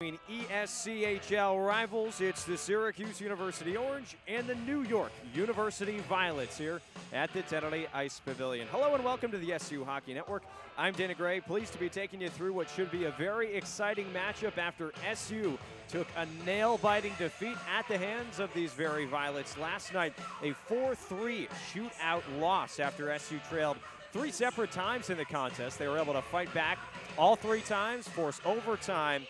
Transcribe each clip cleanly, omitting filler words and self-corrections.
between ESCHL rivals. It's the Syracuse University Orange and the New York University Violets here at the Tennerly Ice Pavilion. Hello and welcome to the SU Hockey Network. I'm Dana Gray, pleased to be taking you through what should be a very exciting matchup after SU took a nail-biting defeat at the hands of these very Violets last night. A 4-3 shootout loss after SU trailed 3 separate times in the contest. They were able to fight back all 3 times, force overtime,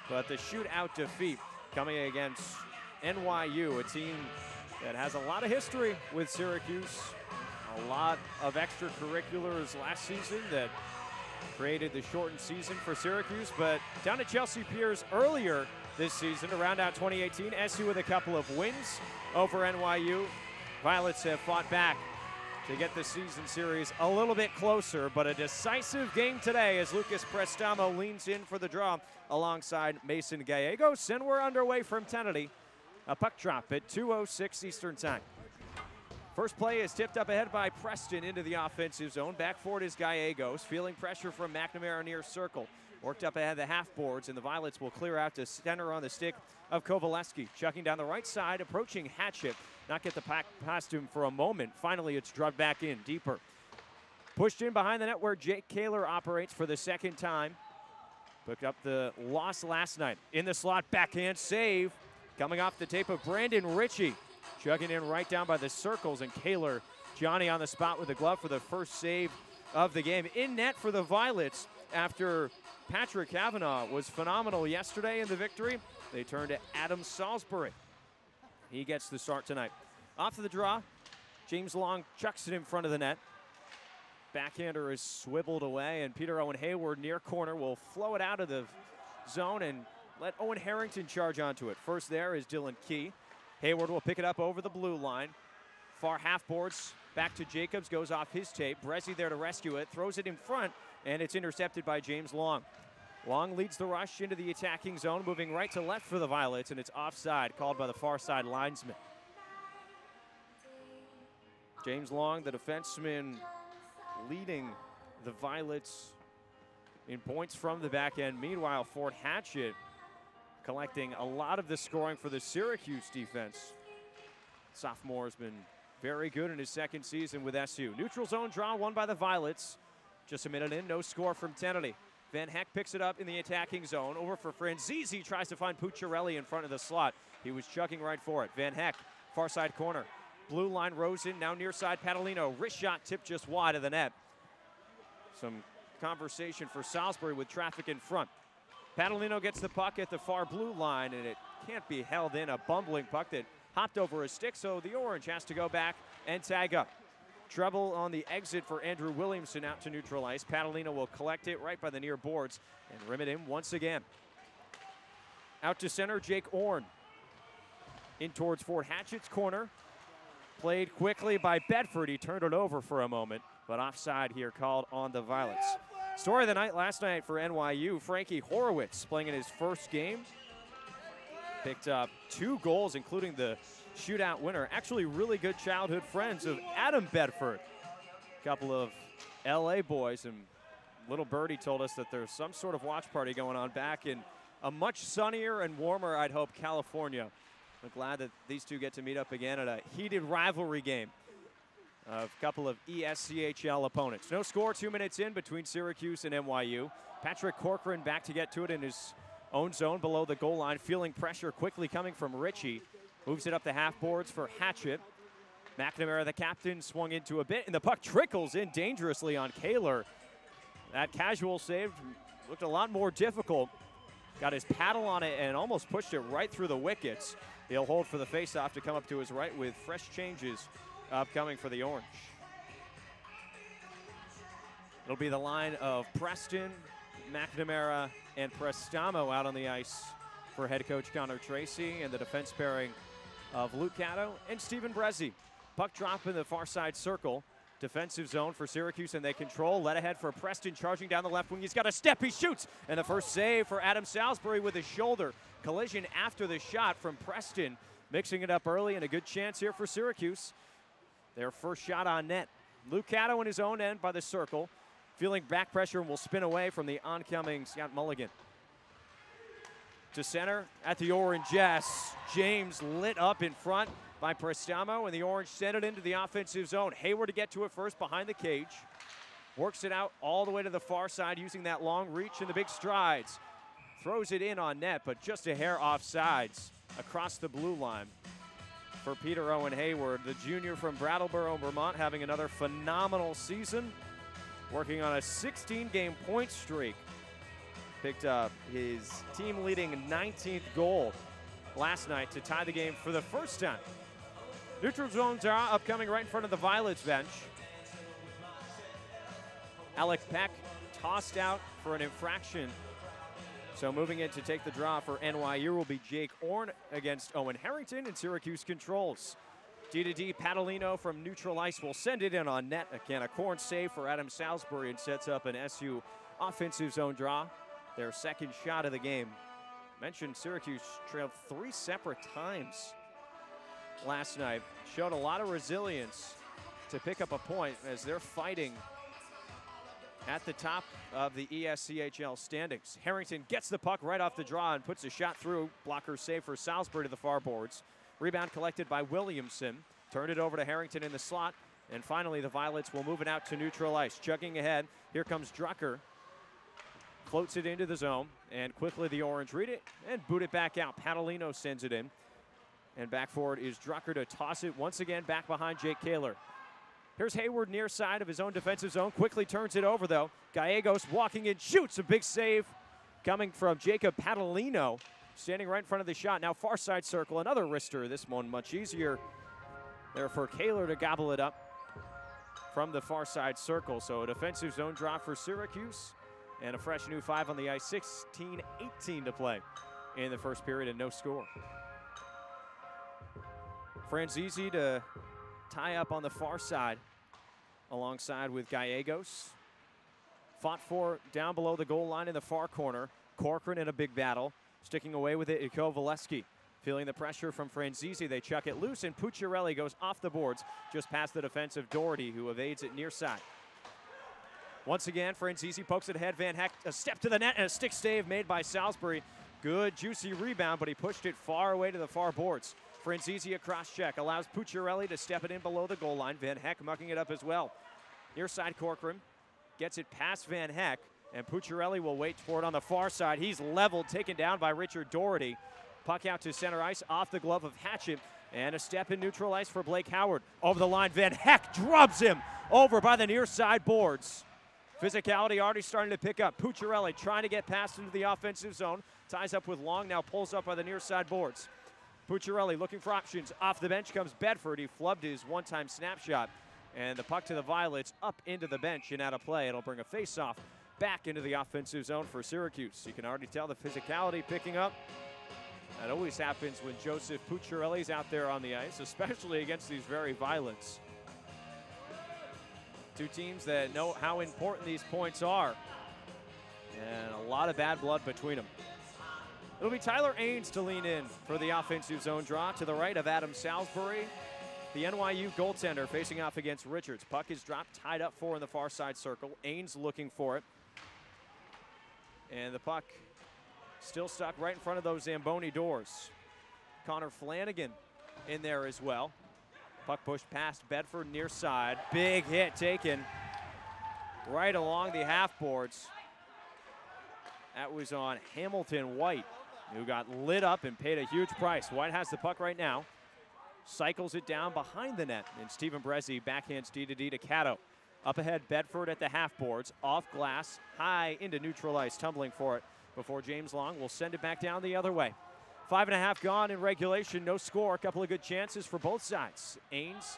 but the shootout defeat coming against NYU, a team that has a lot of history with Syracuse, a lot of extracurriculars last season that created the shortened season for Syracuse, but down at Chelsea Piers earlier this season to round out 2018, SU with a couple of wins over NYU. Violets have fought back to get the season series a little bit closer, but a decisive game today as Lucas Prestamo leans in for the draw alongside Mason Gallegos, and we're underway from Tennerly. A puck drop at 2:06 Eastern Time. First play is tipped up ahead by Preston into the offensive zone. Back forward is Gallegos, feeling pressure from McNamara near circle. Worked up ahead of the half boards, and the Violets will clear out to center on the stick of Kovaleski. Chucking down the right side, approaching Hatchet. Not get the pack past him for a moment. Finally, it's drugged back in, deeper. Pushed in behind the net where Jake Kaler operates for the second time. Picked up the loss last night. In the slot, backhand save. Coming off the tape of Brandon Ritchie. Chugging in right down by the circles, and Kaler, Johnny on the spot with the glove for the first save of the game. In net for the Violets after Patrick Kavanaugh was phenomenal yesterday in the victory. They turn to Adam Salisbury. He gets the start tonight. Off to the draw, James Long chucks it in front of the net. Backhander is swiveled away, and Peter Owen Hayward near corner will flow it out of the zone and let Owen Harrington charge onto it. First there is Dylan Key. Hayward will pick it up over the blue line. Far half boards, back to Jacobs, goes off his tape. Brezzi there to rescue it, throws it in front, and it's intercepted by James Long. Long leads the rush into the attacking zone, moving right to left for the Violets, and it's offside, called by the far side linesman. James Long, the defenseman, leading the Violets in points from the back end. Meanwhile, Fort Hatchet collecting a lot of the scoring for the Syracuse defense. Sophomore has been very good in his second season with SU. Neutral zone draw won by the Violets. Just a minute in, no score from Tennerly. Van Heck picks it up in the attacking zone. Over for Franzese, tries to find Pucciarelli in front of the slot. He was chugging right for it. Van Heck, far side corner. Blue line, Rosen, now near side, Patalino. Wrist shot tipped just wide of the net. Some conversation for Salisbury with traffic in front. Patalino gets the puck at the far blue line, and it can't be held in. A bumbling puck that hopped over his stick, so the Orange has to go back and tag up. Trouble on the exit for Andrew Williamson out to neutral ice. Patalino will collect it right by the near boards and rim it in once again. Out to center, Jake Orn. In towards Fort Hatchet's corner. Played quickly by Bedford. He turned it over for a moment, but offside here called on the Violets. Story of the night last night for NYU, Frankie Horowitz playing in his first game. Picked up 2 goals, including the shootout winner. Actually really good childhood friends of Adam Bedford. A couple of LA boys, and little birdie told us that there's some sort of watch party going on back in a much sunnier and warmer, I'd hope, California. I'm glad that these two get to meet up again at a heated rivalry game of a couple of ESCHL opponents. No score 2 minutes in between Syracuse and NYU. Patrick Corcoran back to get to it in his own zone below the goal line, feeling pressure quickly coming from Ritchie. Moves it up the half boards for Hatchet. McNamara, the captain, swung into a bit, and the puck trickles in dangerously on Kaler. That casual save looked a lot more difficult. Got his paddle on it and almost pushed it right through the wickets. He'll hold for the faceoff to come up to his right with fresh changes upcoming for the Orange. It'll be the line of Preston, McNamara, and Prestamo out on the ice for head coach Connor Tracy, and the defense pairing of Luke Gatto and Stephen Brezzi. Puck drop in the far side circle. Defensive zone for Syracuse, and they control. Let ahead for Preston, charging down the left wing. He's got a step, he shoots, and the first save for Adam Salisbury with his shoulder. Collision after the shot from Preston, mixing it up early, and a good chance here for Syracuse. Their first shot on net. Luke Gatto in his own end by the circle, feeling back pressure, and will spin away from the oncoming Scott Mulligan. To center at the Orange, yes. James lit up in front by Prestamo, and the Orange sent it into the offensive zone. Hayward to get to it first behind the cage. Works it out all the way to the far side using that long reach and the big strides. Throws it in on net, but just a hair off sides across the blue line for Peter Owen Hayward, the junior from Brattleboro, Vermont, having another phenomenal season, working on a 16-game point streak. Picked up his team-leading 19th goal last night to tie the game for the first time. Neutral zone draw upcoming right in front of the Violets bench. Alec Peck tossed out for an infraction. So moving in to take the draw for NYU will be Jake Orn against Owen Harrington, and Syracuse controls. D2D Patalino from neutral ice will send it in on net. Again, a corn save for Adam Salisbury and sets up an SU offensive zone draw. Their second shot of the game. Mentioned Syracuse trailed 3 separate times last night. Showed a lot of resilience to pick up a point as they're fighting at the top of the ESCHL standings. Harrington gets the puck right off the draw and puts a shot through. Blocker save for Salisbury to the far boards. Rebound collected by Williamson. Turned it over to Harrington in the slot. And finally, the Violets will move it out to neutral ice. Chugging ahead, here comes Drucker. Floats it into the zone, and quickly the Orange read it and boot it back out. Patalino sends it in. And back forward is Drucker to toss it once again back behind Jake Kaler. Here's Hayward near side of his own defensive zone. Quickly turns it over, though. Gallegos walking in, shoots a big save coming from Jacob Patalino, standing right in front of the shot. Now far side circle, another wrister. This one much easier there for Kaler to gobble it up from the far side circle. So a defensive zone draw for Syracuse and a fresh new 5 on the ice. 16-18 to play in the first period and no score. Franzese to tie up on the far side alongside with Gallegos. Fought for down below the goal line in the far corner. Corcoran in a big battle. Sticking away with it, Iko Valesky. Feeling the pressure from Franzese, they chuck it loose, and Pucciarelli goes off the boards just past the defensive Doherty, who evades it near side. Once again, Franzese pokes it ahead. Van Heck, a step to the net, and a stick save made by Salisbury. Good, juicy rebound, but he pushed it far away to the far boards. Franzese, a cross check, allows Pucciarelli to step it in below the goal line. Van Heck mucking it up as well. Near side, Corcoran gets it past Van Heck, and Pucciarelli will wait for it on the far side. He's leveled, taken down by Richard Doherty. Puck out to center ice, off the glove of Hatchett, and a step in neutral ice for Blake Howard. Over the line, Van Heck drubs him over by the near side boards. Physicality already starting to pick up. Pucciarelli trying to get past into the offensive zone. Ties up with Long, now pulls up by the near side boards. Pucciarelli looking for options. Off the bench comes Bedford. He flubbed his one-time snapshot. And the puck to the Violets up into the bench and out of play. It'll bring a face-off back into the offensive zone for Syracuse. You can already tell the physicality picking up. That always happens when Joseph Pucciarelli's out there on the ice, especially against these very Violets. Two teams that know how important these points are. And a lot of bad blood between them. It'll be Tyler Ains to lean in for the offensive zone draw to the right of Adam Salisbury. The NYU goaltender facing off against Richards. Puck is dropped, tied up 4 in the far side circle. Ains looking for it. And the puck still stuck right in front of those Zamboni doors. Connor Flanagan in there as well. Puck pushed past Bedford near side. Big hit taken right along the half boards. That was on Hamilton White, who got lit up and paid a huge price. White has the puck right now. Cycles it down behind the net. And Stephen Brezzi backhands D2D to Cato. Up ahead, Bedford at the half boards. Off glass, high into neutral ice, tumbling for it before James Long will send it back down the other way. 5.5 gone in regulation, no score. A couple of good chances for both sides. Ains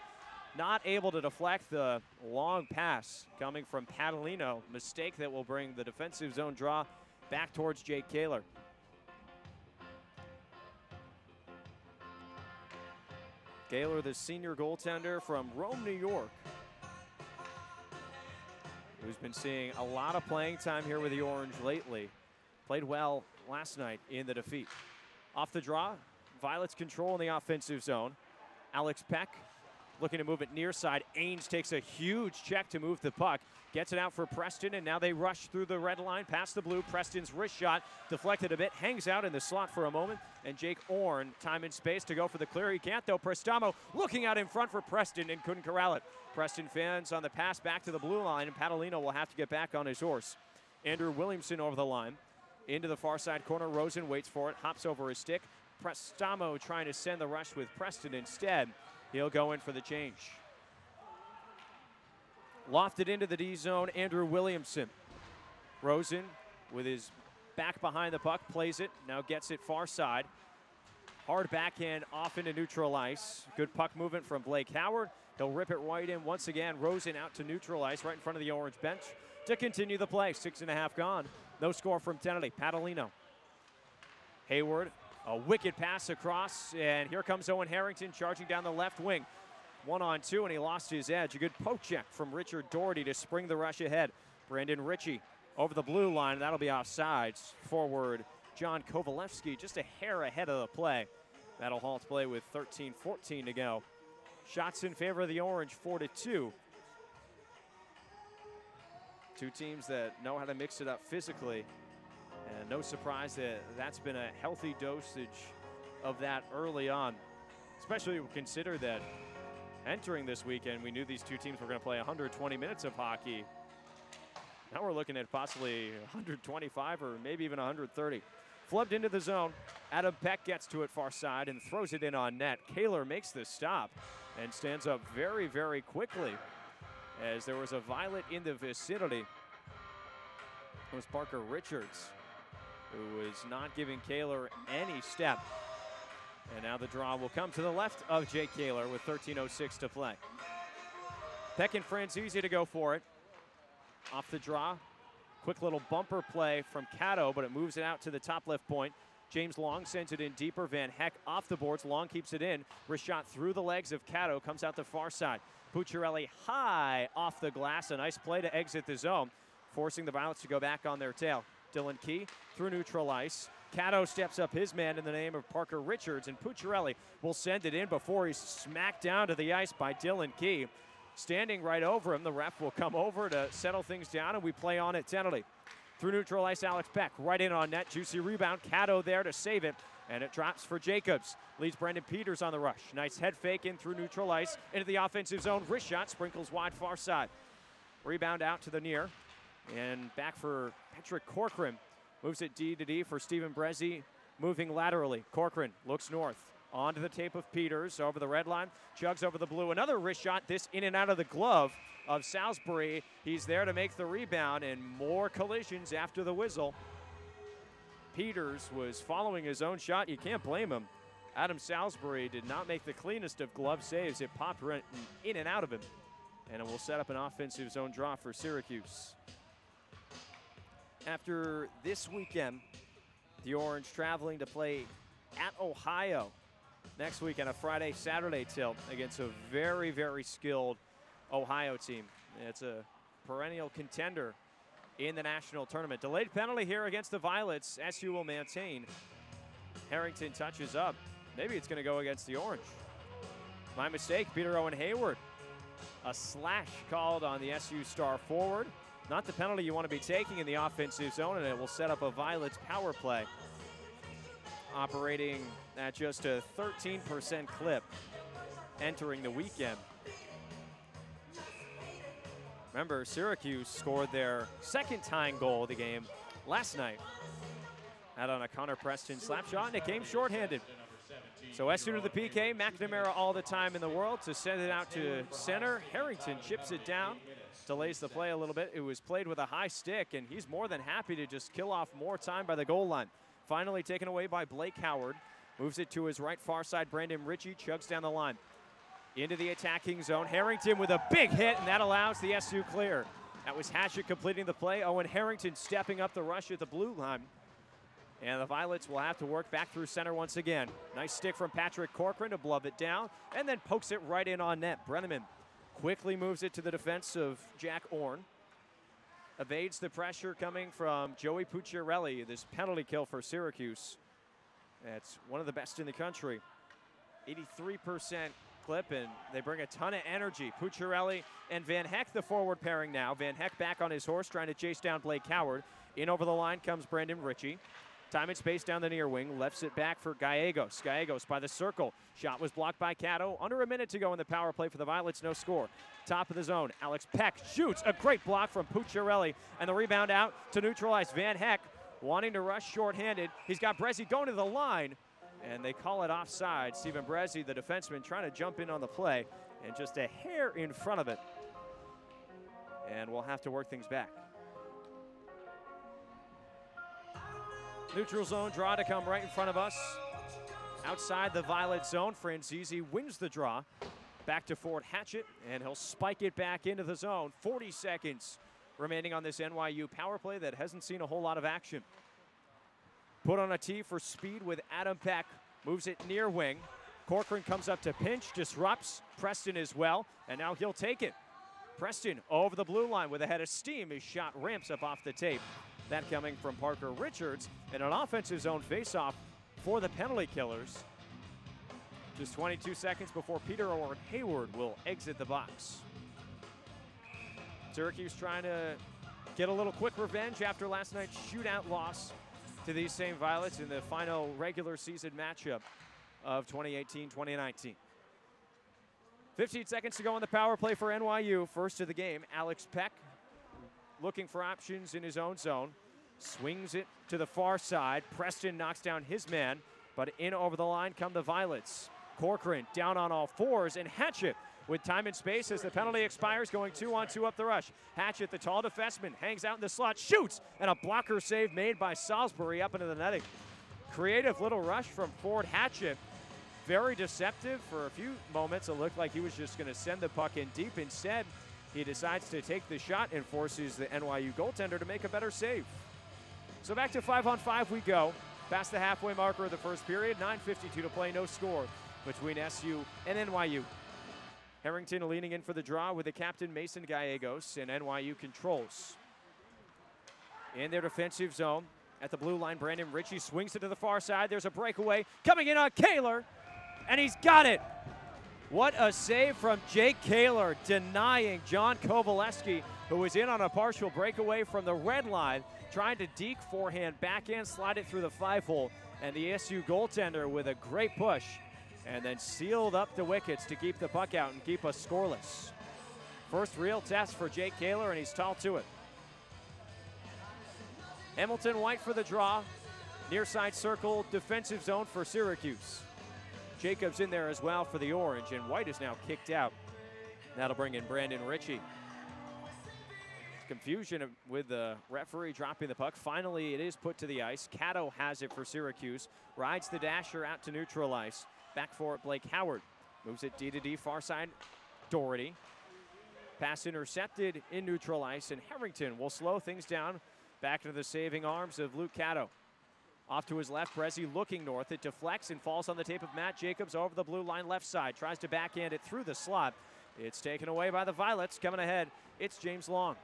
not able to deflect the long pass coming from Patalino. Mistake that will bring the defensive zone draw back towards Jake Kaler. Kaler, the senior goaltender from Rome, New York, who's been seeing a lot of playing time here with the Orange lately. Played well last night in the defeat. Off the draw, Violets control in the offensive zone. Alex Peck looking to move it near side. Ainge takes a huge check to move the puck. Gets it out for Preston, and now they rush through the red line, past the blue. Preston's wrist shot deflected a bit, hangs out in the slot for a moment, and Jake Orn, time and space to go for the clear. He can't, though. Prestamo looking out in front for Preston and couldn't corral it. Preston fans on the pass back to the blue line, and Padalino will have to get back on his horse. Andrew Williamson over the line. Into the far side corner. Rosen waits for it, hops over his stick. Prestamo trying to send the rush with Preston instead. He'll go in for the change. Lofted into the D zone, Andrew Williamson. Rosen with his back behind the puck, plays it, now gets it far side. Hard backhand off into neutral ice. Good puck movement from Blake Howard. He'll rip it right in once again. Rosen out to neutral ice right in front of the orange bench to continue the play. 6.5 gone. No score from Tennessee. Padalino. Hayward, a wicked pass across, and here comes Owen Harrington charging down the left wing. 1-on-2, and he lost his edge. A good poke check from Richard Doherty to spring the rush ahead. Brandon Ritchie over the blue line. That'll be offsides. Forward John Kovalevsky just a hair ahead of the play. That'll halt play with 13-14 to go. Shots in favor of the Orange, 4-2. Two teams that know how to mix it up physically. And no surprise that that's been a healthy dosage of that early on. Especially when we consider that entering this weekend, we knew these two teams were going to play 120 minutes of hockey. Now we're looking at possibly 125 or maybe even 130. Flubbed into the zone. Adam Peck gets to it far side and throws it in on net. Kaler makes the stop and stands up very, very quickly as there was a violet in the vicinity. It was Parker Richards who was not giving Kaler any step. And now the draw will come to the left of Jake Kaler with 13:06 to play. Peck and Franzese to go for it. Off the draw. Quick little bumper play from Cato, but it moves it out to the top left point. James Long sends it in deeper. Van Heck off the boards. Long keeps it in. Wrist shot through the legs of Cato. Comes out the far side. Pucciarelli high off the glass. A nice play to exit the zone, forcing the Violets to go back on their tail. Dylan Key through neutral ice. Cato steps up his man in the name of Parker Richards, and Pucciarelli will send it in before he's smacked down to the ice by Dylan Key. Standing right over him, the ref will come over to settle things down, and we play on at Tennessee. Through neutral ice, Alex Peck right in on net. Juicy rebound. Cato there to save it, and it drops for Jacobs. Leads Brendan Peters on the rush. Nice head fake in through neutral ice into the offensive zone. Wrist shot sprinkles wide far side. Rebound out to the near, and back for Patrick Corcoran. Moves it D to D for Stephen Brezzi, moving laterally. Corcoran looks north. Onto the tape of Peters, over the red line, chugs over the blue. Another wrist shot, this in and out of the glove of Salisbury. He's there to make the rebound, and more collisions after the whistle. Peters was following his own shot. You can't blame him. Adam Salisbury did not make the cleanest of glove saves. It popped right in and out of him. And it will set up an offensive zone draw for Syracuse. After this weekend, the Orange traveling to play at Ohio next week on a Friday-Saturday tilt against a very, very skilled Ohio team. It's a perennial contender in the national tournament. Delayed penalty here against the Violets. SU will maintain. Harrington touches up. Maybe it's going to go against the Orange. My mistake, Peter Owen Hayward. A slash called on the SU star forward. Not the penalty you want to be taking in the offensive zone, and it will set up a Violets power play. Operating at just a 13% clip entering the weekend. Remember, Syracuse scored their second tying goal of the game last night. Out on a Connor Preston slap shot, and it came shorthanded. So SU to the PK, McNamara all the time in the world to send it out to center. Harrington chips it down, delays the play a little bit. It was played with a high stick, and he's more than happy to just kill off more time by the goal line. Finally taken away by Blake Howard. Moves it to his right far side. Brandon Ritchie chugs down the line. Into the attacking zone. Harrington with a big hit, and that allows the SU clear. That was Hatchett completing the play. Owen Harrington stepping up the rush at the blue line. And the Violets will have to work back through center once again. Nice stick from Patrick Corcoran to glove it down, and then pokes it right in on net. Brenneman quickly moves it to the defense of Jack Orn. Evades the pressure coming from Joey Pucciarelli, this penalty kill for Syracuse. That's one of the best in the country. 83% clip, and they bring a ton of energy. Pucciarelli and Van Heck, the forward pairing now. Van Heck back on his horse, trying to chase down Blake Howard. In over the line comes Brandon Ritchie. Time and space down the near wing. Lefts it back for Gallegos. Gallegos by the circle. Shot was blocked by Cato. Under a minute to go in the power play for the Violets. No score. Top of the zone. Alex Peck shoots. A great block from Pucciarelli. And the rebound out to neutralize Van Heck. Wanting to rush shorthanded. He's got Brezzi going to the line. And they call it offside. Steven Brezzi, the defenseman, trying to jump in on the play. And just a hair in front of it. And we'll have to work things back. Neutral zone draw to come right in front of us. Outside the Violet zone, Franzese wins the draw. Back to Ford Hatchett, and he'll spike it back into the zone. 40 seconds remaining on this NYU power play that hasn't seen a whole lot of action. Put on a tee for speed with Adam Peck. Moves it near wing. Corcoran comes up to pinch, disrupts. Preston as well, and now he'll take it. Preston over the blue line with a head of steam. His shot ramps up off the tape. That coming from Parker Richards, and an offensive zone faceoff for the penalty killers. Just 22 seconds before Peter or Hayward will exit the box. Syracuse trying to get a little quick revenge after last night's shootout loss to these same Violets in the final regular season matchup of 2018-2019. 15 seconds to go on the power play for NYU. First of the game, Alex Peck looking for options in his own zone. Swings it to the far side. Preston knocks down his man, but in over the line come the Violets. Corcoran down on all fours, and Hatchett with time and space as the penalty expires, going 2-on-2 up the rush. Hatchett, the tall defenseman, hangs out in the slot, shoots, and a blocker save made by Salisbury up into the netting. Creative little rush from Ford Hatchett. Very deceptive for a few moments. It looked like he was just going to send the puck in deep. Instead, he decides to take the shot and forces the NYU goaltender to make a better save. So back to 5-on-5 we go. Past the halfway marker of the first period. 9:52 to play, no score between SU and NYU. Harrington leaning in for the draw with the captain Mason Gallegos, and NYU controls. In their defensive zone at the blue line, Brandon Ritchie swings it to the far side. There's a breakaway coming in on Kaler, and he's got it. What a save from Jake Kaler, denying John Kovaleski, who was in on a partial breakaway from the red line, trying to deke forehand, backhand, slide it through the 5-hole, and the SU goaltender with a great push, and then sealed up the wickets to keep the puck out and keep us scoreless. First real test for Jake Kaler, and he's tall to it. Hamilton White for the draw. Near side circle, defensive zone for Syracuse. Jacobs in there as well for the Orange, and White is now kicked out. That'll bring in Brandon Ritchie. Confusion with the referee dropping the puck. Finally, it is put to the ice. Cato has it for Syracuse. Rides the dasher out to neutral ice. Back for it, Blake Howard. Moves it D to D, far side, Doherty. Pass intercepted in neutral ice, and Harrington will slow things down. Back into the saving arms of Luke Cato. Off to his left, Brezzi looking north. It deflects and falls on the tape of Matt Jacobs over the blue line left side. Tries to backhand it through the slot. It's taken away by the Violets. Coming ahead, it's James Long.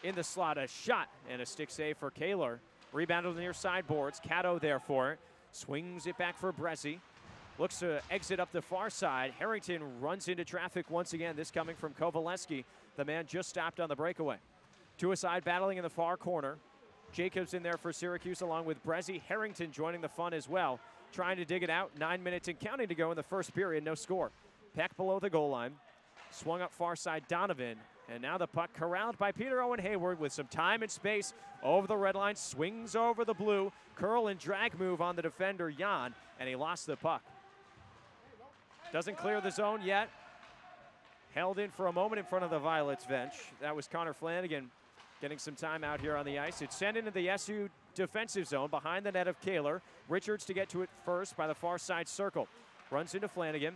In the slot, a shot and a stick save for Kaler. Rebound on the near side boards. Cato there for it. Swings it back for Brezzi. Looks to exit up the far side. Harrington runs into traffic once again. This coming from Kovaleski. The man just stopped on the breakaway. Two-a-side battling in the far corner. Jacobs in there for Syracuse along with Brezzi. Harrington joining the fun as well. Trying to dig it out. 9 minutes and counting to go in the first period. No score. Peck below the goal line. Swung up far side Donovan. And now the puck corralled by Peter Owen Hayward with some time and space over the red line. Swings over the blue. Curl and drag move on the defender, Jan. And he lost the puck. Doesn't clear the zone yet. Held in for a moment in front of the Violets bench. That was Connor Flanagan getting some time out here on the ice. It's sent into the SU defensive zone behind the net of Kaler. Richards to get to it first by the far side circle. Runs into Flanagan.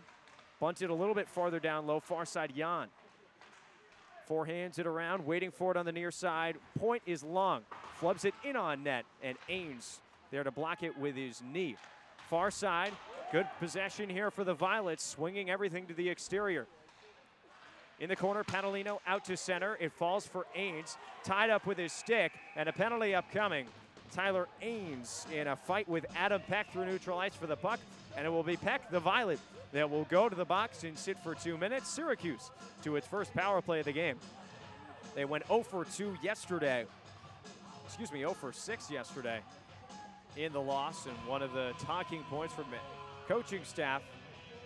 Bunted a little bit farther down low, far side Jan. Forehands it around, waiting for it on the near side. Point is long. Flubs it in on net, and Ames there to block it with his knee. Far side, good possession here for the Violets, swinging everything to the exterior. In the corner, Panalino out to center. It falls for Ains, tied up with his stick, and a penalty upcoming. Tyler Ains in a fight with Adam Peck through neutral ice for the puck, and it will be Peck, the Violet, that will go to the box and sit for 2 minutes. Syracuse to its first power play of the game. They went 0 for 2 yesterday. 0 for 6 yesterday in the loss, and one of the talking points from coaching staff,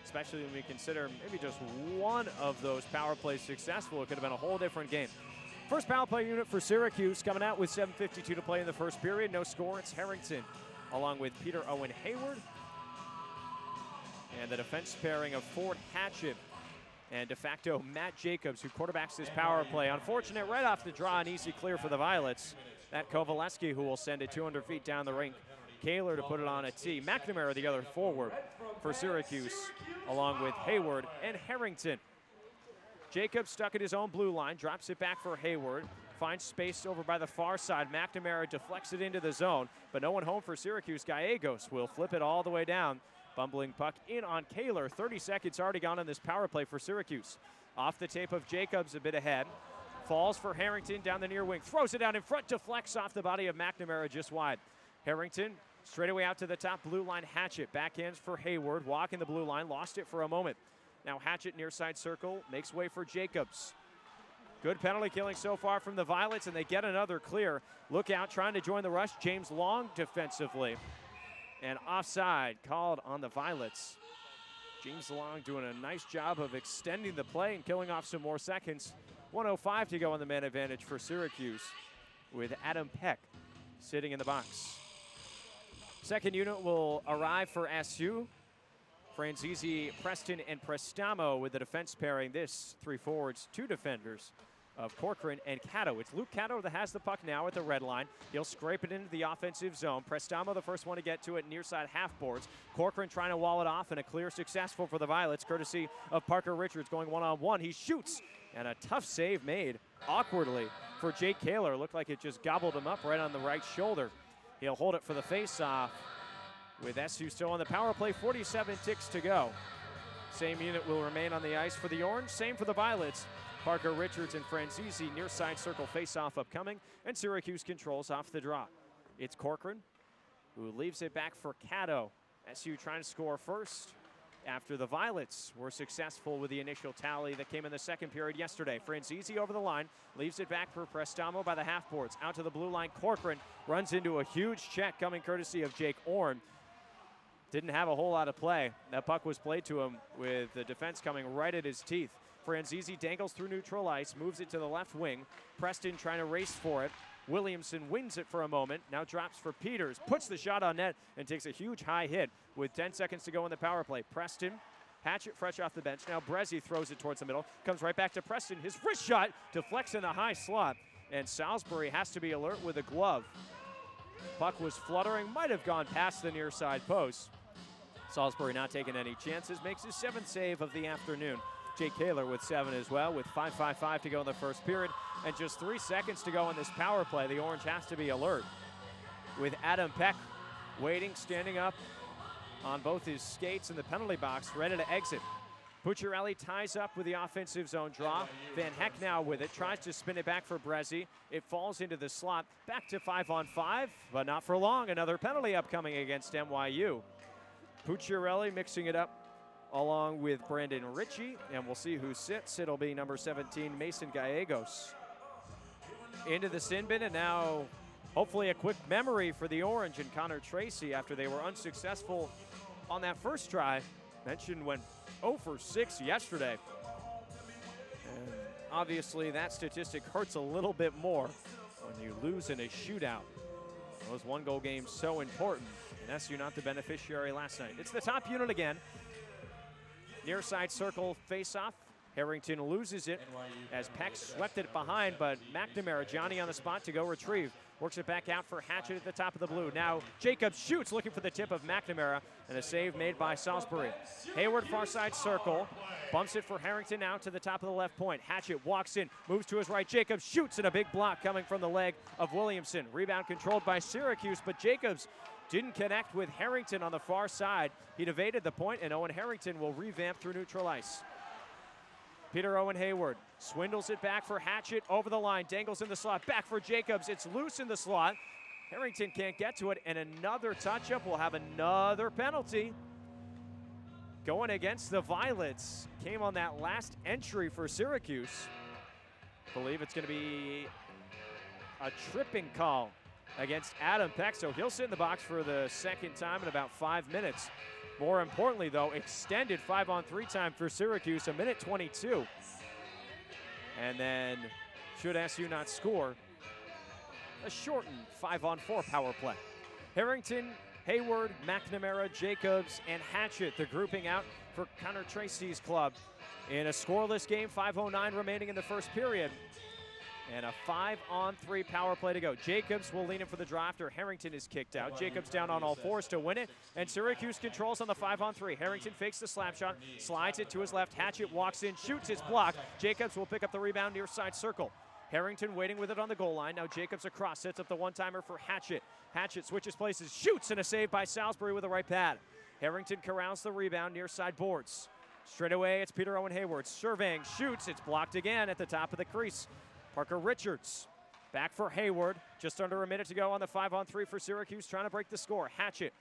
especially when we consider maybe just one of those power plays successful, it could have been a whole different game. First power play unit for Syracuse coming out with 7:52 to play in the first period. No score. It's Harrington along with Peter Owen Hayward. And the defense pairing of Ford Hatchett and de facto Matt Jacobs, who quarterbacks this power play. Unfortunate right off the draw, an easy clear for the Violets. That Kovaleski, who will send it 200 feet down the rink. Kaler to put it on a tee. McNamara, the other forward for Syracuse, along with Hayward and Harrington. Jacobs stuck at his own blue line, drops it back for Hayward, finds space over by the far side. McNamara deflects it into the zone, but no one home for Syracuse. Gallegos will flip it all the way down. Bumbling puck in on Kaler. 30 seconds already gone on this power play for Syracuse. Off the tape of Jacobs, a bit ahead. Falls for Harrington down the near wing. Throws it down in front, deflects off the body of McNamara just wide. Harrington straight away out to the top blue line. Hatchett backhands for Hayward. Walking the blue line, lost it for a moment. Now Hatchett near side circle, makes way for Jacobs. Good penalty killing so far from the Violets, and they get another clear. Look out, trying to join the rush. James Long defensively. And offside called on the Violets. James Long doing a nice job of extending the play and killing off some more seconds. 1:05 to go on the man advantage for Syracuse with Adam Peck sitting in the box. Second unit will arrive for SU. Franzese, Preston, and Prestamo with the defense pairing. This 3 forwards, 2 defenders of Corcoran and Cato. It's Luke Cato that has the puck now at the red line. He'll scrape it into the offensive zone. Prestamo the first one to get to it near side half boards. Corcoran trying to wall it off, and a clear successful for the Violets, courtesy of Parker Richards going one-on-one. He shoots, and a tough save made awkwardly for Jake Kaler. Looked like it just gobbled him up right on the right shoulder. He'll hold it for the face-off with SU still on the power play. 47 ticks to go. Same unit will remain on the ice for the Orange. Same for the Violets. Parker Richards and Franzese near side circle face-off upcoming, and Syracuse controls off the draw. It's Corcoran who leaves it back for Cato. SU trying to score first after the Violets were successful with the initial tally that came in the second period yesterday. Franzese over the line, leaves it back for Prestamo by the half boards. Out to the blue line, Corcoran runs into a huge check coming courtesy of Jake Orn. Didn't have a whole lot of play. That puck was played to him with the defense coming right at his teeth. Franzese dangles through neutral ice, moves it to the left wing. Preston trying to race for it. Williamson wins it for a moment, now drops for Peters, puts the shot on net, and takes a huge high hit with 10 seconds to go in the power play. Preston, Hatchett fresh off the bench. Now Brezzi throws it towards the middle, comes right back to Preston. His wrist shot deflects in the high slot, and Salisbury has to be alert with a glove. Puck was fluttering, might have gone past the near side post. Salisbury not taking any chances, makes his 7th save of the afternoon. Jake Kaler with 7 as well, with 5:55 to go in the first period, and just 3 seconds to go in this power play. The Orange has to be alert, with Adam Peck waiting, standing up on both his skates in the penalty box, ready to exit. Pucciarelli ties up with the offensive zone draw. Van Heck now with it, tries to spin it back for Brezzi. It falls into the slot, back to 5-on-5, but not for long. Another penalty upcoming against NYU. Pucciarelli mixing it up along with Brandon Ritchie, and we'll see who sits. It'll be number 17, Mason Gallegos. Into the sin bin, and now hopefully a quick memory for the Orange and Connor Tracy after they were unsuccessful on that first try. Mentioned went 0 for 6 yesterday. And obviously that statistic hurts a little bit more when you lose in a shootout. Those one-goal games so important, and SU not the beneficiary last night. It's the top unit again. Near side circle face-off. Harrington loses it as Peck swept it behind, but McNamara, Johnny on the spot to go retrieve. Works it back out for Hatchett at the top of the blue. Now Jacobs shoots, looking for the tip of McNamara, and a save made by Salisbury. Hayward far side circle, bumps it for Harrington out to the top of the left point. Hatchett walks in, moves to his right. Jacobs shoots, and a big block coming from the leg of Williamson. Rebound controlled by Syracuse, but Jacobs didn't connect with Harrington on the far side. He'd evaded the point, and Owen Harrington will revamp through neutral ice. Peter Owen Hayward swindles it back for Hatchett over the line, dangles in the slot, back for Jacobs. It's loose in the slot. Harrington can't get to it, and another touch-up will have another penalty. going against the Violets. Came on that last entry for Syracuse. Believe it's going to be a tripping call against Adam Peck, so he'll sit in the box for the second time in about 5 minutes. More importantly, though, extended 5-on-3 time for Syracuse, a minute 22. And then, should SU not score, a shortened 5-on-4 power play. Harrington, Hayward, McNamara, Jacobs, and Hatchett, the grouping out for Connor Tracy's club. In a scoreless game, 5:09 remaining in the first period. And a 5-on-3 power play to go. Jacobs will lean in for the draw after Harrington is kicked out. Jacobs down on all fours to win it. And Syracuse controls on the 5-on-3. Harrington fakes the slap shot, slides it to his left. Hatchett walks in, shoots, it's blocked. Jacobs will pick up the rebound near side circle. Harrington waiting with it on the goal line. Now Jacobs across, sets up the one-timer for Hatchett. Hatchett switches places, shoots, and a save by Salisbury with the right pad. Harrington corrals the rebound near side boards. Straight away, it's Peter Owen Hayward. Surveying, shoots, it's blocked again at the top of the crease. Parker Richards back for Hayward. Just under a minute to go on the 5-on-3 for Syracuse, trying to break the score. Hatchett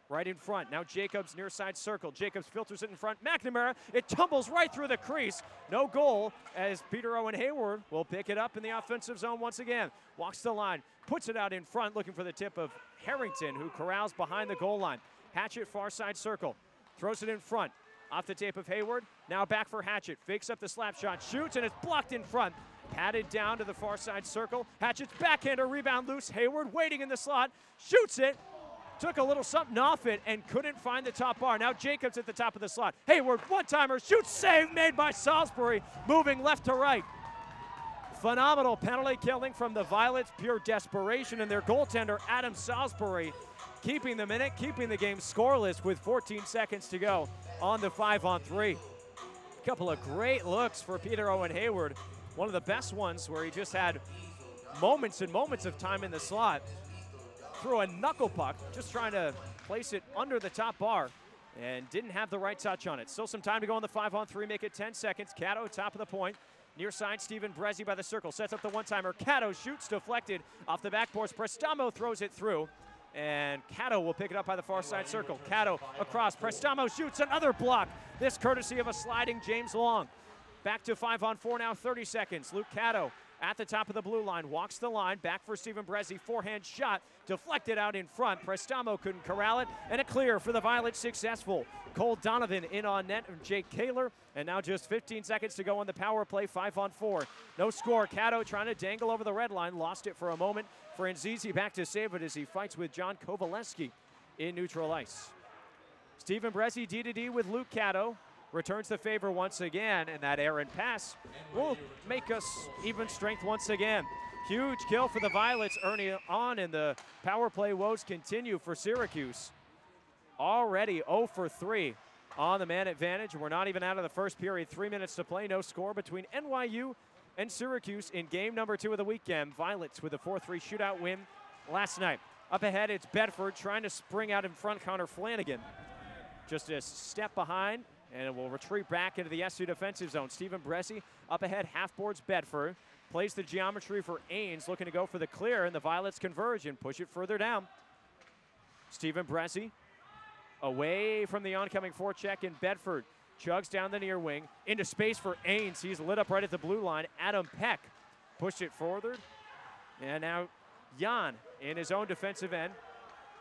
right in front. Now Jacobs near side circle. Jacobs filters it in front. McNamara, it tumbles right through the crease. No goal as Peter Owen Hayward will pick it up in the offensive zone once again. Walks the line, puts it out in front, looking for the tip of Harrington, who corrals behind the goal line. Hatchett far side circle. Throws it in front. Off the tape of Hayward. Now back for Hatchett. Fakes up the slap shot, shoots, and it's blocked in front. Patted down to the far side circle. Hatchett's backhander, rebound loose. Hayward waiting in the slot, shoots it. Took a little something off it and couldn't find the top bar. Now Jacobs at the top of the slot. Hayward, one-timer, shoots, save made by Salisbury, moving left to right. Phenomenal penalty killing from the Violets, pure desperation, and their goaltender, Adam Salisbury, keeping them in it, keeping the game scoreless with 14 seconds to go on the 5-on-3. A couple of great looks for Peter Owen Hayward. One of the best ones where he just had moments and moments of time in the slot. Threw a knuckle puck, just trying to place it under the top bar, and didn't have the right touch on it. Still some time to go on the 5-on-3, make it 10 seconds. Cato, top of the point. Near side, Stephen Brezzi by the circle, sets up the one-timer. Cato shoots, deflected off the backboards. Prestamo throws it through, and Cato will pick it up by the far side circle. Cato across, Prestamo shoots, another block. This courtesy of a sliding James Long. Back to 5-on-4 now, 30 seconds. Luke Cato at the top of the blue line, walks the line, back for Stephen Brezzi, forehand shot, deflected out in front. Prestamo couldn't corral it, and a clear for the Violets successful. Cole Donovan in on net, and Jake Kaler, and now just 15 seconds to go on the power play, 5-on-4. No score, Cato trying to dangle over the red line, lost it for a moment. Franzese back to save it as he fights with John Kovaleski in neutral ice. Stephen Brezzi D-to-D with Luke Cato. Returns the favor once again, and that errant pass will make us even strength once again. Huge kill for the Violets early on, and the power play woes continue for Syracuse. Already 0 for 3 on the man advantage. We're not even out of the first period. 3 minutes to play, no score between NYU and Syracuse in game number 2 of the weekend. Violets with a 4-3 shootout win last night. Up ahead, it's Bedford trying to spring out in front. Connor Flanagan just a step behind, and it will retreat back into the SU defensive zone. Stephen Brezzi up ahead, half boards Bedford. Plays the geometry for Ains, looking to go for the clear, and the Violets converge and push it further down. Stephen Brezzi away from the oncoming forecheck in Bedford. Chugs down the near wing, into space for Ains. He's lit up right at the blue line. Adam Peck pushed it forward. And now Jan in his own defensive end.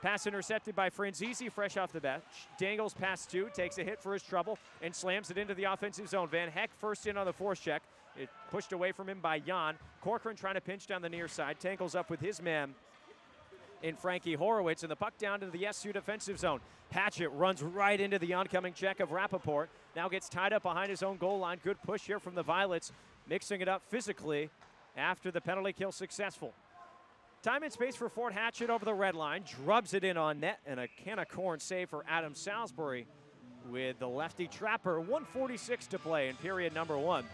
Pass intercepted by Franzese, fresh off the bench. Dangles past 2, takes a hit for his trouble, and slams it into the offensive zone. Van Heck first in on the forecheck. It pushed away from him by Jan. Corcoran trying to pinch down the near side. Tangles up with his man in Frankie Horowitz, and the puck down to the SU defensive zone. Hatchett runs right into the oncoming check of Rappaport. Now gets tied up behind his own goal line. Good push here from the Violets, mixing it up physically after the penalty kill successful. Time and space for Fort Hatchett over the red line. Drubs it in on net, and a can of corn save for Adam Salisbury with the lefty trapper. 1:46 to play in period number 1.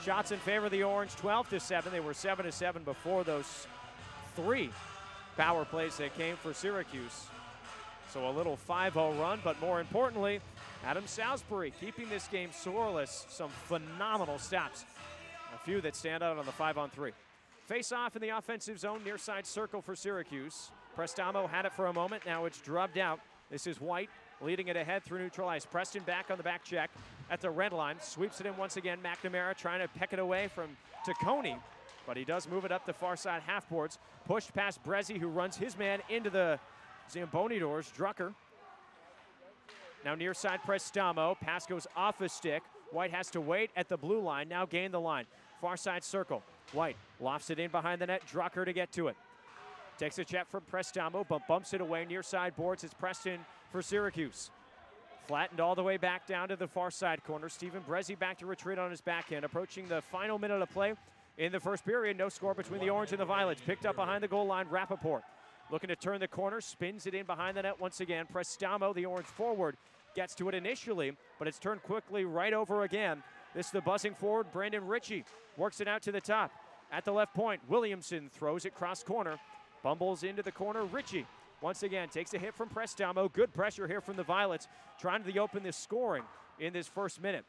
Shots in favor of the Orange, 12-7. They were 7-7 before those 3 power plays that came for Syracuse. So a little 5-0 run, but more importantly, Adam Salisbury keeping this game scoreless. Some phenomenal stops. A few that stand out on the 5-on-3. Face off in the offensive zone, near side circle for Syracuse. Prestamo had it for a moment, now it's drubbed out. This is White leading it ahead through neutral ice. Preston back on the back check at the red line, sweeps it in once again. McNamara trying to peck it away from Taccone, but he does move it up the far side half boards. Pushed past Brezzi, who runs his man into the Zamboni doors. Drucker. Now near side Prestamo. Pass goes off a stick. White has to wait at the blue line. Now gain the line. Far side circle. White lofts it in behind the net. Drucker to get to it. Takes a check from Prestamo, but bumps it away near side boards. It's Preston for Syracuse. Flattened all the way back down to the far side corner. Stephen Brezzi back to retreat on his backhand. Approaching the final minute of play in the first period. No score between the Orange and the Violets. Picked up behind the goal line. Rappaport looking to turn the corner. Spins it in behind the net once again. Prestamo, the Orange forward, gets to it initially, but it's turned quickly right over again. This is the buzzing forward. Brandon Ritchie works it out to the top. At the left point, Williamson throws it cross corner. Bumbles into the corner. Ritchie once again takes a hit from Prestamo. Good pressure here from the Violets, trying to open this scoring in this first minute.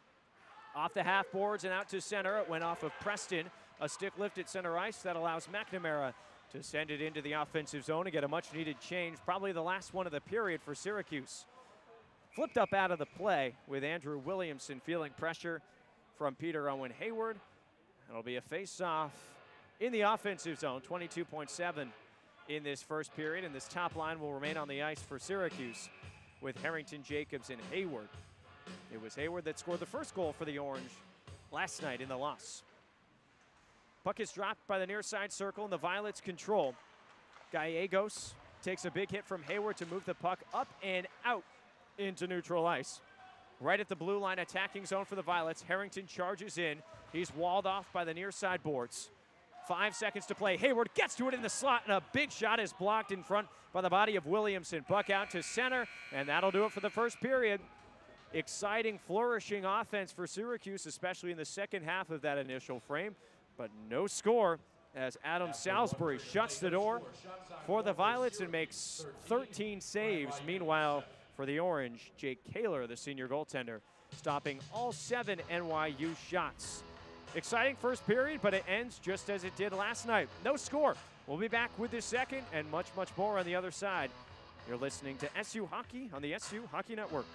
Off the half boards and out to center. It went off of Preston. A stick lift at center ice that allows McNamara to send it into the offensive zone and get a much-needed change. Probably the last one of the period for Syracuse. Flipped up out of the play with Andrew Williamson feeling pressure from Peter Owen Hayward. It'll be a face-off in the offensive zone, 22.7 in this first period, and this top line will remain on the ice for Syracuse with Harrington, Jacobs, and Hayward. It was Hayward that scored the first goal for the Orange last night in the loss. Puck is dropped by the near side circle, and the Violets control. Gallegos takes a big hit from Hayward to move the puck up and out into neutral ice. Right at the blue line attacking zone for the Violets. Harrington charges in. He's walled off by the near side boards. 5 seconds to play. Hayward gets to it in the slot, and a big shot is blocked in front by the body of Williamson. Puck out to center, and that'll do it for the first period. Exciting, flourishing offense for Syracuse, especially in the second half of that initial frame, but no score as Adam Salisbury shuts the door for the Violets and makes 13 saves. Meanwhile, for the Orange, Jake Kaler, the senior goaltender, stopping all 7 NYU shots. Exciting first period, but it ends just as it did last night. No score. We'll be back with this second and much, much more on the other side. You're listening to SU Hockey on the SU Hockey Network.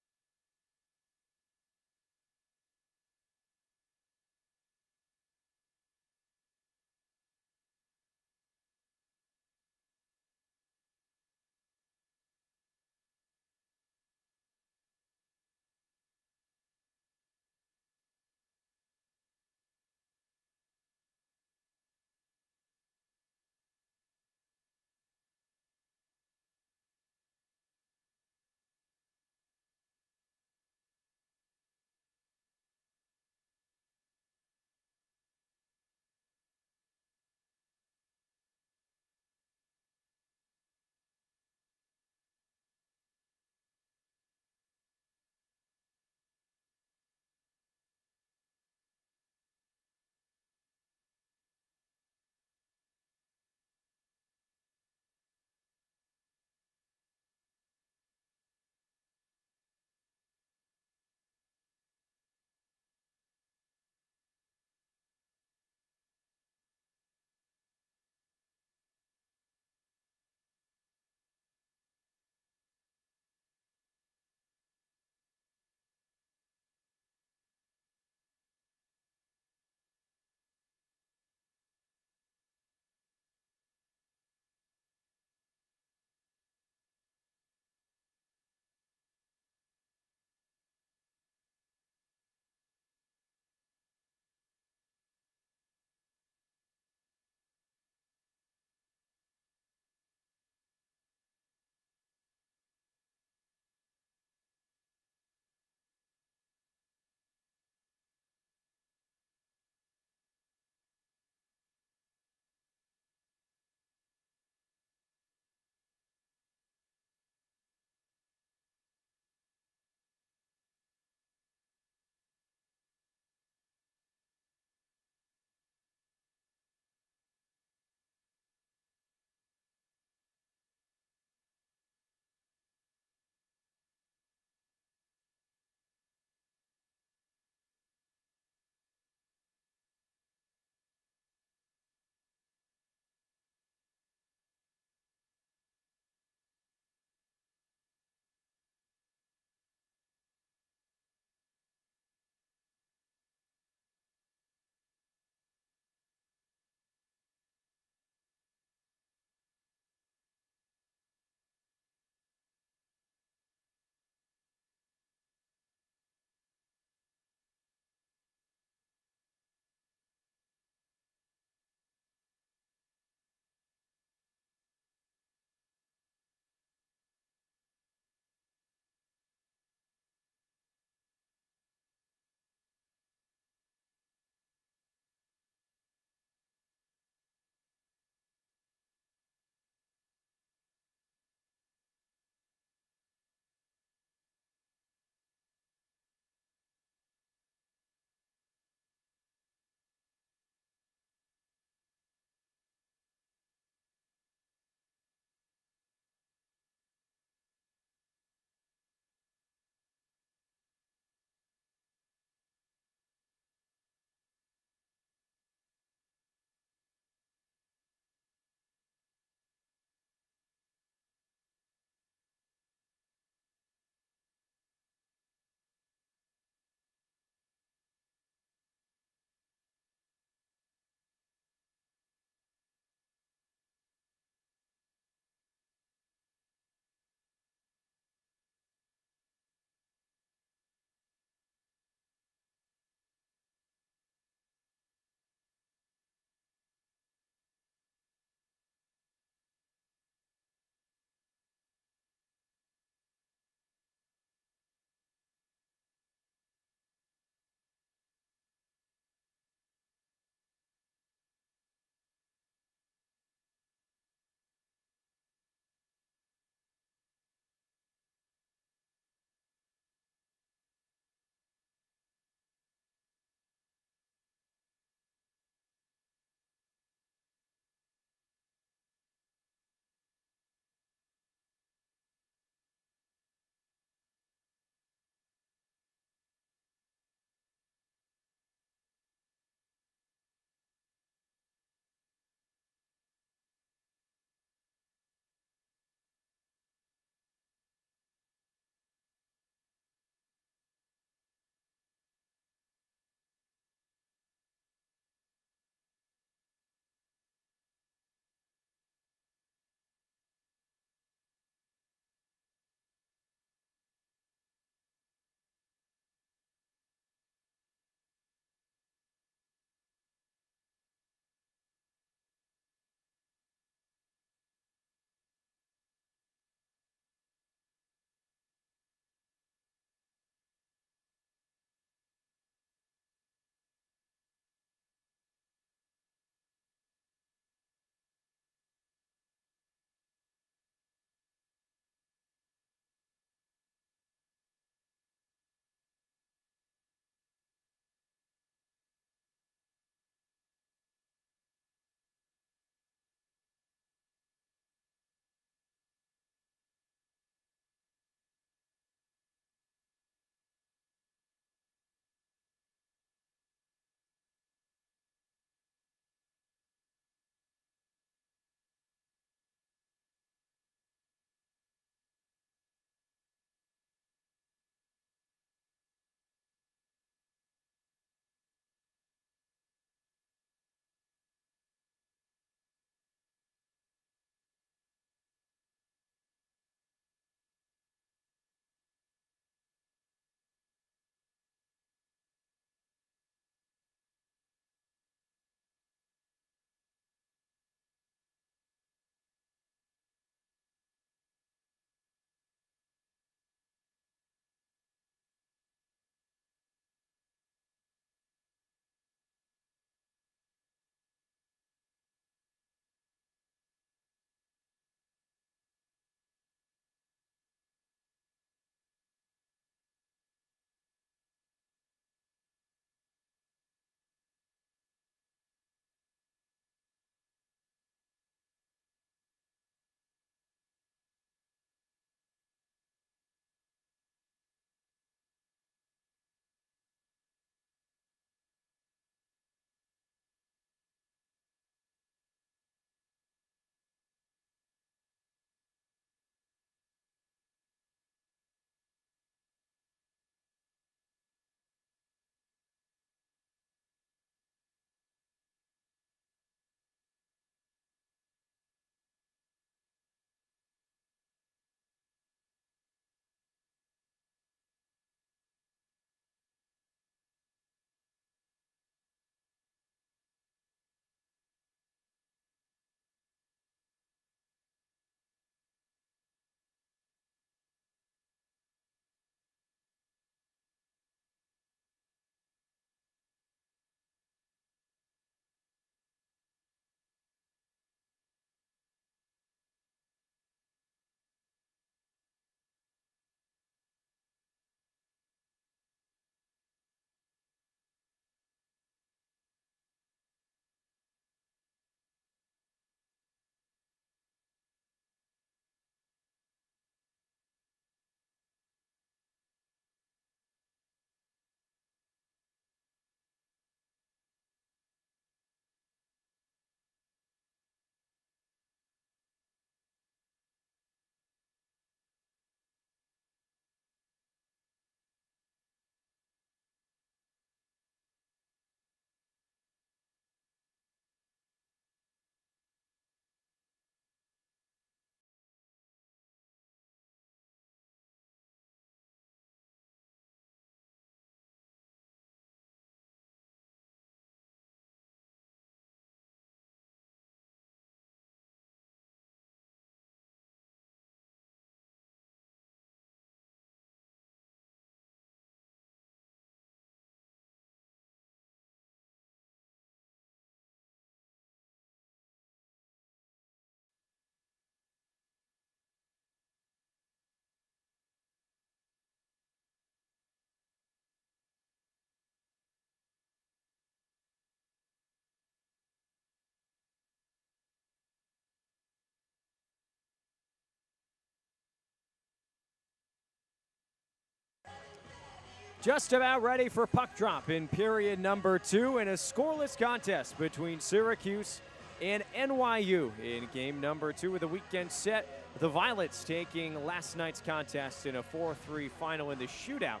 Just about ready for puck drop in period number 2 in a scoreless contest between Syracuse and NYU in game number 2 of the weekend set. The Violets taking last night's contest in a 4-3 final in the shootout.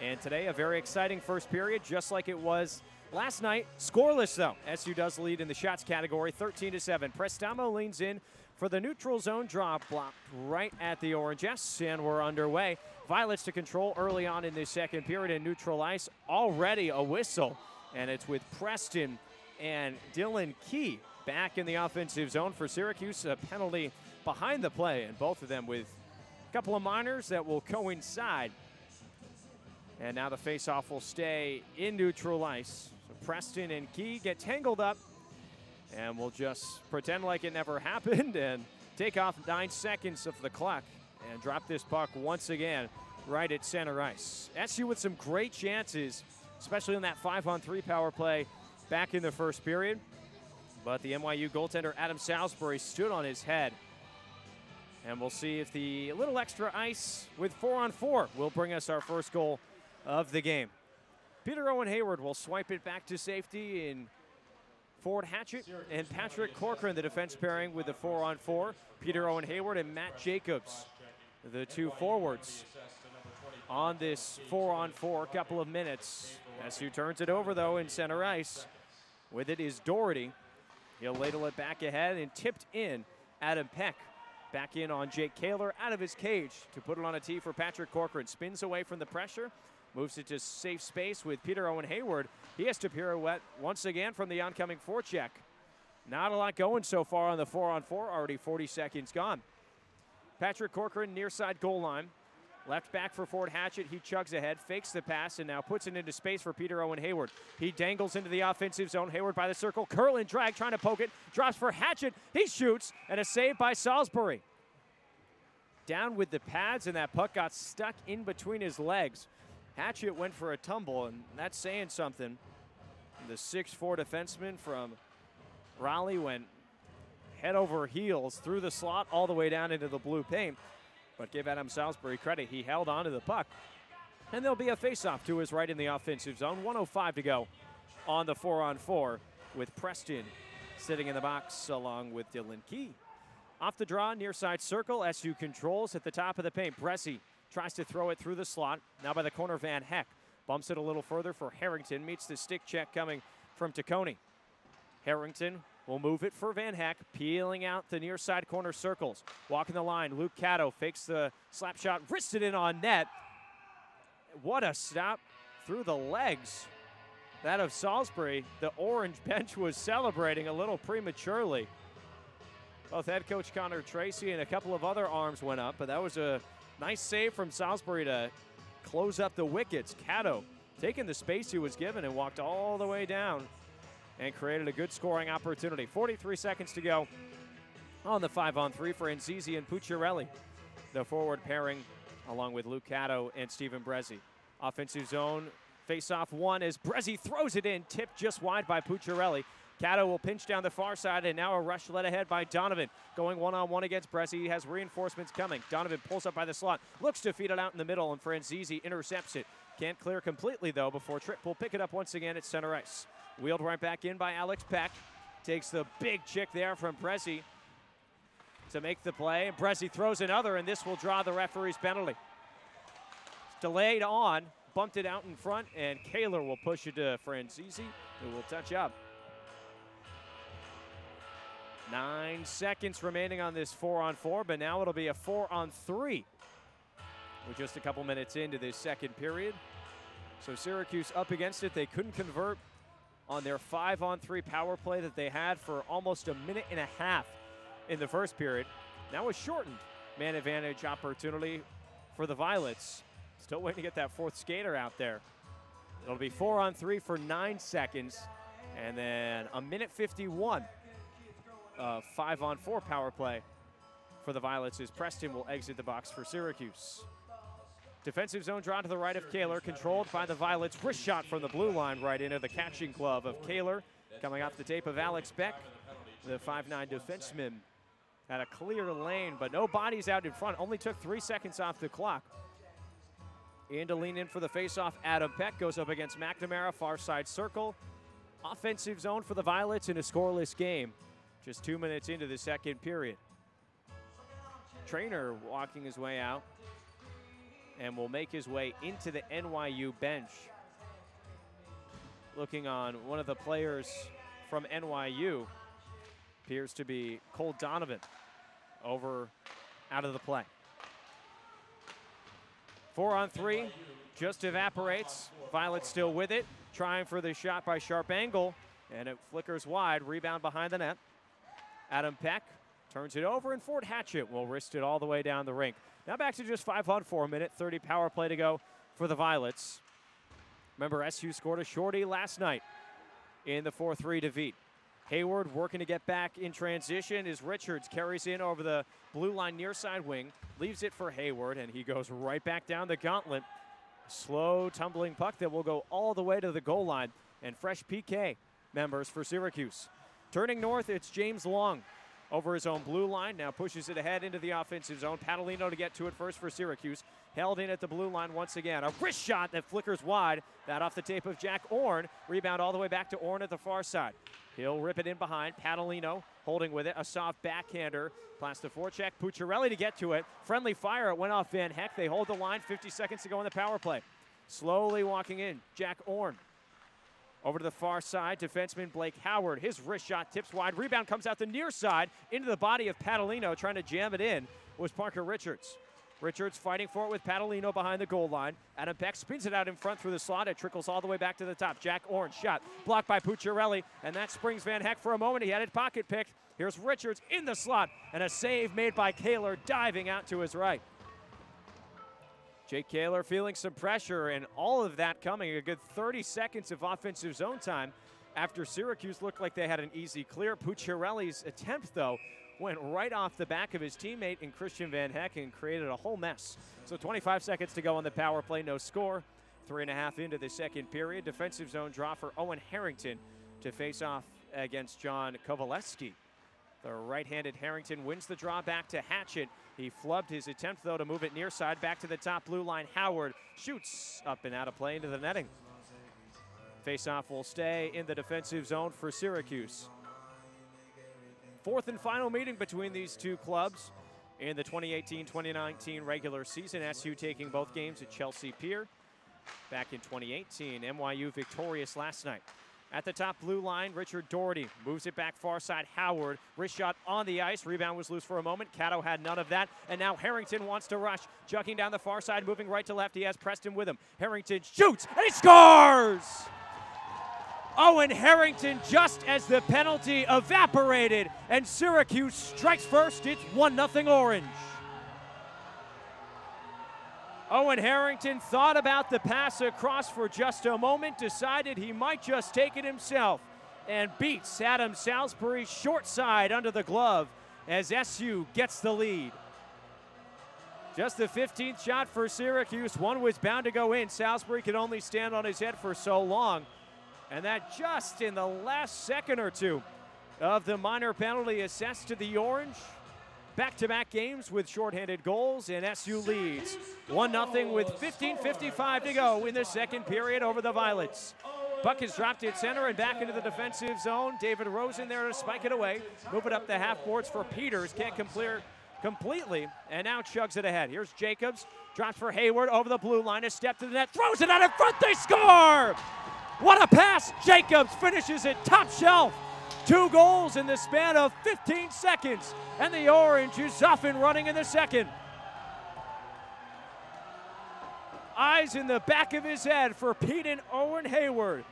And today a very exciting first period, just like it was last night. Scoreless though. SU does lead in the shots category 13-7. Prestamo leans in for the neutral zone drop, blocked right at the Orange S, and we're underway. Violets to control early on in the second period in neutral ice. Already a whistle, and it's with Preston and Dylan Key back in the offensive zone for Syracuse. A penalty behind the play, and both of them with a couple of minors that will coincide. And now the faceoff will stay in neutral ice. So Preston and Key get tangled up, and we'll just pretend like it never happened and take off 9 seconds of the clock and drop this puck once again right at center ice. SU with some great chances, especially in that 5-on-3 power play back in the first period. But the NYU goaltender Adam Salisbury stood on his head. And we'll see if the little extra ice with 4-on-4 will bring us our first goal of the game. Peter Owen Hayward will swipe it back to safety in Ford Hatchett and Patrick Corcoran, the defense pairing with the 4-on-4. Peter Owen Hayward and Matt Jacobs, the two forwards on this 4-on-4 couple of minutes. SU turns it over though in center ice. With it is Doherty. He'll ladle it back ahead and tipped in. Adam Peck back in on Jake Kaler out of his cage to put it on a tee for Patrick Corcoran. Spins away from the pressure, moves it to safe space with Peter Owen Hayward. He has to pirouette once again from the oncoming forecheck. Not a lot going so far on the 4-on-4, already 40 seconds gone. Patrick Corcoran near side goal line. Left back for Ford Hatchett, he chugs ahead, fakes the pass, and now puts it into space for Peter Owen Hayward. He dangles into the offensive zone. Hayward by the circle, curl and drag, trying to poke it. Drops for Hatchett, he shoots, and a save by Salisbury. Down with the pads, and that puck got stuck in between his legs. Hatchett went for a tumble, and that's saying something. The 6'4" defenseman from Raleigh went head over heels through the slot all the way down into the blue paint. But give Adam Salisbury credit, he held on to the puck. And there'll be a faceoff to his right in the offensive zone. 1:05 to go on the 4-on-4 with Preston sitting in the box along with Dylan Key. Off the draw, near side circle, SU controls at the top of the paint. Bressie tries to throw it through the slot. Now by the corner, Van Heck bumps it a little further for Harrington. Meets the stick check coming from Taccone. Harrington will move it for Van Heck, peeling out the near side corner circles. Walking the line, Luke Cato fakes the slap shot, wristed it on net. What a stop through the legs. That of Salisbury. The orange bench was celebrating a little prematurely. Both head coach Connor Tracy and a couple of other arms went up, but that was a nice save from Salisbury to close up the wickets. Cato taking the space he was given and walked all the way down and created a good scoring opportunity. 43 seconds to go on the 5-on-3 for Nzizi and Pucciarelli. The forward pairing along with Luke Cato and Stephen Bressie. Offensive zone, face-off one as Bressie throws it in, tipped just wide by Pucciarelli. Cato will pinch down the far side, and now a rush led ahead by Donovan. Going one-on-one against Bressie. He has reinforcements coming. Donovan pulls up by the slot, looks to feed it out in the middle, and Franzese intercepts it. Can't clear completely, though, before Tripp will pick it up once again at center ice. Wheeled right back in by Alex Peck. Takes the big chick there from Bressie to make the play. Bressie throws another, and this will draw the referee's penalty. It's delayed on, bumped it out in front, and Kaler will push it to Franzese, who will touch up. 9 seconds remaining on this 4-on-4, but now it'll be a 4-on-3. We're just a couple minutes into this second period. So Syracuse up against it. They couldn't convert on their 5-on-3 power play that they had for almost a minute and a half in the first period. Now a shortened man advantage opportunity for the Violets. Still waiting to get that fourth skater out there. It'll be 4-on-3 for 9 seconds, and then a minute 51 of 5-on-4 power play for the Violets as Preston will exit the box for Syracuse. Defensive zone draw to the right of Kaler, controlled by the Violets. Wrist shot from the blue line right into the catching glove of Kaler. Coming off the tape of Alex Beck, the 5'9" defenseman had a clear lane, but no bodies out in front. Only took 3 seconds off the clock. In to lean in for the faceoff, Adam Peck goes up against McNamara, far side circle. Offensive zone for the Violets in a scoreless game. Just 2 minutes into the second period. Trainer walking his way out and will make his way into the NYU bench. Looking on one of the players from NYU, appears to be Cole Donovan, out of the play. 4-on-3, just evaporates. Violet still with it, trying for the shot by sharp angle, and it flickers wide, rebound behind the net. Adam Peck turns it over, and Ford Hatchett will wrist it all the way down the rink. Now back to just 5-on-4, minute 30 power play to go for the Violets. Remember, SU scored a shorty last night in the 4-3 defeat. Hayward working to get back in transition as Richards carries in over the blue line near side wing, leaves it for Hayward, and he goes right back down the gauntlet. Slow tumbling puck that will go all the way to the goal line, and fresh PK members for Syracuse. Turning north, it's James Long over his own blue line, now pushes it ahead into the offensive zone. Padalino to get to it first for Syracuse. Held in at the blue line once again. A wrist shot that flickers wide. That off the tape of Jack Orn. Rebound all the way back to Orn at the far side. He'll rip it in behind. Padalino holding with it. A soft backhander. Pass to forecheck. Pucciarelli to get to it. Friendly fire. It went off Van Heck. They hold the line. 50 seconds to go in the power play. Slowly walking in. Jack Orn. Over to the far side, defenseman Blake Howard. His wrist shot tips wide. Rebound comes out the near side into the body of Padalino. Trying to jam it in was Parker Richards. Richards fighting for it with Padalino behind the goal line. Adam Peck spins it out in front through the slot. It trickles all the way back to the top. Jack Orn shot blocked by Pucciarelli, and that springs Van Heck for a moment. He had it pocket picked. Here's Richards in the slot, and a save made by Kaler diving out to his right. Jake Kaler feeling some pressure, and all of that coming a good 30 seconds of offensive zone time after Syracuse looked like they had an easy clear. Pucciarelli's attempt, though, went right off the back of his teammate in Christian Van Heck and created a whole mess. So 25 seconds to go on the power play, no score. 3.5 into the second period. Defensive zone draw for Owen Harrington to face off against John Kovaleski. The right-handed Harrington wins the draw back to Hatchett. He flubbed his attempt, though, to move it near side. Back to the top blue line. Howard shoots up and out of play into the netting. Face-off will stay in the defensive zone for Syracuse. Fourth and final meeting between these two clubs in the 2018-2019 regular season. SU taking both games at Chelsea Pier. Back in 2018, NYU victorious last night. At the top blue line, Richard Doherty moves it back far side. Howard, wrist shot on the ice. Rebound was loose for a moment. Cato had none of that. And now Harrington wants to rush. Jucking down the far side, moving right to left. He has Preston with him. Harrington shoots, and he scores! Owen Harrington, just as the penalty evaporated, and Syracuse strikes first. It's 1-0 Orange. Owen Harrington thought about the pass across for just a moment, decided he might just take it himself, and beats Adam Salisbury short side under the glove as SU gets the lead. Just the 15th shot for Syracuse. One was bound to go in. Salisbury could only stand on his head for so long, and that just in the last second or two of the minor penalty assessed to the Orange. Back-to-back games with shorthanded goals, and SU leads 1-0 with 15:55 to go in the second period over the Violets. Puck is dropped at center and back into the defensive zone. David Rosen there to spike it away. Move it up the half boards for Peters. Can't clear completely, and now chugs it ahead. Here's Jacobs. Drops for Hayward over the blue line. A step to the net. Throws it out in front. They score! What a pass! Jacobs finishes it top shelf. 2 goals in the span of 15 seconds, and the Orange is off and running in the second. Eyes in the back of his head for Pete and Owen Hayward.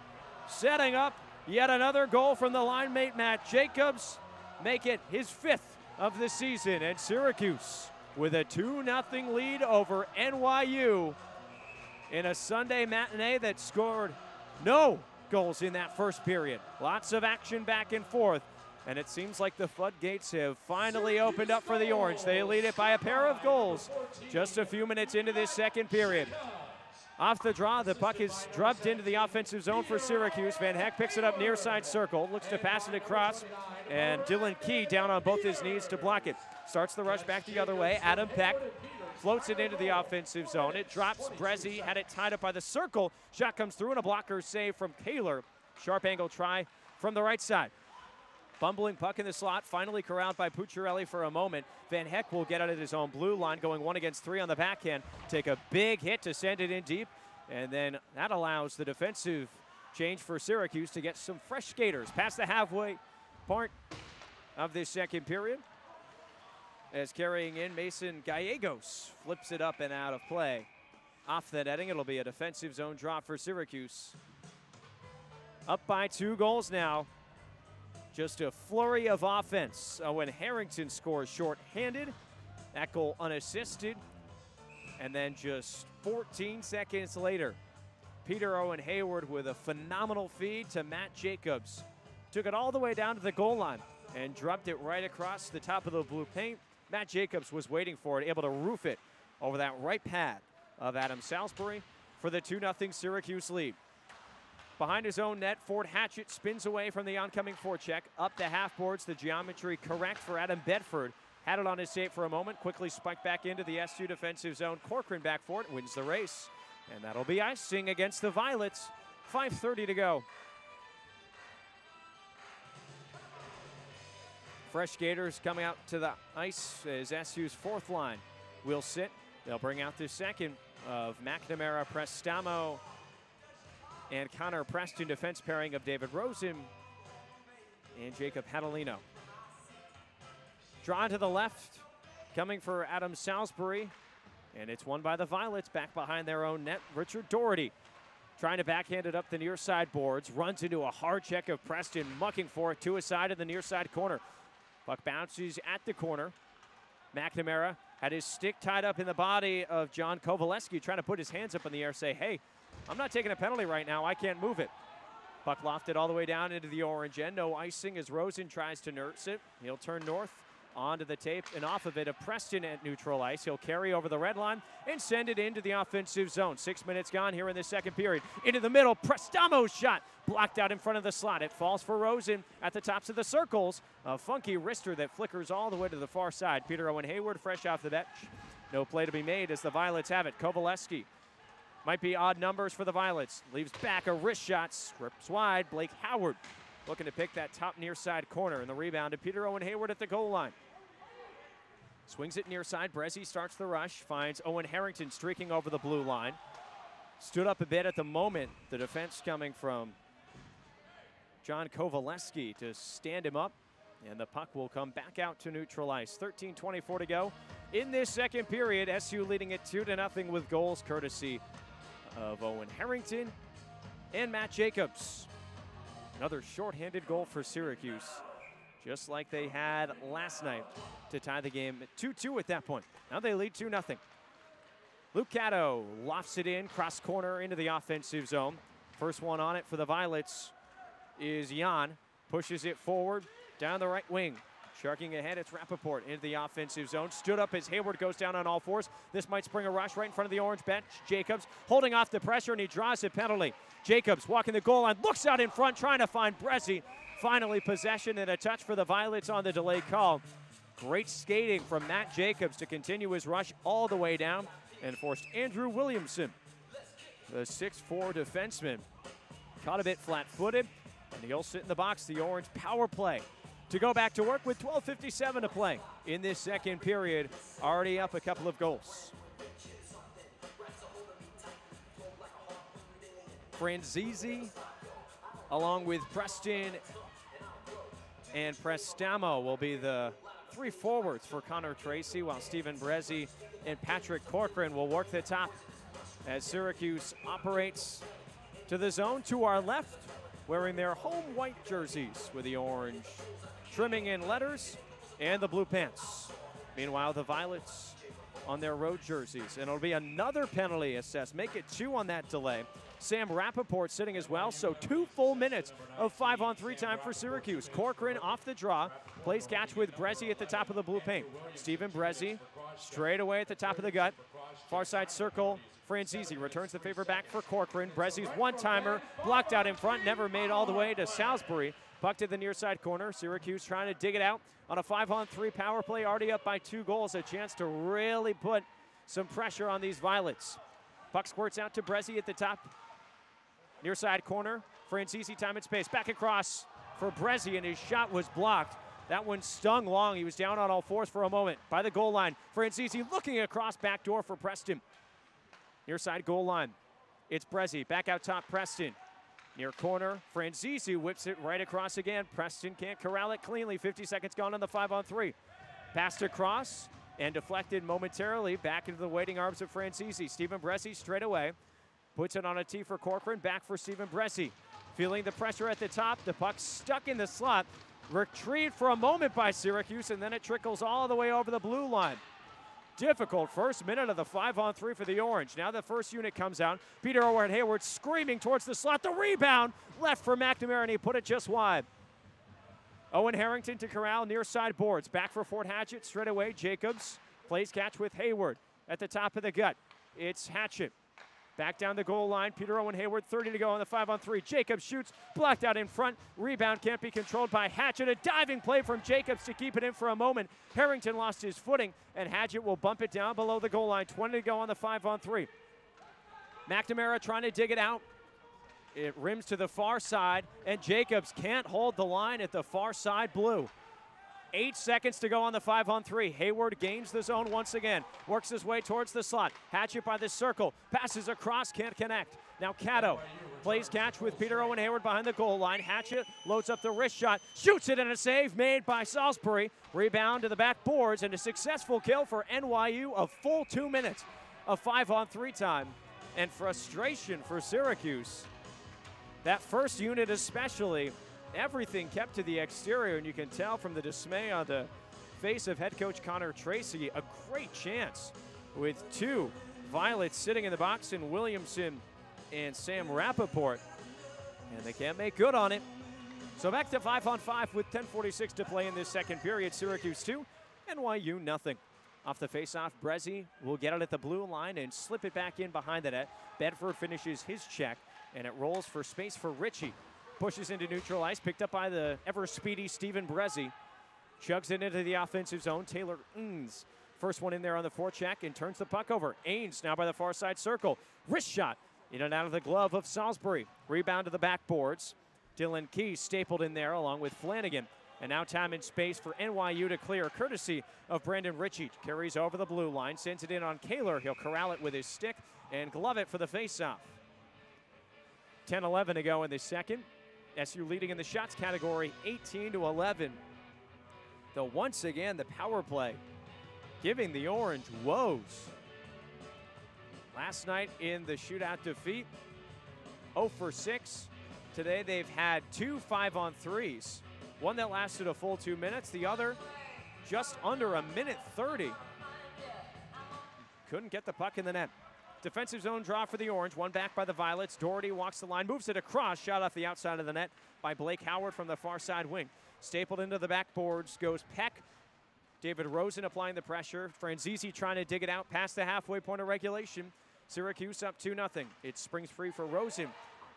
Setting up yet another goal from the line mate Matt Jacobs. Make it his 5th of the season, and Syracuse with a 2-0 lead over NYU in a Sunday matinee that scored no goals in that first period. Lots of action back and forth, and it seems like the floodgates have finally opened up for the Orange. They lead it by a pair of goals just a few minutes into this second period. Off the draw, the puck is drubbed into the offensive zone for Syracuse. Van Heck picks it up near side circle, looks to pass it across, and Dylan Key down on both his knees to block it. Starts the rush back the other way. Adam Peck floats it into the offensive zone. It drops. Brezzi had it tied up by the circle. Shot comes through and a blocker save from Kaler. Sharp angle try from the right side. Bumbling puck in the slot, finally corralled by Pucciarelli for a moment. Van Heck will get out at his own blue line, going 1 against 3 on the backhand. Take a big hit to send it in deep, and then that allows the defensive change for Syracuse to get some fresh skaters past the halfway part of this second period. As carrying in, Mason Gallegos flips it up and out of play. Off the netting, it'll be a defensive zone drop for Syracuse. Up by 2 goals now. Just a flurry of offense. Owen Harrington scores shorthanded. That goal unassisted. And then just 14 seconds later, Peter Owen Hayward with a phenomenal feed to Matt Jacobs. Took it all the way down to the goal line and dropped it right across the top of the blue paint. Matt Jacobs was waiting for it, able to roof it over that right pad of Adam Salisbury for the 2-0 Syracuse lead. Behind his own net, Ford Hatchett spins away from the oncoming forecheck. Up the half boards, the geometry correct for Adam Bedford. Had it on his tape for a moment, quickly spiked back into the SU defensive zone. Corcoran back for it, wins the race. And that'll be icing against the Violets. 5:30 to go. Fresh skaters coming out to the ice as SU's 4th line will sit. They'll bring out the second of McNamara, Prestamo, and Connor Preston, defense pairing of David Rosen and Jacob Catalino. Drawn to the left, coming for Adam Salisbury, and it's won by the Violets back behind their own net. Richard Doherty trying to backhand it up the near side boards, runs into a hard check of Preston, mucking for it to his side in the near side corner. Puck bounces at the corner. McNamara had his stick tied up in the body of John Kovaleski, trying to put his hands up in the air, say, hey, I'm not taking a penalty right now. I can't move it. Puck lofted all the way down into the orange end. No icing as Rosen tries to nurse it. He'll turn north onto the tape and off of it of Preston at neutral ice. He'll carry over the red line and send it into the offensive zone. 6 minutes gone here in the second period. Into the middle, Prestamo's shot blocked out in front of the slot. It falls for Rosen at the tops of the circles. A funky wrister that flickers all the way to the far side. Peter Owen Hayward fresh off the bench. No play to be made as the Violets have it. Kovaleski. Might be odd numbers for the Violets. Leaves back a wrist shot, strips wide. Blake Howard looking to pick that top near side corner. And the rebound to Peter Owen Hayward at the goal line. Swings it near side. Brezzi starts the rush. Finds Owen Harrington streaking over the blue line. Stood up a bit at the moment. The defense coming from John Kovaleski to stand him up. And the puck will come back out to neutral ice. 13:24 to go in this second period. SU leading it 2-0 with goals courtesy of Owen Harrington and Matt Jacobs. Another shorthanded goal for Syracuse, just like they had last night to tie the game at 2-2 at that point. Now they lead 2-0. Luke Caddo lofts it in, cross corner into the offensive zone. First one on it for the Violets is Jan. Pushes it forward down the right wing. Sharking ahead, it's Rappaport into the offensive zone. Stood up as Hayward goes down on all fours. This might spring a rush right in front of the orange bench. Jacobs holding off the pressure, and he draws a penalty. Jacobs walking the goal line, looks out in front, trying to find Brezzi. Finally possession and a touch for the Violets on the delayed call. Great skating from Matt Jacobs to continue his rush all the way down and forced Andrew Williamson, the 6'4 defenseman. Caught a bit flat-footed, and he'll sit in the box. The orange power play to go back to work with 12:57 to play in this second period. Already up a couple of goals. Franzese, along with Preston and Prestamo, will be the 3 forwards for Connor Tracy, while Stephen Brezzi and Patrick Corcoran will work the top as Syracuse operates to the zone to our left, wearing their home white jerseys with the orange trimming in letters and the blue pants. Meanwhile, the Violets on their road jerseys. And it'll be another penalty assessed. Make it 2 on that delay. Sam Rappaport sitting as well, so 2 full minutes of 5-on-3 time for Syracuse. Corcoran off the draw, plays catch with Brezzi at the top of the blue paint. Stephen Brezzi straight away at the top of the gut. Far side circle, Franzese returns the favor back for Corcoran. Brezzi's one-timer, blocked out in front, never made all the way to Salisbury. Puck to the near side corner. Syracuse trying to dig it out on a 5-on-3 power play, already up by 2 goals. A chance to really put some pressure on these Violets. Puck squirts out to Brezzi at the top. Near side corner. Franzese, time and space. Back across for Brezzi, and his shot was blocked. That one stung long. He was down on all fours for a moment by the goal line. Franzese looking across back door for Preston. Near side goal line. It's Brezzi. Back out top, Preston. Near corner, Franzese whips it right across again. Preston can't corral it cleanly. 50 seconds gone on the 5-on-3. Passed across and deflected momentarily back into the waiting arms of Franzese. Stephen Brezzi straight away. Puts it on a tee for Corcoran. Back for Stephen Brezzi. Feeling the pressure at the top. The puck stuck in the slot. Retrieved for a moment by Syracuse, and then it trickles all the way over the blue line. Difficult first minute of the 5-on-3 for the Orange. Now the first unit comes out. Peter Owen Hayward screaming towards the slot. The rebound left for McNamara, and he put it just wide. Owen Harrington to corral near side boards. Back for Fort Hatchet straight away. Jacobs plays catch with Hayward at the top of the gut. It's Hatchet. Back down the goal line. Peter Owen Hayward, 30 to go on the 5-on-3. Jacobs shoots, blocked out in front. Rebound can't be controlled by Hatchet. A diving play from Jacobs to keep it in for a moment. Harrington lost his footing, and Hatchet will bump it down below the goal line. 20 to go on the 5-on-3. McNamara trying to dig it out. It rims to the far side, and Jacobs can't hold the line at the far side blue. 8 seconds to go on the 5-on-3. Hayward gains the zone once again. Works his way towards the slot. Hatchet by the circle. Passes across, can't connect. Now Cato plays catch with Peter Owen Hayward behind the goal line. Hatchet loads up the wrist shot. Shoots it, and a save made by Salisbury. Rebound to the back boards, and a successful kill for NYU. A full 2 minutes of 5-on-3 time. And frustration for Syracuse. That first unit especially. Everything kept to the exterior, and you can tell from the dismay on the face of head coach Connor Tracy. A great chance with two Violets sitting in the box, and Williamson and Sam Rappaport, and they can't make good on it. So back to 5-on-5 with 10:46 to play in this second period. Syracuse 2, NYU nothing. Off the face-off, Brezzi will get it at the blue line and slip it back in behind the net. Bedford finishes his check, and it rolls for space for Ritchie. Pushes into neutral ice, picked up by the ever-speedy Stephen Brezzi. Chugs it into the offensive zone. Taylor Ains, first one in there on the forecheck, and turns the puck over. Ains now by the far side circle. Wrist shot in and out of the glove of Salisbury. Rebound to the backboards. Dylan Key stapled in there along with Flanagan. And now time and space for NYU to clear, courtesy of Brandon Ritchie. Carries over the blue line, sends it in on Kaler. He'll corral it with his stick and glove it for the faceoff. 10:11 to go in the second. SU leading in the shots category, 18-11. Though once again, the power play giving the Orange woes. Last night in the shootout defeat, 0 for 6. Today they've had 2 5-on-3s. One that lasted a full 2 minutes, the other just under a minute 30. Couldn't get the puck in the net. Defensive zone draw for the Orange, one back by the Violets. Doherty walks the line, moves it across, shot off the outside of the net by Blake Howard from the far side wing. Stapled into the backboards goes Peck. David Rosen applying the pressure. Franzese trying to dig it out past the halfway point of regulation. Syracuse up 2-0. It springs free for Rosen.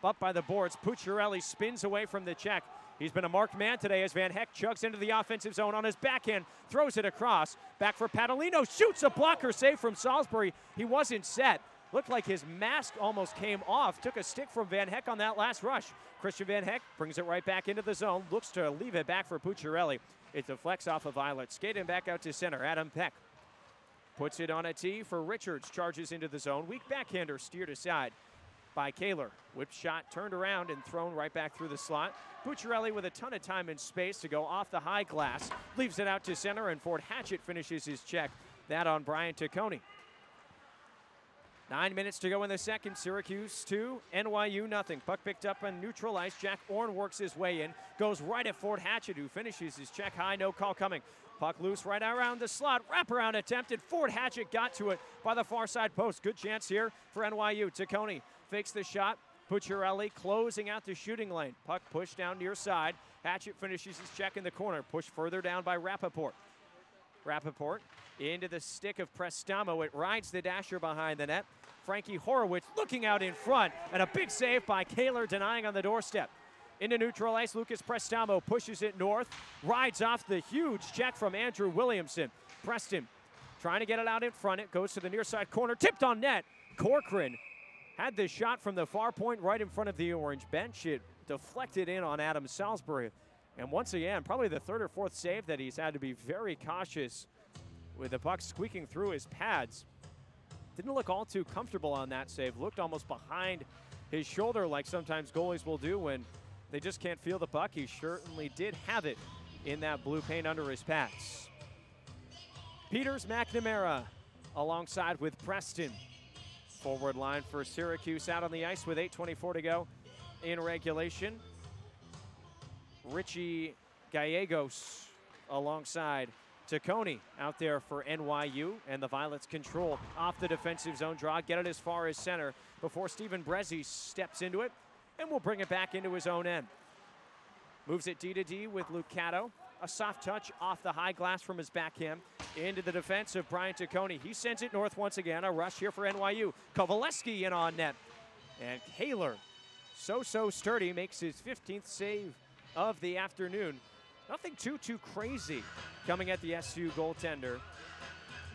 Up by the boards, Pucciarelli spins away from the check. He's been a marked man today as Van Heck chugs into the offensive zone on his backhand, throws it across. Back for Padalino, shoots a blocker save from Salisbury. He wasn't set. Looked like his mask almost came off. Took a stick from Van Heck on that last rush. Christian Van Heck brings it right back into the zone. Looks to leave it back for Pucciarelli. It deflects off of Violet. Skating back out to center. Adam Peck puts it on a tee for Richards. Charges into the zone. Weak backhander steered aside by Kaler. Whip shot turned around and thrown right back through the slot. Pucciarelli with a ton of time and space to go off the high glass. Leaves it out to center, and Fort Hatchet finishes his check. That on Brian Taccone. 9 minutes to go in the second. Syracuse 2, NYU nothing. Puck picked up on neutral ice. Jack Orn works his way in. Goes right at Fort Hatchet, who finishes his check high. No call coming. Puck loose right around the slot. Wraparound attempted. Fort Hatchet got to it by the far side post. Good chance here for NYU. Taccone fakes the shot. Pucciarelli closing out the shooting lane. Puck pushed down near side. Hatchet finishes his check in the corner. Pushed further down by Rappaport. Rappaport into the stick of Prestamo. It rides the dasher behind the net. Frankie Horowitz looking out in front, and a big save by Kaler denying on the doorstep. Into neutral ice, Lucas Prestamo pushes it north, rides off the huge check from Andrew Williamson. Preston trying to get it out in front. It goes to the near side corner, tipped on net. Corcoran had the shot from the far point right in front of the orange bench. It deflected in on Adam Salisbury. And once again, probably the third or fourth save that he's had to be very cautious with the puck squeaking through his pads. Didn't look all too comfortable on that save. Looked almost behind his shoulder like sometimes goalies will do when they just can't feel the puck. He certainly did have it in that blue paint under his pads. Peters McNamara alongside with Preston. Forward line for Syracuse out on the ice with 8:24 to go in regulation. Richie Gallegos alongside Taccone out there for NYU, and the Violets control off the defensive zone draw, get it as far as center before Stephen Brezzi steps into it and will bring it back into his own end. Moves it D to D with Luke Cato. A soft touch off the high glass from his backhand into the defense of Brian Taccone. He sends it north once again. A rush here for NYU. Kovaleski in on net. And Kaler, so sturdy, makes his 15th save of the afternoon. Nothing too crazy coming at the SU goaltender.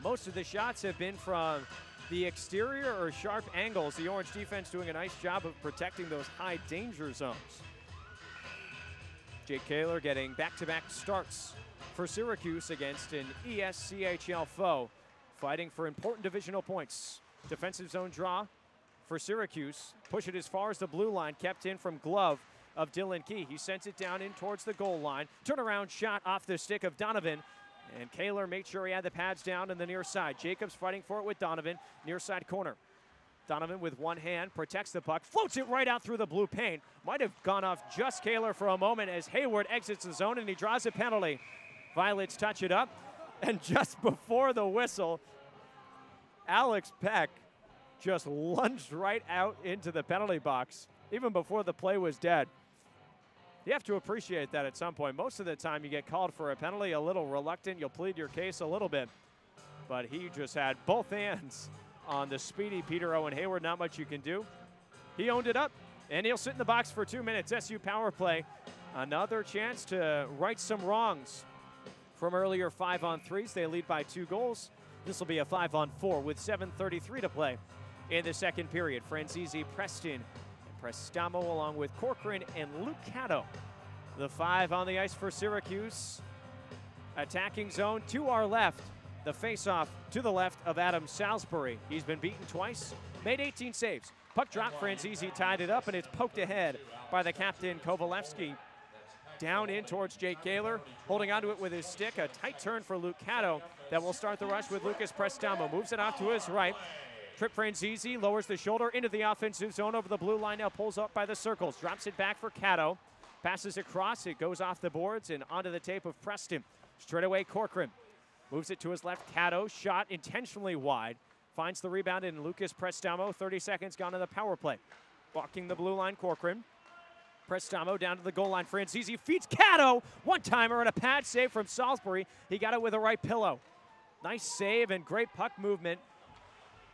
Most of the shots have been from the exterior or sharp angles. The Orange defense doing a nice job of protecting those high danger zones. Jake Kaler getting back-to-back starts for Syracuse against an ESCHL foe, fighting for important divisional points. Defensive zone draw for Syracuse. Push it as far as the blue line, kept in from glove of Dylan Key. He sends it down in towards the goal line. Turnaround shot off the stick of Donovan. And Kaler made sure he had the pads down in the near side. Jacobs fighting for it with Donovan, near side corner. Donovan with one hand protects the puck, floats it right out through the blue paint. Might have gone off just Kaler for a moment as Hayward exits the zone and he draws a penalty. Violets touch it up, and just before the whistle, Alex Peck just lunged right out into the penalty box, even before the play was dead. You have to appreciate that at some point. Most of the time you get called for a penalty, a little reluctant, you'll plead your case a little bit. But he just had both hands on the speedy Peter Owen Hayward. Not much you can do. He owned it up, and he'll sit in the box for 2 minutes. SU power play. Another chance to right some wrongs from earlier 5-on-3s. They lead by 2 goals. This will be a 5-on-4 with 7:33 to play in the second period. Franzese, Preston, and Prestamo along with Corcoran and Luke Cato. The 5 on the ice for Syracuse. Attacking zone to our left. The face-off to the left of Adam Salisbury. He's been beaten twice, made 18 saves. Puck drop, Franzese tied it up, and it's poked ahead by the captain, Kovaleski. Down in towards Jake Kaler, holding onto it with his stick. A tight turn for Luke Cato that will start the rush with Lucas Prestamo. Moves it off to his right. Trip Franzese lowers the shoulder into the offensive zone over the blue line. Now pulls up by the circles. Drops it back for Cato. Passes across. It goes off the boards and onto the tape of Preston. Straight away, Corcoran. Moves it to his left. Cato, shot intentionally wide. Finds the rebound in Lucas Prestamo. 30 seconds gone in the power play. Walking the blue line, Corcoran. Prestamo down to the goal line. Franzese feeds Cato. One-timer and a pad save from Salisbury. He got it with a right pillow. Nice save and great puck movement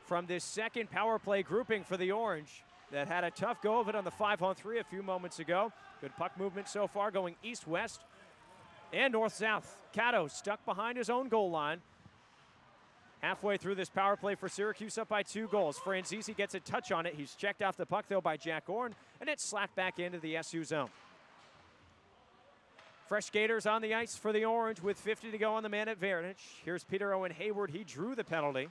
from this second power play grouping for the Orange that had a tough go of it on the 5-on-3 a few moments ago. Good puck movement so far, going east-west and north-south. Cato stuck behind his own goal line. Halfway through this power play for Syracuse, up by 2 goals. Franzese gets a touch on it. He's checked off the puck, though, by Jack Orn, and it's slapped back into the SU zone. Fresh skaters on the ice for the Orange with 50 to go on the man advantage. Here's Peter Owen Hayward. He drew the penalty.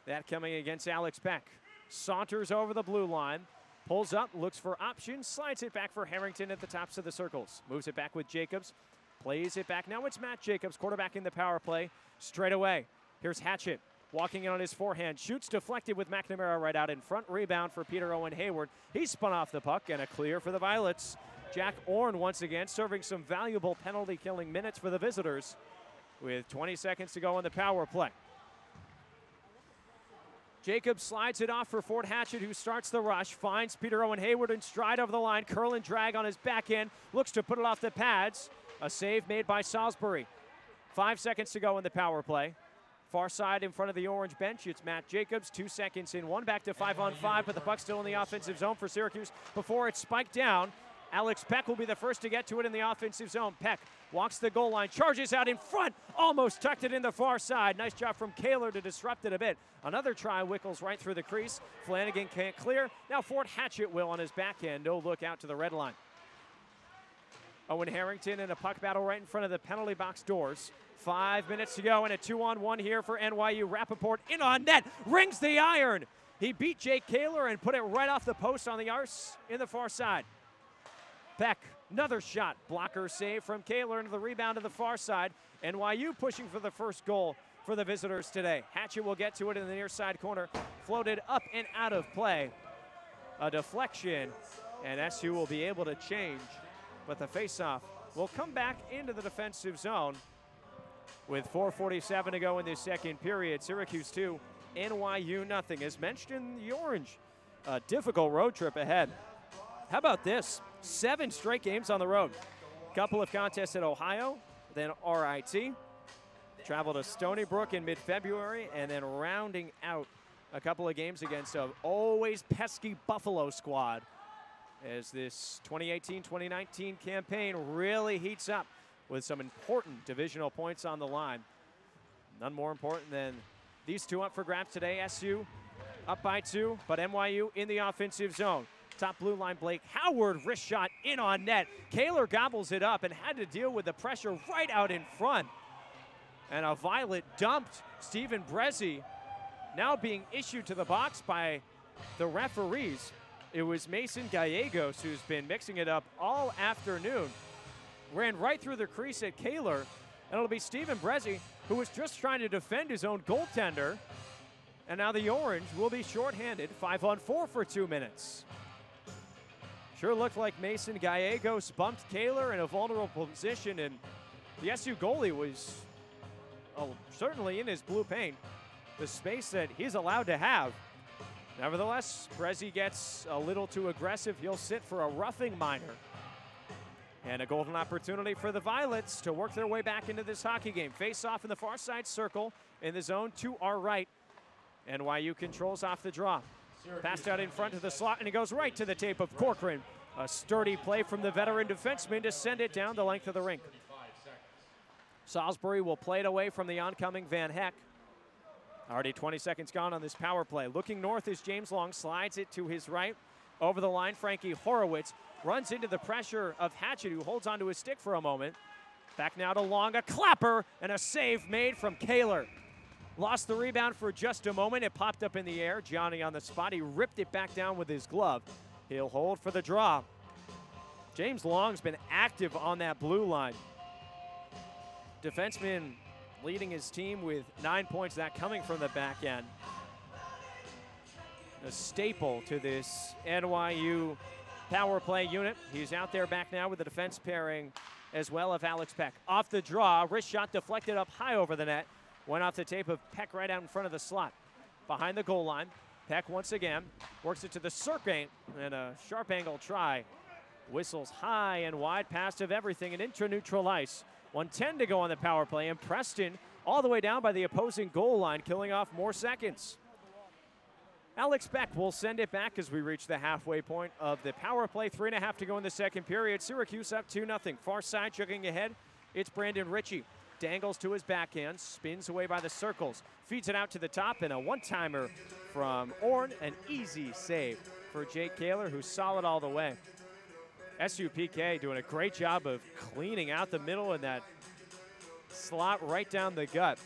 That coming against Alex Peck. Saunters over the blue line. Pulls up, looks for options, slides it back for Harrington at the tops of the circles. Moves it back with Jacobs. Plays it back. Now it's Matt Jacobs, quarterback in the power play. Straight away. Here's Hatchett walking in on his forehand. Shoots deflected with McNamara right out in front. Rebound for Peter Owen Hayward. He spun off the puck and a clear for the Violets. Jack Orn once again serving some valuable penalty-killing minutes for the visitors with 20 seconds to go on the power play. Jacobs slides it off for Fort Hatchett, who starts the rush. Finds Peter Owen Hayward in stride over the line. Curl and drag on his back end. Looks to put it off the pads. A save made by Salisbury. 5 seconds to go in the power play. Far side in front of the Orange bench, it's Matt Jacobs. 2 seconds in, 1 back to 5-on-5, but the puck's still in the offensive zone for Syracuse before it's spiked down Alex Peck will be the first to get to it in the offensive zone. Peck walks the goal line, charges out in front, almost tucked it in the far side. Nice job from Kaler to disrupt it a bit. Another try, Wickles right through the crease. Flanagan can't clear. Now Fort Hatchett will on his backhand. No look out to the red line. Owen Harrington in a puck battle right in front of the penalty box doors. 5 minutes to go, and a 2-on-1 here for NYU. Rappaport in on net, rings the iron. He beat Jake Kaler and put it right off the post on the arse in the far side. Peck, another shot. Blocker save from Kaler into the rebound to the far side. NYU pushing for the first goal for the visitors today. Hatchett will get to it in the near side corner. Floated up and out of play. A deflection, and SU will be able to change. But the faceoff will come back into the defensive zone with 4:47 to go in this second period. Syracuse 2, NYU nothing. As mentioned in the orange, a difficult road trip ahead. How about this? 7 straight games on the road. Couple of contests at Ohio, then RIT. Travel to Stony Brook in mid-February, and then rounding out a couple of games against an always pesky Buffalo squad as this 2018-2019 campaign really heats up with some important divisional points on the line. None more important than these two up for grabs today. SU up by 2, but NYU in the offensive zone. Top blue line, Blake Howard, wrist shot in on net. Kaler gobbles it up and had to deal with the pressure right out in front. And a violet dumped. Stephen Brezzi now being issued to the box by the referees. It was Mason Gallegos, who's been mixing it up all afternoon. Ran right through the crease at Kaler, and it'll be Stephen Brezzi, who was just trying to defend his own goaltender. And now the Orange will be shorthanded, 5-on-4 for 2 minutes. Sure looked like Mason Gallegos bumped Kaler in a vulnerable position, and the SU goalie was certainly in his blue paint, the space that he's allowed to have. Nevertheless, Brezzi gets a little too aggressive. He'll sit for a roughing minor. And a golden opportunity for the Violets to work their way back into this hockey game. Face off in the far side circle in the zone to our right. NYU controls off the draw. Passed out in front to the slot, and it goes right to the tape of Corcoran. A sturdy play from the veteran defenseman to send it down the length of the rink. Salisbury will play it away from the oncoming Van Heck. Already 20 seconds gone on this power play. Looking north is James Long, slides it to his right. Over the line, Frankie Horowitz runs into the pressure of Hatchett, who holds onto his stick for a moment. Back now to Long, a clapper, and a save made from Kaler. Lost the rebound for just a moment. It popped up in the air. Gianni on the spot. He ripped it back down with his glove. He'll hold for the draw. James Long's been active on that blue line. Defenseman leading his team with 9 points, that coming from the back end. A staple to this NYU power play unit. He's out there back now with the defense pairing as well of Alex Peck. Off the draw, wrist shot deflected up high over the net. Went off the tape of Peck right out in front of the slot. Behind the goal line, Peck once again works it to the circle, and a sharp angle try. Whistles high and wide past of everything and into neutral ice. 1:10 to go on the power play, and Preston all the way down by the opposing goal line, killing off more seconds. Alex Peck will send it back as we reach the halfway point of the power play. 3.5 to go in the second period. Syracuse up 2-0. Far side chugging ahead. It's Brandon Ritchie. Dangles to his backhand, spins away by the circles, feeds it out to the top, and a one-timer from Orn. An easy save for Jake Kaler, who's solid all the way. SUPK doing a great job of cleaning out the middle and that slot right down the gut.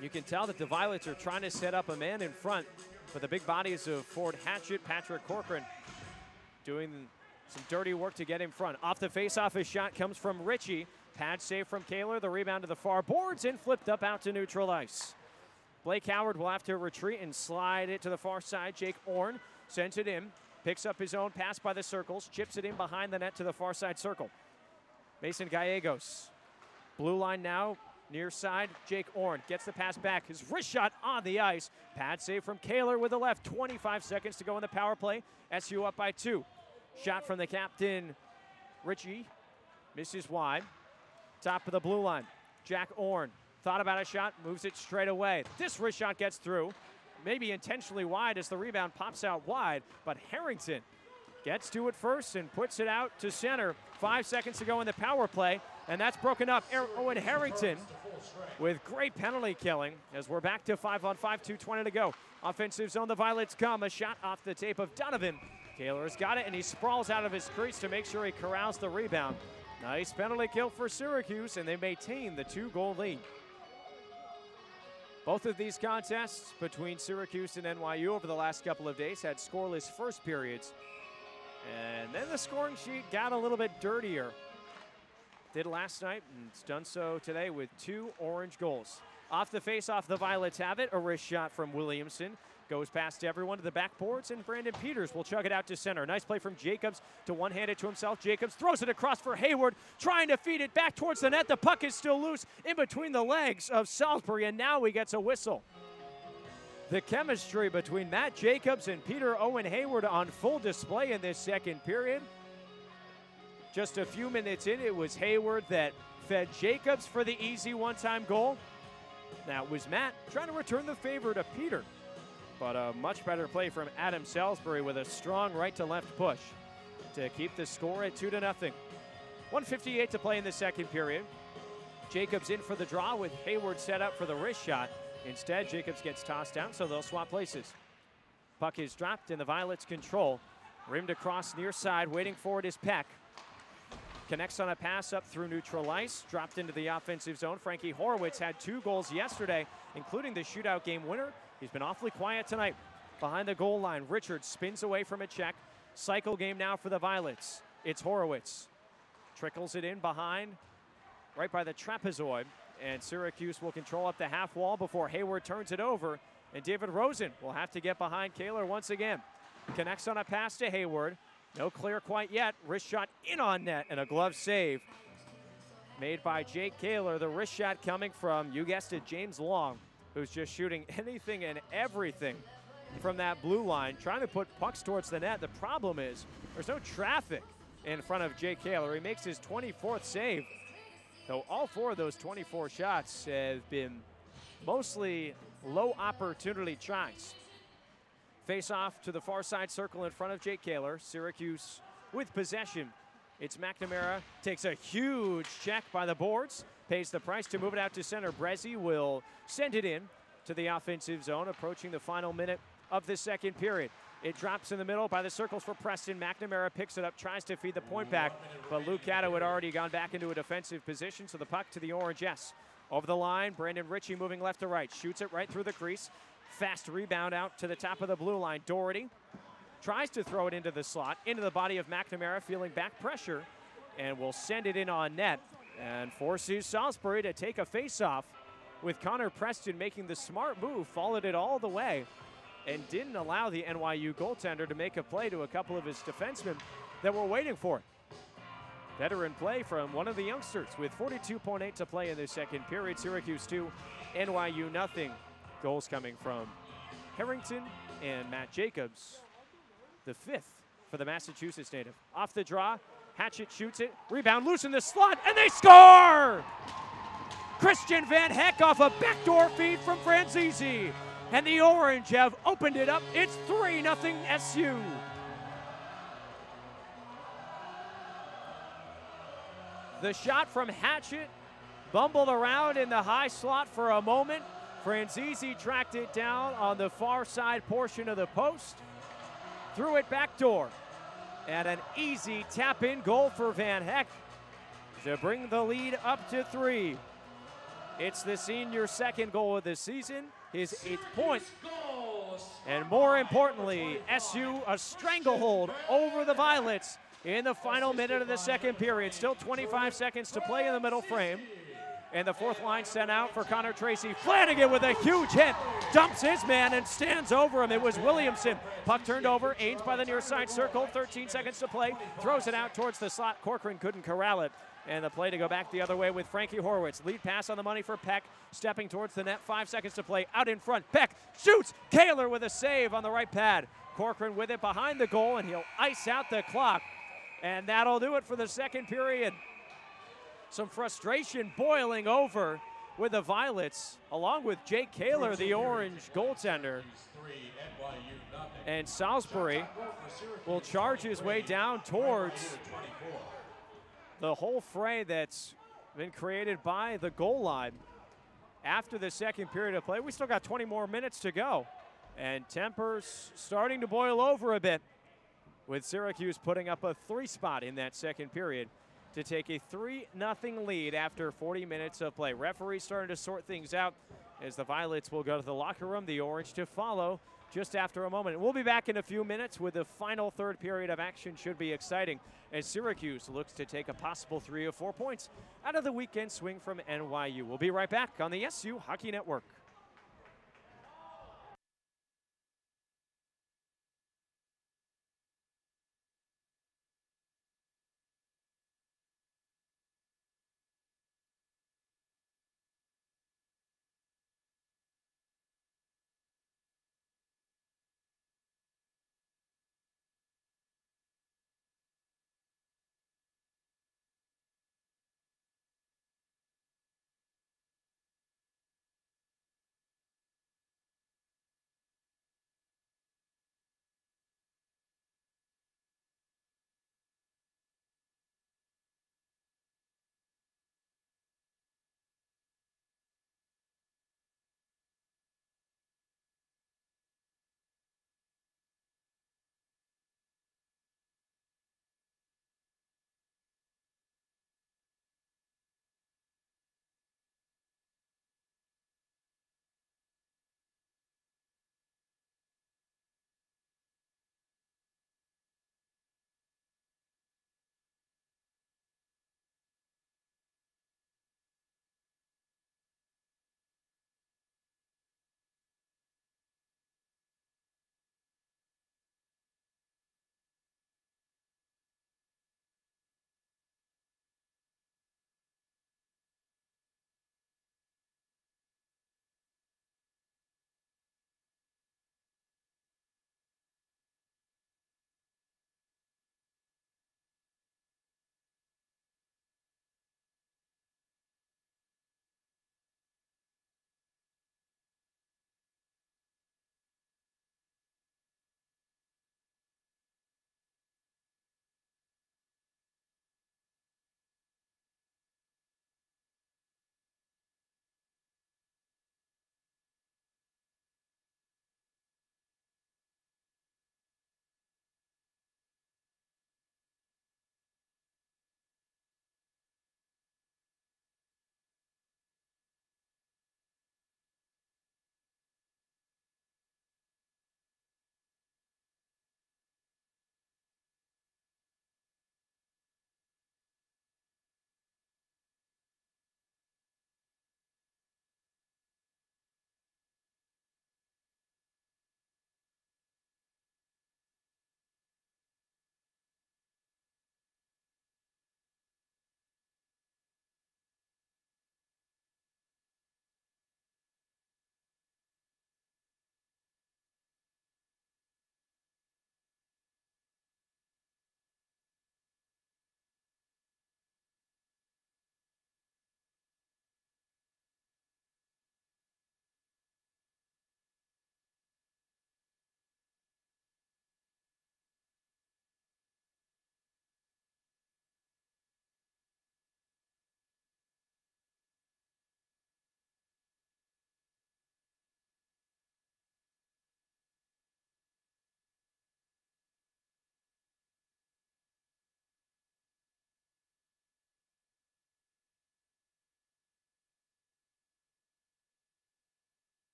You can tell that the Violets are trying to set up a man in front, but the big bodies of Fort Hatchett, Patrick Corcoran doing some dirty work to get in front. Off the face-off, his shot comes from Ritchie. Pad save from Kaler, the rebound to the far boards and flipped up out to neutral ice. Blake Howard will have to retreat and slide it to the far side. Jake Orn sends it in, picks up his own pass by the circles, chips it in behind the net to the far side circle. Mason Gallegos, blue line now, near side, Jake Orn gets the pass back. His wrist shot on the ice. Pad save from Kaler with the left. 25 seconds to go in the power play. SU up by 2. Shot from the captain, Ritchie, misses wide. Top of the blue line, Jack Orn thought about a shot, moves it straight away. This wrist shot gets through, maybe intentionally wide as the rebound pops out wide, but Harrington gets to it first and puts it out to center. 5 seconds to go in the power play, and that's broken up. Owen Harrington with great penalty killing as we're back to 5-on-5, 2:20 to go. Offensive zone, the Violets come. A shot off the tape of Donovan. Kaler's got it, and he sprawls out of his crease to make sure he corrals the rebound. Nice penalty kill for Syracuse, and they maintain the 2-goal lead. Both of these contests between Syracuse and NYU over the last couple of days had scoreless first periods. And then the scoring sheet got a little bit dirtier. Did last night, and it's done so today with 2 orange goals. Off the face-off, the Violets have it. A wrist shot from Williamson. Goes past everyone to the backboards, and Brandon Peters will chug it out to center. Nice play from Jacobs to one-hand it to himself. Jacobs throws it across for Hayward, trying to feed it back towards the net. The puck is still loose in between the legs of Salisbury, and now he gets a whistle. The chemistry between Matt Jacobs and Peter Owen Hayward on full display in this second period. Just a few minutes in, it was Hayward that fed Jacobs for the easy one-time goal. Now it was Matt trying to return the favor to Peter. But a much better play from Adam Salisbury with a strong right-to-left push to keep the score at 2-0. 1:58 to play in the second period. Jacobs in for the draw with Hayward set up for the wrist shot. Instead, Jacobs gets tossed down, so they'll swap places. Puck is dropped in the Violets' control. Rimmed across near side, waiting for it is Peck. Connects on a pass up through neutral ice, dropped into the offensive zone. Frankie Horowitz had 2 goals yesterday, including the shootout game winner. He's been awfully quiet tonight. Behind the goal line, Richards spins away from a check. Cycle game now for the Violets. It's Horowitz. Trickles it in behind, right by the trapezoid. And Syracuse will control up the half wall before Hayward turns it over. And David Rosen will have to get behind Kaler once again. Connects on a pass to Hayward. No clear quite yet. Wrist shot in on net and a glove save made by Jake Kaler. The wrist shot coming from, you guessed it, James Long, who's just shooting anything and everything from that blue line, trying to put pucks towards the net. The problem is there's no traffic in front of Jake Kaler. He makes his 24th save, though all 4 of those 24 shots have been mostly low opportunity tries. Face off to the far side circle in front of Jake Kaler. Syracuse with possession. It's McNamara, takes a huge check by the boards, pays the price to move it out to center. Brezzi will send it in to the offensive zone, approaching the final minute of the second period. It drops in the middle by the circles for Preston. McNamara picks it up, tries to feed the point back, but Luke Gatto had already gone back into a defensive position, so the puck to the Orange S. Over the line, Brandon Ritchie moving left to right, shoots it right through the crease. Fast rebound out to the top of the blue line. Doherty tries to throw it into the slot, into the body of McNamara, feeling back pressure, and will send it in on net and forces Salisbury to take a face-off, with Connor Preston making the smart move, followed it all the way, and didn't allow the NYU goaltender to make a play to a couple of his defensemen that were waiting for it. Veteran play from one of the youngsters with 42.8 to play in the second period. Syracuse 2, NYU nothing. Goals coming from Harrington and Matt Jacobs, the 5th for the Massachusetts native. Off the draw, Hatchett shoots it, rebound loose in the slot, and they score! Christian Van Heck off a backdoor feed from Franzese, and the Orange have opened it up. It's 3-0 SU. The shot from Hatchett bumbled around in the high slot for a moment. Franzese tracked it down on the far side portion of the post, threw it backdoor, and an easy tap-in goal for Van Heck to bring the lead up to 3. It's the senior's 2nd goal of the season, his 8th point, and more importantly, SU a stranglehold over the Violets in the final minute of the second period. Still 25 seconds to play in the middle frame. And the 4th line sent out for Connor Tracy. Flanagan with a huge hit, dumps his man and stands over him. It was Williamson. Puck turned over, Ains by the near side circle, 13 seconds to play. Throws it out towards the slot. Corcoran couldn't corral it. And the play to go back the other way with Frankie Horowitz. Lead pass on the money for Peck, stepping towards the net, 5 seconds to play. Out in front, Peck shoots. Kaler with a save on the right pad. Corcoran with it behind the goal, and he'll ice out the clock. And that'll do it for the second period. Some frustration boiling over with the Violets, along with Jake Kaler, the Orange goaltender. And Salisbury will charge his way down towards the whole fray that's been created by the goal line. After the second period of play, we still got 20 more minutes to go. And tempers starting to boil over a bit, with Syracuse putting up a 3 spot in that second period to take a 3-0 lead after 40 minutes of play. Referees starting to sort things out as the Violets will go to the locker room, the Orange to follow just after a moment. We'll be back in a few minutes with the final third period of action. Should be exciting as Syracuse looks to take a possible 3 or 4 points out of the weekend swing from NYU. We'll be right back on the SU Hockey Network.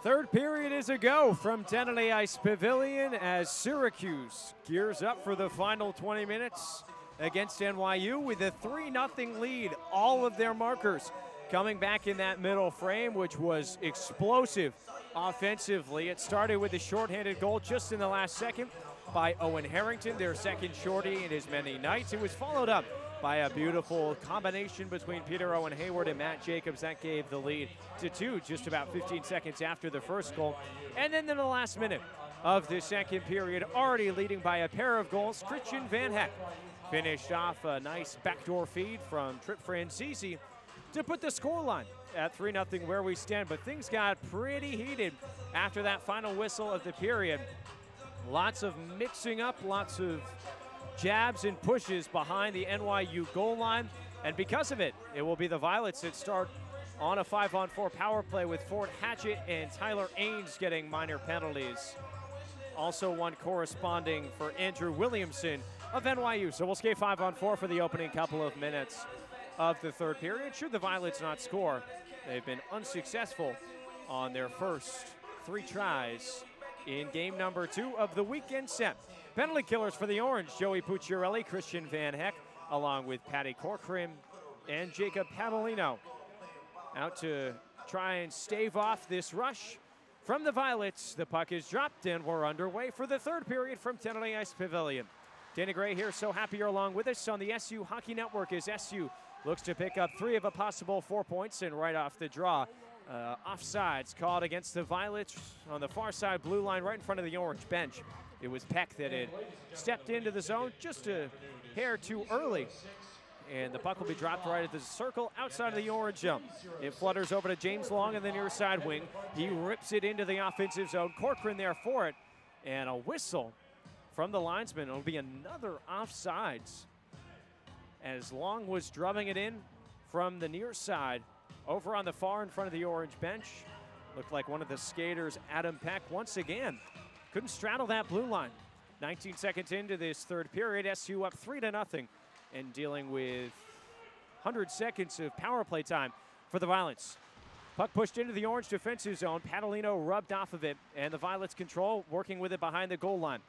Third period is a go from Tenley Ice Pavilion as Syracuse gears up for the final 20 minutes against NYU with a 3-0 lead. All of their markers coming back in that middle frame, which was explosive offensively. It started with a shorthanded goal just in the last second by Owen Harrington, their second shorty in as many nights. It was followed up by a beautiful combination between Peter Owen Hayward and Matt Jacobs. That gave the lead to 2 just about 15 seconds after the first goal. And then in the last minute of the second period, already leading by a pair of goals, Christian Van Heck finished off a nice backdoor feed from Trip Francisi to put the scoreline at 3-0 where we stand. But things got pretty heated after that final whistle of the period. Lots of mixing up, lots of jabs and pushes behind the NYU goal line. And because of it, it will be the Violets that start on a 5-on-4 power play with Ford Hatchett and Tyler Ains getting minor penalties. Also one corresponding for Andrew Williamson of NYU. So we'll skate 5-on-4 for the opening couple of minutes of the third period. Should the Violets not score, they've been unsuccessful on their first 3 tries in game number 2 of the weekend set. Penalty killers for the Orange: Joey Pucciarelli, Christian Van Heck, along with Patty Corcoran and Jacob Pavolino, out to try and stave off this rush from the Violets. The puck is dropped and we're underway for the third period from Tenley Ice Pavilion. Dana Gray here, so happy you're along with us on the SU Hockey Network as SU looks to pick up 3 of a possible 4 points, and right off the draw, offsides called against the Violets on the far side blue line right in front of the Orange bench. It was Peck that had stepped into the zone just a hair too early. And the puck will be dropped right at the circle outside of the Orange zone. It flutters over to James Long in the near side wing. He rips it into the offensive zone. Corcoran there for it. And a whistle from the linesman. It'll be another offsides as Long was drumming it in from the near side over on the far in front of the Orange bench. Looked like one of the skaters, Adam Peck, once again couldn't straddle that blue line. 19 seconds into this third period, SU up 3-0 and dealing with 100 seconds of power play time for the Violets. Puck pushed into the Orange defensive zone. Pavolino rubbed off of it, and the Violets control, working with it behind the goal line.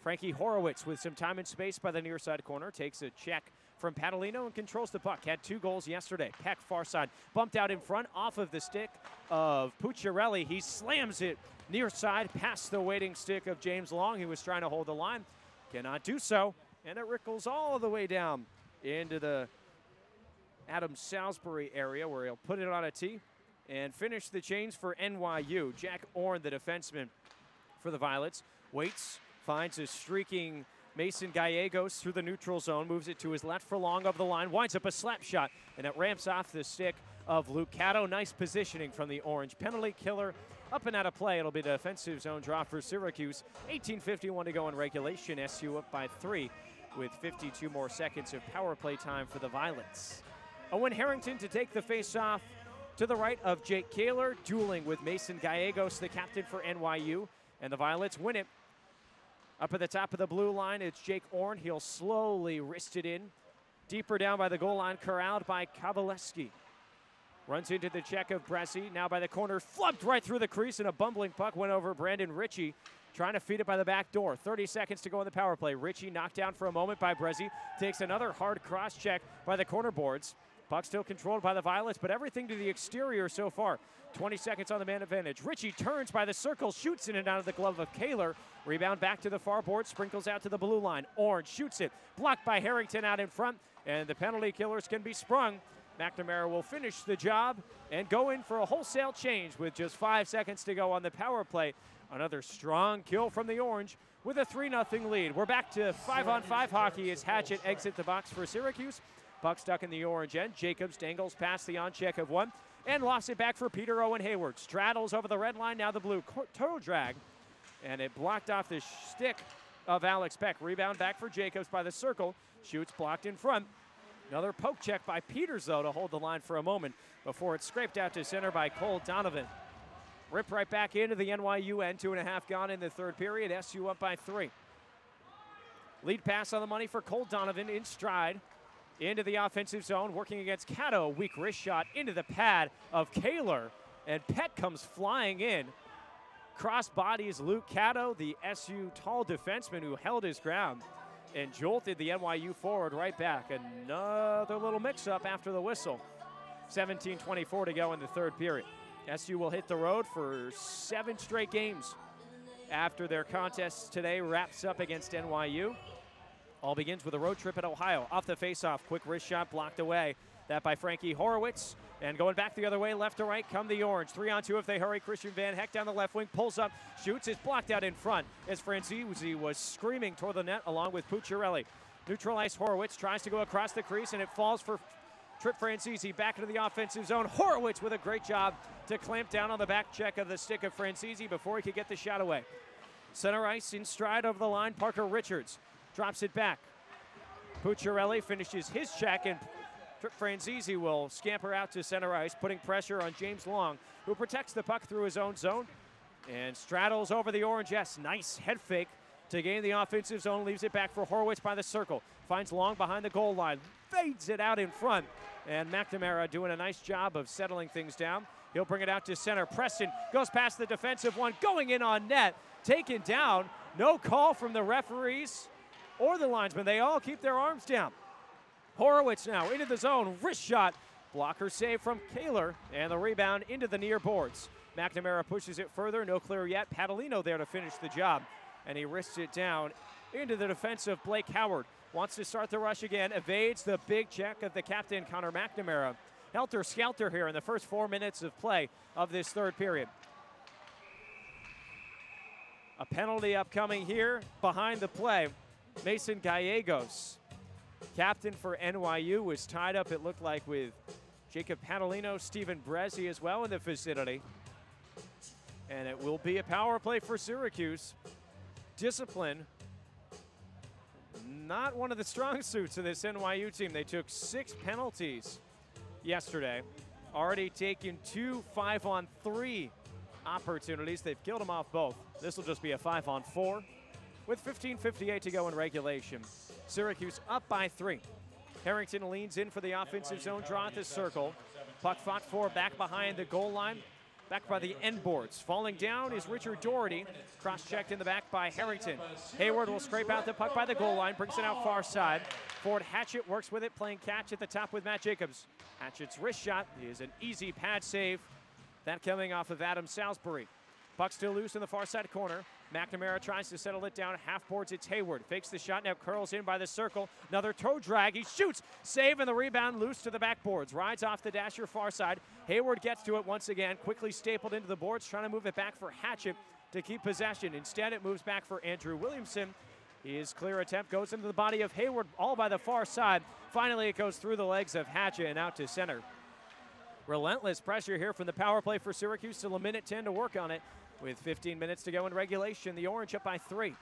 Frankie Horowitz with some time and space by the near side corner takes a check from Pavolino and controls the puck. Had 2 goals yesterday. Peck far side, bumped out in front off of the stick of Pucciarelli. He slams it near side past the waiting stick of James Long. He was trying to hold the line, cannot do so, and it rickles all the way down into the Adam Salisbury area where he'll put it on a tee and finish the change for NYU. Jack Orn, the defenseman for the Violets, waits, finds a streaking Mason Gallegos through the neutral zone, moves it to his left for Long of the line, winds up a slap shot, and it ramps off the stick of Luke Cato. Nice positioning from the Orange. Penalty killer up and out of play. It'll be the defensive zone draw for Syracuse. 18:51 to go in regulation. SU up by 3 with 52 more seconds of power play time for the Violets. Owen Harrington to take the face-off to the right of Jake Kaler, dueling with Mason Gallegos, the captain for NYU, and the Violets win it. Up at the top of the blue line, it's Jake Orn. He'll slowly wrist it in. Deeper down by the goal line, corralled by Kowaleski. Runs into the check of Bresci. Now by the corner, flubbed right through the crease, and a bumbling puck went over Brandon Ritchie, trying to feed it by the back door. 30 seconds to go in the power play. Ritchie knocked down for a moment by Bresci. Takes another hard cross check by the corner boards. Puck still controlled by the Violets, but everything to the exterior so far. 20 seconds on the man advantage. Ritchie turns by the circle, shoots in and out of the glove of Kaler. Rebound back to the far board, sprinkles out to the blue line. Orange shoots it, blocked by Harrington out in front, and the penalty killers can be sprung. McNamara will finish the job and go in for a wholesale change with just 5 seconds to go on the power play. Another strong kill from the Orange with a 3-0 lead. We're back to 5-on-5 hockey as Hatchett exits the box for Syracuse. Puck stuck in the Orange end. Jacobs dangles past the on-check of one and lost it back for Peter Owen Hayward. Straddles over the red line, now the blue toe drag, and it blocked off the stick of Alex Peck. Rebound back for Jacobs by the circle. Shoots blocked in front. Another poke check by Peters, though, to hold the line for a moment before it's scraped out to center by Cole Donovan. Rip right back into the NYU end. 2.5 gone in the third period. SU up by 3. Lead pass on the money for Cole Donovan in stride. Into the offensive zone, working against Cato. Weak wrist shot into the pad of Kaler. And Peck comes flying in cross bodies Luke Cato, the SU tall defenseman who held his ground and jolted the NYU forward right back. Another little mix-up after the whistle. 17:24 to go in the third period. SU will hit the road for 7 straight games after their contest today wraps up against NYU. All begins with a road trip at Ohio. Off the faceoff, quick wrist shot blocked away. That by Frankie Horowitz. And going back the other way, left to right, come the Orange. 3-on-2 if they hurry. Christian Van Heck down the left wing, pulls up, shoots. It's blocked out in front as Franzese was screaming toward the net along with Pucciarelli. Neutralized Horowitz, tries to go across the crease, and it falls for Trip Franzese back into the offensive zone. Horowitz with a great job to clamp down on the back check of the stick of Franzese before he could get the shot away. Center ice in stride over the line. Parker Richards drops it back. Pucciarelli finishes his check, and Trip Franzese will scamper out to center ice, putting pressure on James Long, who protects the puck through his own zone and straddles over the Orange. Yes, nice head fake to gain the offensive zone, leaves it back for Horowitz by the circle. Finds Long behind the goal line, fades it out in front, and McNamara doing a nice job of settling things down. He'll bring it out to center. Preston goes past the defensive one, going in on net, taken down. No call from the referees or the linesmen. They all keep their arms down. Horowitz now into the zone, wrist shot. Blocker save from Kaler, and the rebound into the near boards. McNamara pushes it further, no clear yet. Padalino there to finish the job, and he wrists it down into the defense of Blake Howard. Wants to start the rush again, evades the big check of the captain, Connor McNamara. Helter-skelter here in the first 4 minutes of play of this third period. A penalty upcoming here behind the play. Mason Gallegos, captain for NYU, was tied up, it looked like, with Jacob Padalino, Stephen Brezzi as well in the vicinity. And it will be a power play for Syracuse. Discipline, not one of the strong suits of this NYU team. They took 6 penalties yesterday, already taken 2 5-on-3 opportunities. They've killed them off both. This will just be a 5-on-4 with 15:58 to go in regulation. Syracuse up by 3. Harrington leans in for the offensive zone draw at the circle. Puck fought for back behind the goal line, back by the end boards. Falling down is Richard Doherty, cross-checked in the back by Harrington. Hayward will scrape out the puck by the goal line, brings it out far side. Forward Hatchett works with it, playing catch at the top with Matt Jacobs. Hatchett's wrist shot is an easy pad save. That coming off of Adam Salisbury. Puck still loose in the far side corner. McNamara tries to settle it down, half boards. It's Hayward. Fakes the shot, now curls in by the circle. Another toe drag. He shoots. Save, and the rebound loose to the backboards. Rides off the dasher far side. Hayward gets to it once again. Quickly stapled into the boards, trying to move it back for Hatchett to keep possession. Instead, it moves back for Andrew Williamson. His clear attempt goes into the body of Hayward, all by the far side. Finally, it goes through the legs of Hatchett and out to center. Relentless pressure here from the power play for Syracuse. Still a minute 10 to work on it. With 15 minutes to go in regulation, the Orange up by 3.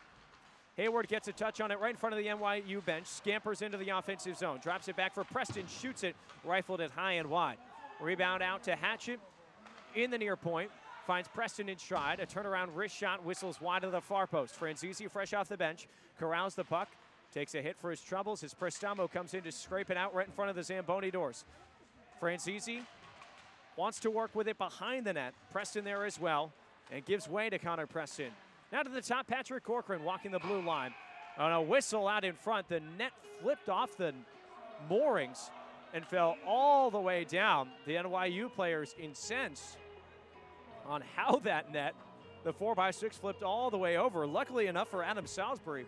Hayward gets a touch on it right in front of the NYU bench, scampers into the offensive zone, drops it back for Preston, shoots it, rifled it high and wide. Rebound out to Hatchett in the near point, finds Preston in stride, a turnaround wrist shot, whistles wide of the far post. Franzese fresh off the bench, corrals the puck, takes a hit for his troubles as Prestamo comes in to scrape it out right in front of the Zamboni doors. Franzese wants to work with it behind the net, Preston there as well, and gives way to Connor Preston. Now to the top, Patrick Corcoran walking the blue line. On a whistle out in front, the net flipped off the moorings and fell all the way down. The NYU players incensed on how that net, the 4x6, flipped all the way over. Luckily enough for Adam Salisbury,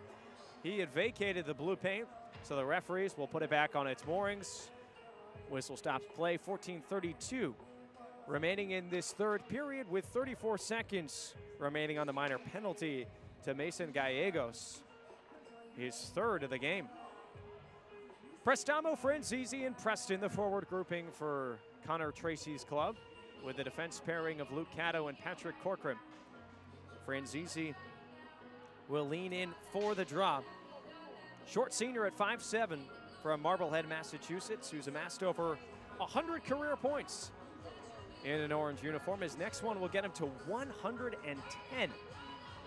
he had vacated the blue paint, so the referees will put it back on its moorings. Whistle stops play, 14:32. Remaining in this third period with 34 seconds remaining on the minor penalty to Mason Gallegos. His third of the game. Prestamo, Franzese, and Preston, the forward grouping for Connor Tracy's club, with the defense pairing of Luke Cato and Patrick Corcoran. Franzese will lean in for the drop. Short senior at 5'7" from Marblehead, Massachusetts, who's amassed over 100 career points in an orange uniform. His next one will get him to 110.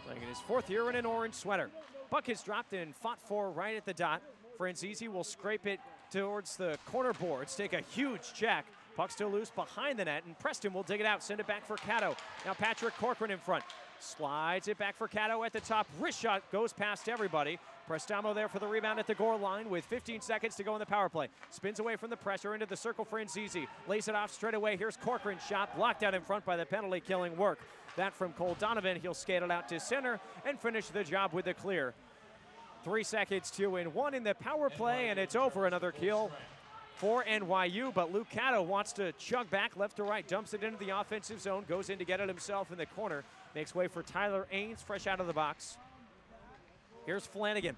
Playing in his 4th year in an orange sweater. Puck is dropped and fought for right at the dot. Franzese will scrape it towards the corner boards, take a huge check. Puck still loose behind the net, and Preston will dig it out, send it back for Cato. Now Patrick Corcoran in front. Slides it back for Caddo at the top. Wrist shot goes past everybody. Prestamo there for the rebound at the goal line with 15 seconds to go in the power play. Spins away from the pressure into the circle for Nzizi. Lays it off straight away. Here's Corcoran's shot, blocked out in front by the penalty killing work. That from Cole Donovan. He'll skate it out to center and finish the job with the clear. 3 seconds, 2 and 1 in the power play, and it's over. Another kill for NYU, but Luke Caddo wants to chug back left to right, dumps it into the offensive zone, goes in to get it himself in the corner, makes way for Tyler Ains, fresh out of the box. Here's Flanagan,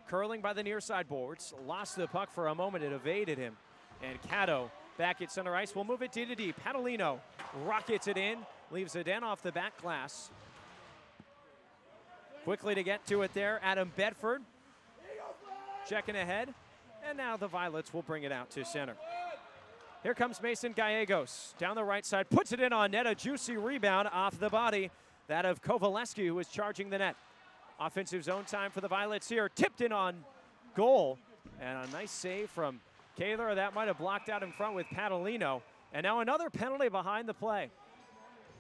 curling by the near side boards, lost the puck for a moment, it evaded him, and Caddo back at center ice will move it D to D. Padalino rockets it in, leaves it in off the back glass. Quickly to get to it there, Adam Bedford checking ahead. And now the Violets will bring it out to center. Here comes Mason Gallegos down the right side, puts it in on net, a juicy rebound off the body, that of Kovaleski, who was charging the net. Offensive zone time for the Violets here, tipped in on goal, and a nice save from Kaler. That might have blocked out in front with Padalino. And now another penalty behind the play.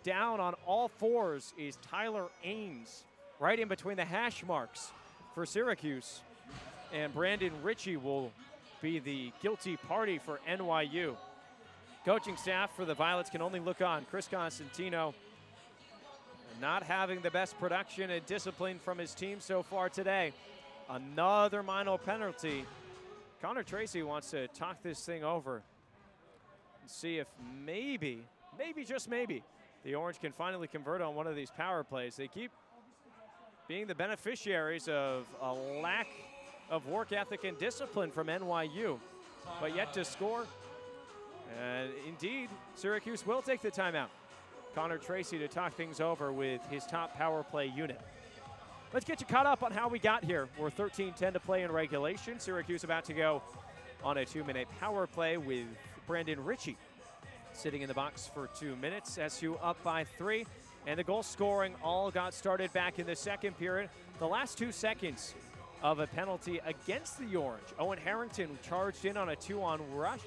Down on all fours is Tyler Ains, right in between the hash marks for Syracuse. And Brandon Ritchie will be the guilty party for NYU. Coaching staff for the Violets can only look on. Chris Constantino not having the best production and discipline from his team so far today. Another minor penalty. Connor Tracy wants to talk this thing over and see if maybe, just maybe, the Orange can finally convert on one of these power plays. They keep being the beneficiaries of a lack of work ethic and discipline from NYU, but yet to score. And indeed, Syracuse will take the timeout. Connor Tracy to talk things over with his top power play unit. Let's get you caught up on how we got here. We're 13-10 to play in regulation. Syracuse about to go on a 2-minute power play with Brandon Ritchie sitting in the box for 2 minutes. SU up by 3, and the goal scoring all got started back in the second period. The last 2 seconds of a penalty against the Orange. Owen Harrington charged in on a 2-on rush.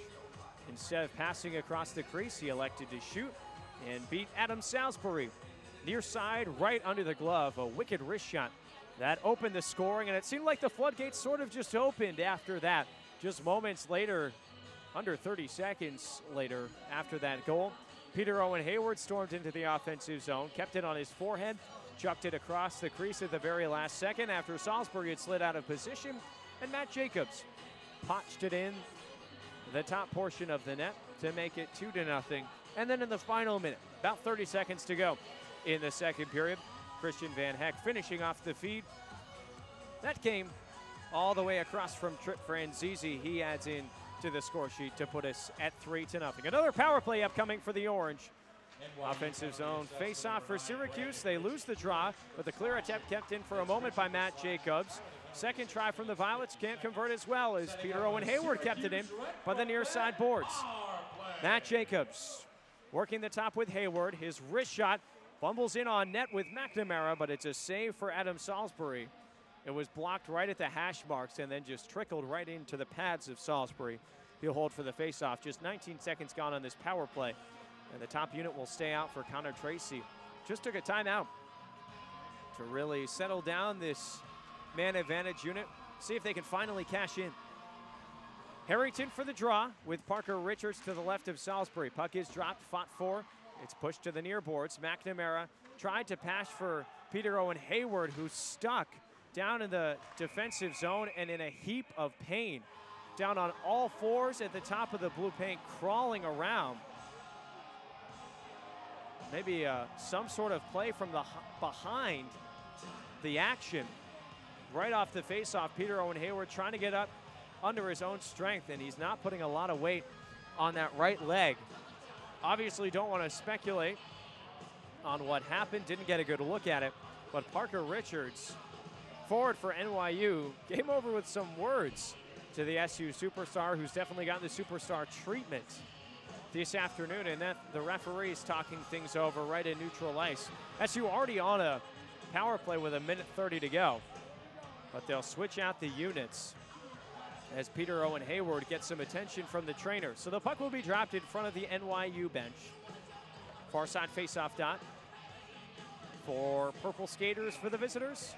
Instead of passing across the crease, he elected to shoot and beat Adam Salisbury. Near side, right under the glove, a wicked wrist shot. That opened the scoring, and it seemed like the floodgates sort of just opened after that. Just moments later, under 30 seconds later after that goal, Peter Owen Hayward stormed into the offensive zone, kept it on his forehead, chucked it across the crease at the very last second after Salisbury had slid out of position, and Matt Jacobs potched it in the top portion of the net to make it 2-0. And then in the final minute, about 30 seconds to go in the second period, Christian Van Heck finishing off the feed. That came all the way across from Trip Franzizi. He adds in to the score sheet to put us at 3-0. Another power play upcoming for the Orange. Offensive zone face-off for Syracuse. They lose the draw, but the clear attempt kept in for a moment by Matt Jacobs. Second try from the Violets, can't convert as well as Peter Owen Hayward kept it in by the near side boards. Matt Jacobs working the top with Hayward. His wrist shot fumbles in on net with McNamara, but it's a save for Adam Salisbury. It was blocked right at the hash marks and then just trickled right into the pads of Salisbury. He'll hold for the face-off. Just 19 seconds gone on this power play. And the top unit will stay out for Connor Tracy. Just took a timeout to really settle down this man advantage unit. See if they can finally cash in. Harrington for the draw with Parker Richards to the left of Salisbury. Puck is dropped, fought for. It's pushed to the near boards. McNamara tried to pass for Peter Owen Hayward, who's stuck down in the defensive zone and in a heap of pain. Down on all fours at the top of the blue paint, crawling around. Maybe some sort of play from the behind the action. Right off the faceoff, Peter Owen Hayward trying to get up under his own strength, and he's not putting a lot of weight on that right leg. Obviously don't want to speculate on what happened, didn't get a good look at it, but Parker Richards, forward for NYU, came over with some words to the SU superstar, who's definitely gotten the superstar treatment this afternoon, and that the referee's talking things over right at neutral ice. SU already on a power play with 1:30 to go, but they'll switch out the units as Peter Owen Hayward gets some attention from the trainer. So the puck will be dropped in front of the NYU bench. Far side faceoff dot. 4 purple skaters for the visitors.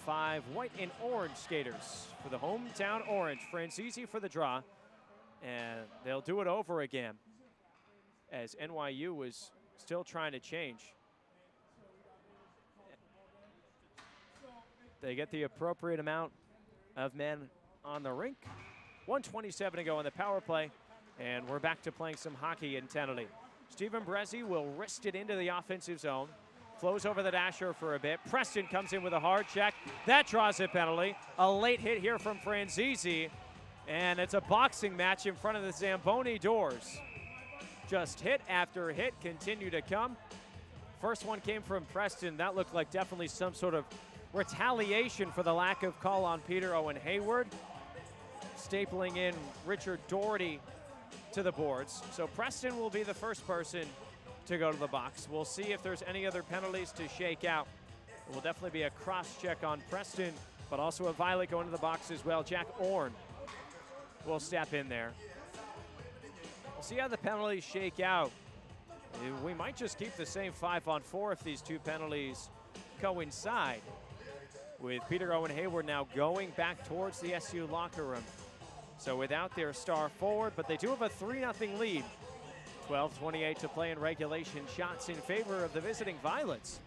5 white and orange skaters for the hometown Orange. Franzese for the draw. And they'll do it over again as NYU was still trying to change. They get the appropriate amount of men on the rink. 1:27 to go on the power play, and we're back to playing some hockey intensity. Steven Brezzi will wrist it into the offensive zone. Flows over the dasher for a bit. Preston comes in with a hard check. That draws a penalty. A late hit here from Franzese, and it's a boxing match in front of the Zamboni doors. Just hit after hit continue to come. First one came from Preston. That looked like definitely some sort of retaliation for the lack of call on Peter Owen Hayward. Stapling in Richard Doherty to the boards. So Preston will be the first person to go to the box. We'll see if there's any other penalties to shake out. It will definitely be a cross-check on Preston, but also a violet going to the box as well. Jack Orn will step in there. We'll see how the penalties shake out. We might just keep the same 5-on-4 if these two penalties coincide, with Peter Owen Hayward now going back towards the SU locker room. So without their star forward, but they do have a 3-0 lead. 12:28 to play in regulation. Shots in favor of the visiting Violets.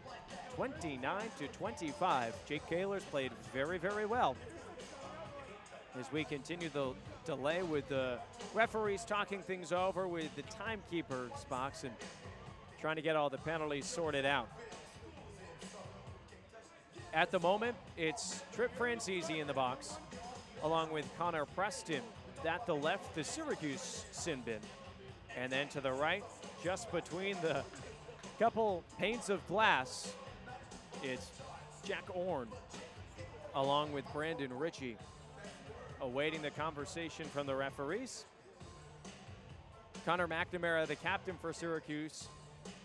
29-25. Jake Kaler's played very, very well. As we continue the delay with the referees talking things over with the timekeeper's box and trying to get all the penalties sorted out. At the moment, it's Trip Franzese in the box, along with Connor Preston. At the left, the Syracuse sin bin. And then to the right, just between the couple panes of glass, it's Jack Orn, along with Brandon Ritchie, awaiting the conversation from the referees. Connor McNamara, the captain for Syracuse,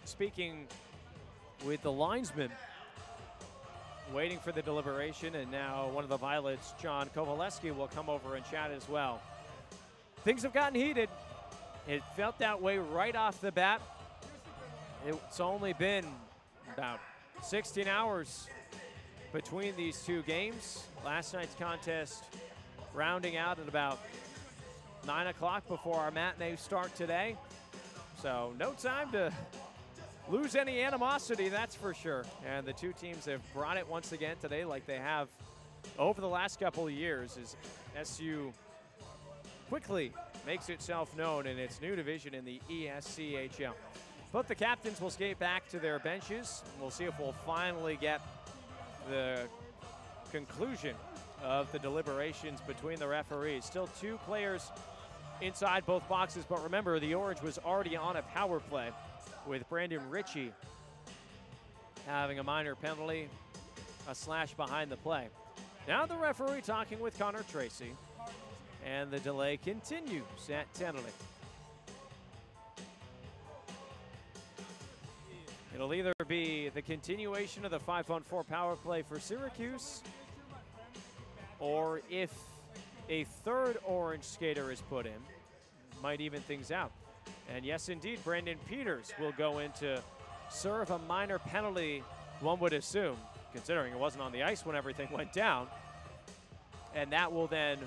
speaking with the linesman, waiting for the deliberation, and now one of the Violets, John Kowaleski, will come over and chat as well. Things have gotten heated. It felt that way right off the bat. It's only been about 16 hours between these two games. Last night's contest rounding out at about 9 o'clock before our matinee start today. So no time to lose any animosity, that's for sure. And the two teams have brought it once again today like they have over the last couple of years, as SU quickly makes itself known in its new division in the ESCHL. Both the captains will skate back to their benches. We'll see if we'll finally get the conclusion of the deliberations between the referees. Still 2 players inside both boxes, but remember, the Orange was already on a power play with Brandon Ritchie having a minor penalty, a slash behind the play. Now the referee talking with Connor Tracy, and the delay continues at Tenley. It'll either be the continuation of the 5-on-4 power play for Syracuse, or if a third Orange skater is put in, might even things out. And yes, indeed, Brandon Peters will go in to serve a minor penalty, one would assume, considering it wasn't on the ice when everything went down. And that will then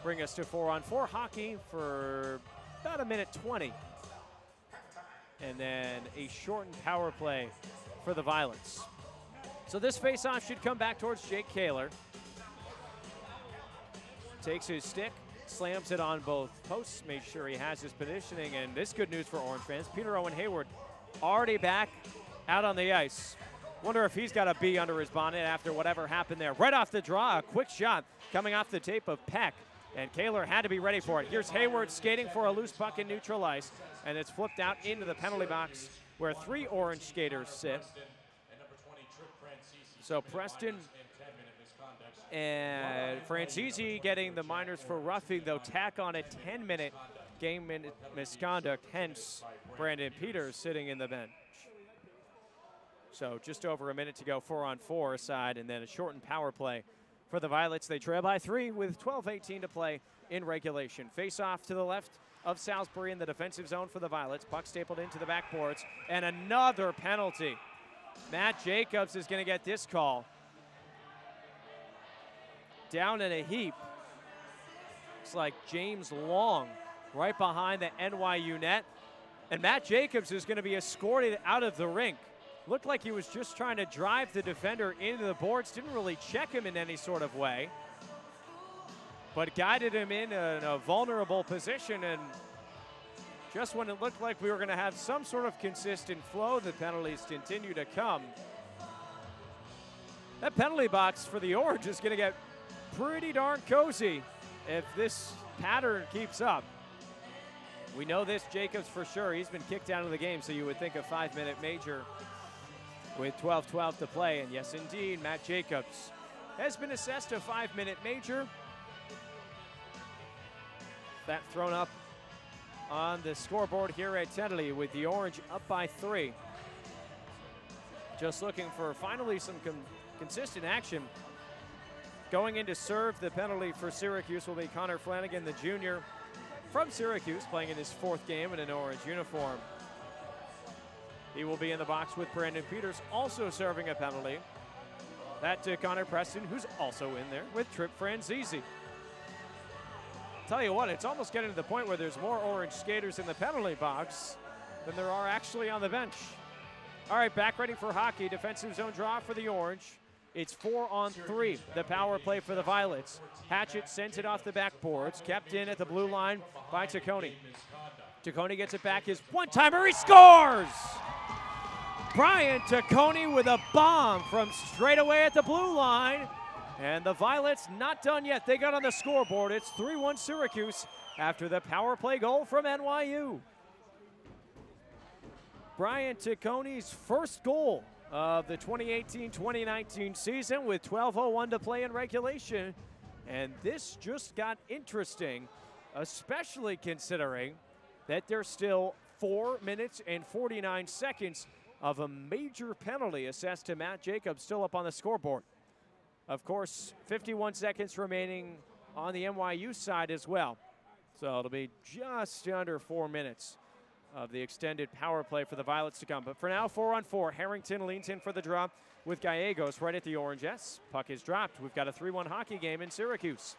bring us to 4-on-4 hockey for about 1:20. And then a shortened power play for the Violets. So this faceoff should come back towards Jake Kaler. Takes his stick, slams it on both posts, makes sure he has his positioning, and this good news for Orange fans. Peter Owen Hayward already back out on the ice. Wonder if he's got a bee under his bonnet after whatever happened there. Right off the draw, a quick shot coming off the tape of Peck, and Kaler had to be ready for it. Here's Hayward skating for a loose puck in neutral ice, and it's flipped out into the penalty box where 3 Orange skaters sit. So Preston and Franzese getting the minors for roughing, though tack on a 10-minute game misconduct, hence Brandon Peters sitting in the bench. So just over a minute to go, 4-on-4 aside, and then a shortened power play for the Violets. They trail by 3 with 12:18 to play in regulation. Face off to the left of Salisbury in the defensive zone for the Violets. Puck stapled into the backboards, and another penalty Matt Jacobs is going to get this call. Down in a heap. Looks like James Long right behind the NYU net. And Matt Jacobs is going to be escorted out of the rink. Looked like he was just trying to drive the defender into the boards. Didn't really check him in any sort of way. But guided him in a vulnerable position. And just when it looked like we were going to have some sort of consistent flow, the penalties continue to come. That penalty box for the Orange is going to get pretty darn cozy if this pattern keeps up. We know this Jacobs for sure. He's been kicked out of the game, so you would think a 5-minute major with 12:12 to play. And yes, indeed, Matt Jacobs has been assessed a 5-minute major. That thrown up on the scoreboard here at Tenley with the Orange up by 3. Just looking for finally some consistent action. Going in to serve the penalty for Syracuse will be Connor Flanagan, the junior from Syracuse, playing in his 4th game in an orange uniform. He will be in the box with Brandon Peters, also serving a penalty. That to Connor Preston, who's also in there with Trip Franzese. Tell you what, it's almost getting to the point where there's more Orange skaters in the penalty box than there are actually on the bench. All right, back ready for hockey. Defensive zone draw for the Orange. It's 4-on-3, the power play for the Violets. Hatchett sends it off the backboards, kept in at the blue line by Taccone. Taccone gets it back, his one-timer, he scores! Brian Taccone with a bomb from straight away at the blue line. And the Violets not done yet. They got on the scoreboard. It's 3-1 Syracuse after the power play goal from NYU. Brian Taccone's first goal of the 2018-2019 season with 12:01 to play in regulation. And this just got interesting, especially considering that there's still 4 minutes and 49 seconds of a major penalty assessed to Matt Jacobs still up on the scoreboard. Of course, 51 seconds remaining on the NYU side as well. So it'll be just under 4 minutes of the extended power play for the Violets to come. But for now, 4-on-4. Harrington leans in for the draw with Gallegos right at the Orange S. Puck is dropped. We've got a 3-1 hockey game in Syracuse.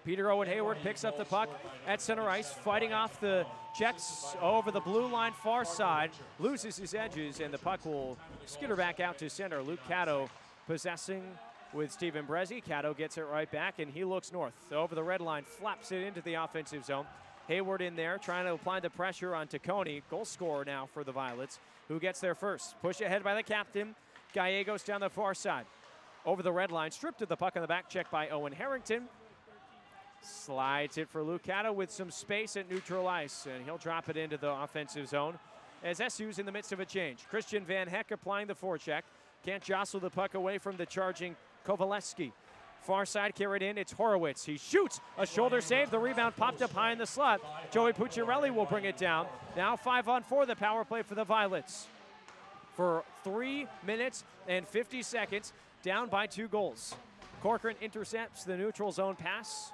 Peter Owen Hayward picks up the puck at center ice, fighting off the checks over the blue line far side, loses his edges, and the puck will skitter back out to center. Luke Cato possessing with Steven Brezzi. Cato gets it right back, and he looks north. Over the red line, flaps it into the offensive zone. Hayward in there, trying to apply the pressure on Taccone. Goal scorer now for the Violets, who gets there first. Push ahead by the captain. Gallegos down the far side. Over the red line, stripped of the puck on the back check by Owen Harrington. Slides it for Luke Cato with some space at neutral ice, and he'll drop it into the offensive zone as SU's in the midst of a change. Christian Van Heck applying the forecheck. Can't jostle the puck away from the charging Kovaleski. Far side carried in, it's Horowitz. He shoots, a shoulder save, the rebound popped up high in the slot. Joey Pucciarelli will bring it down. Now 5-on-4, the power play for the Violets. For 3 minutes and 50 seconds, down by 2 goals. Corcoran intercepts the neutral zone pass,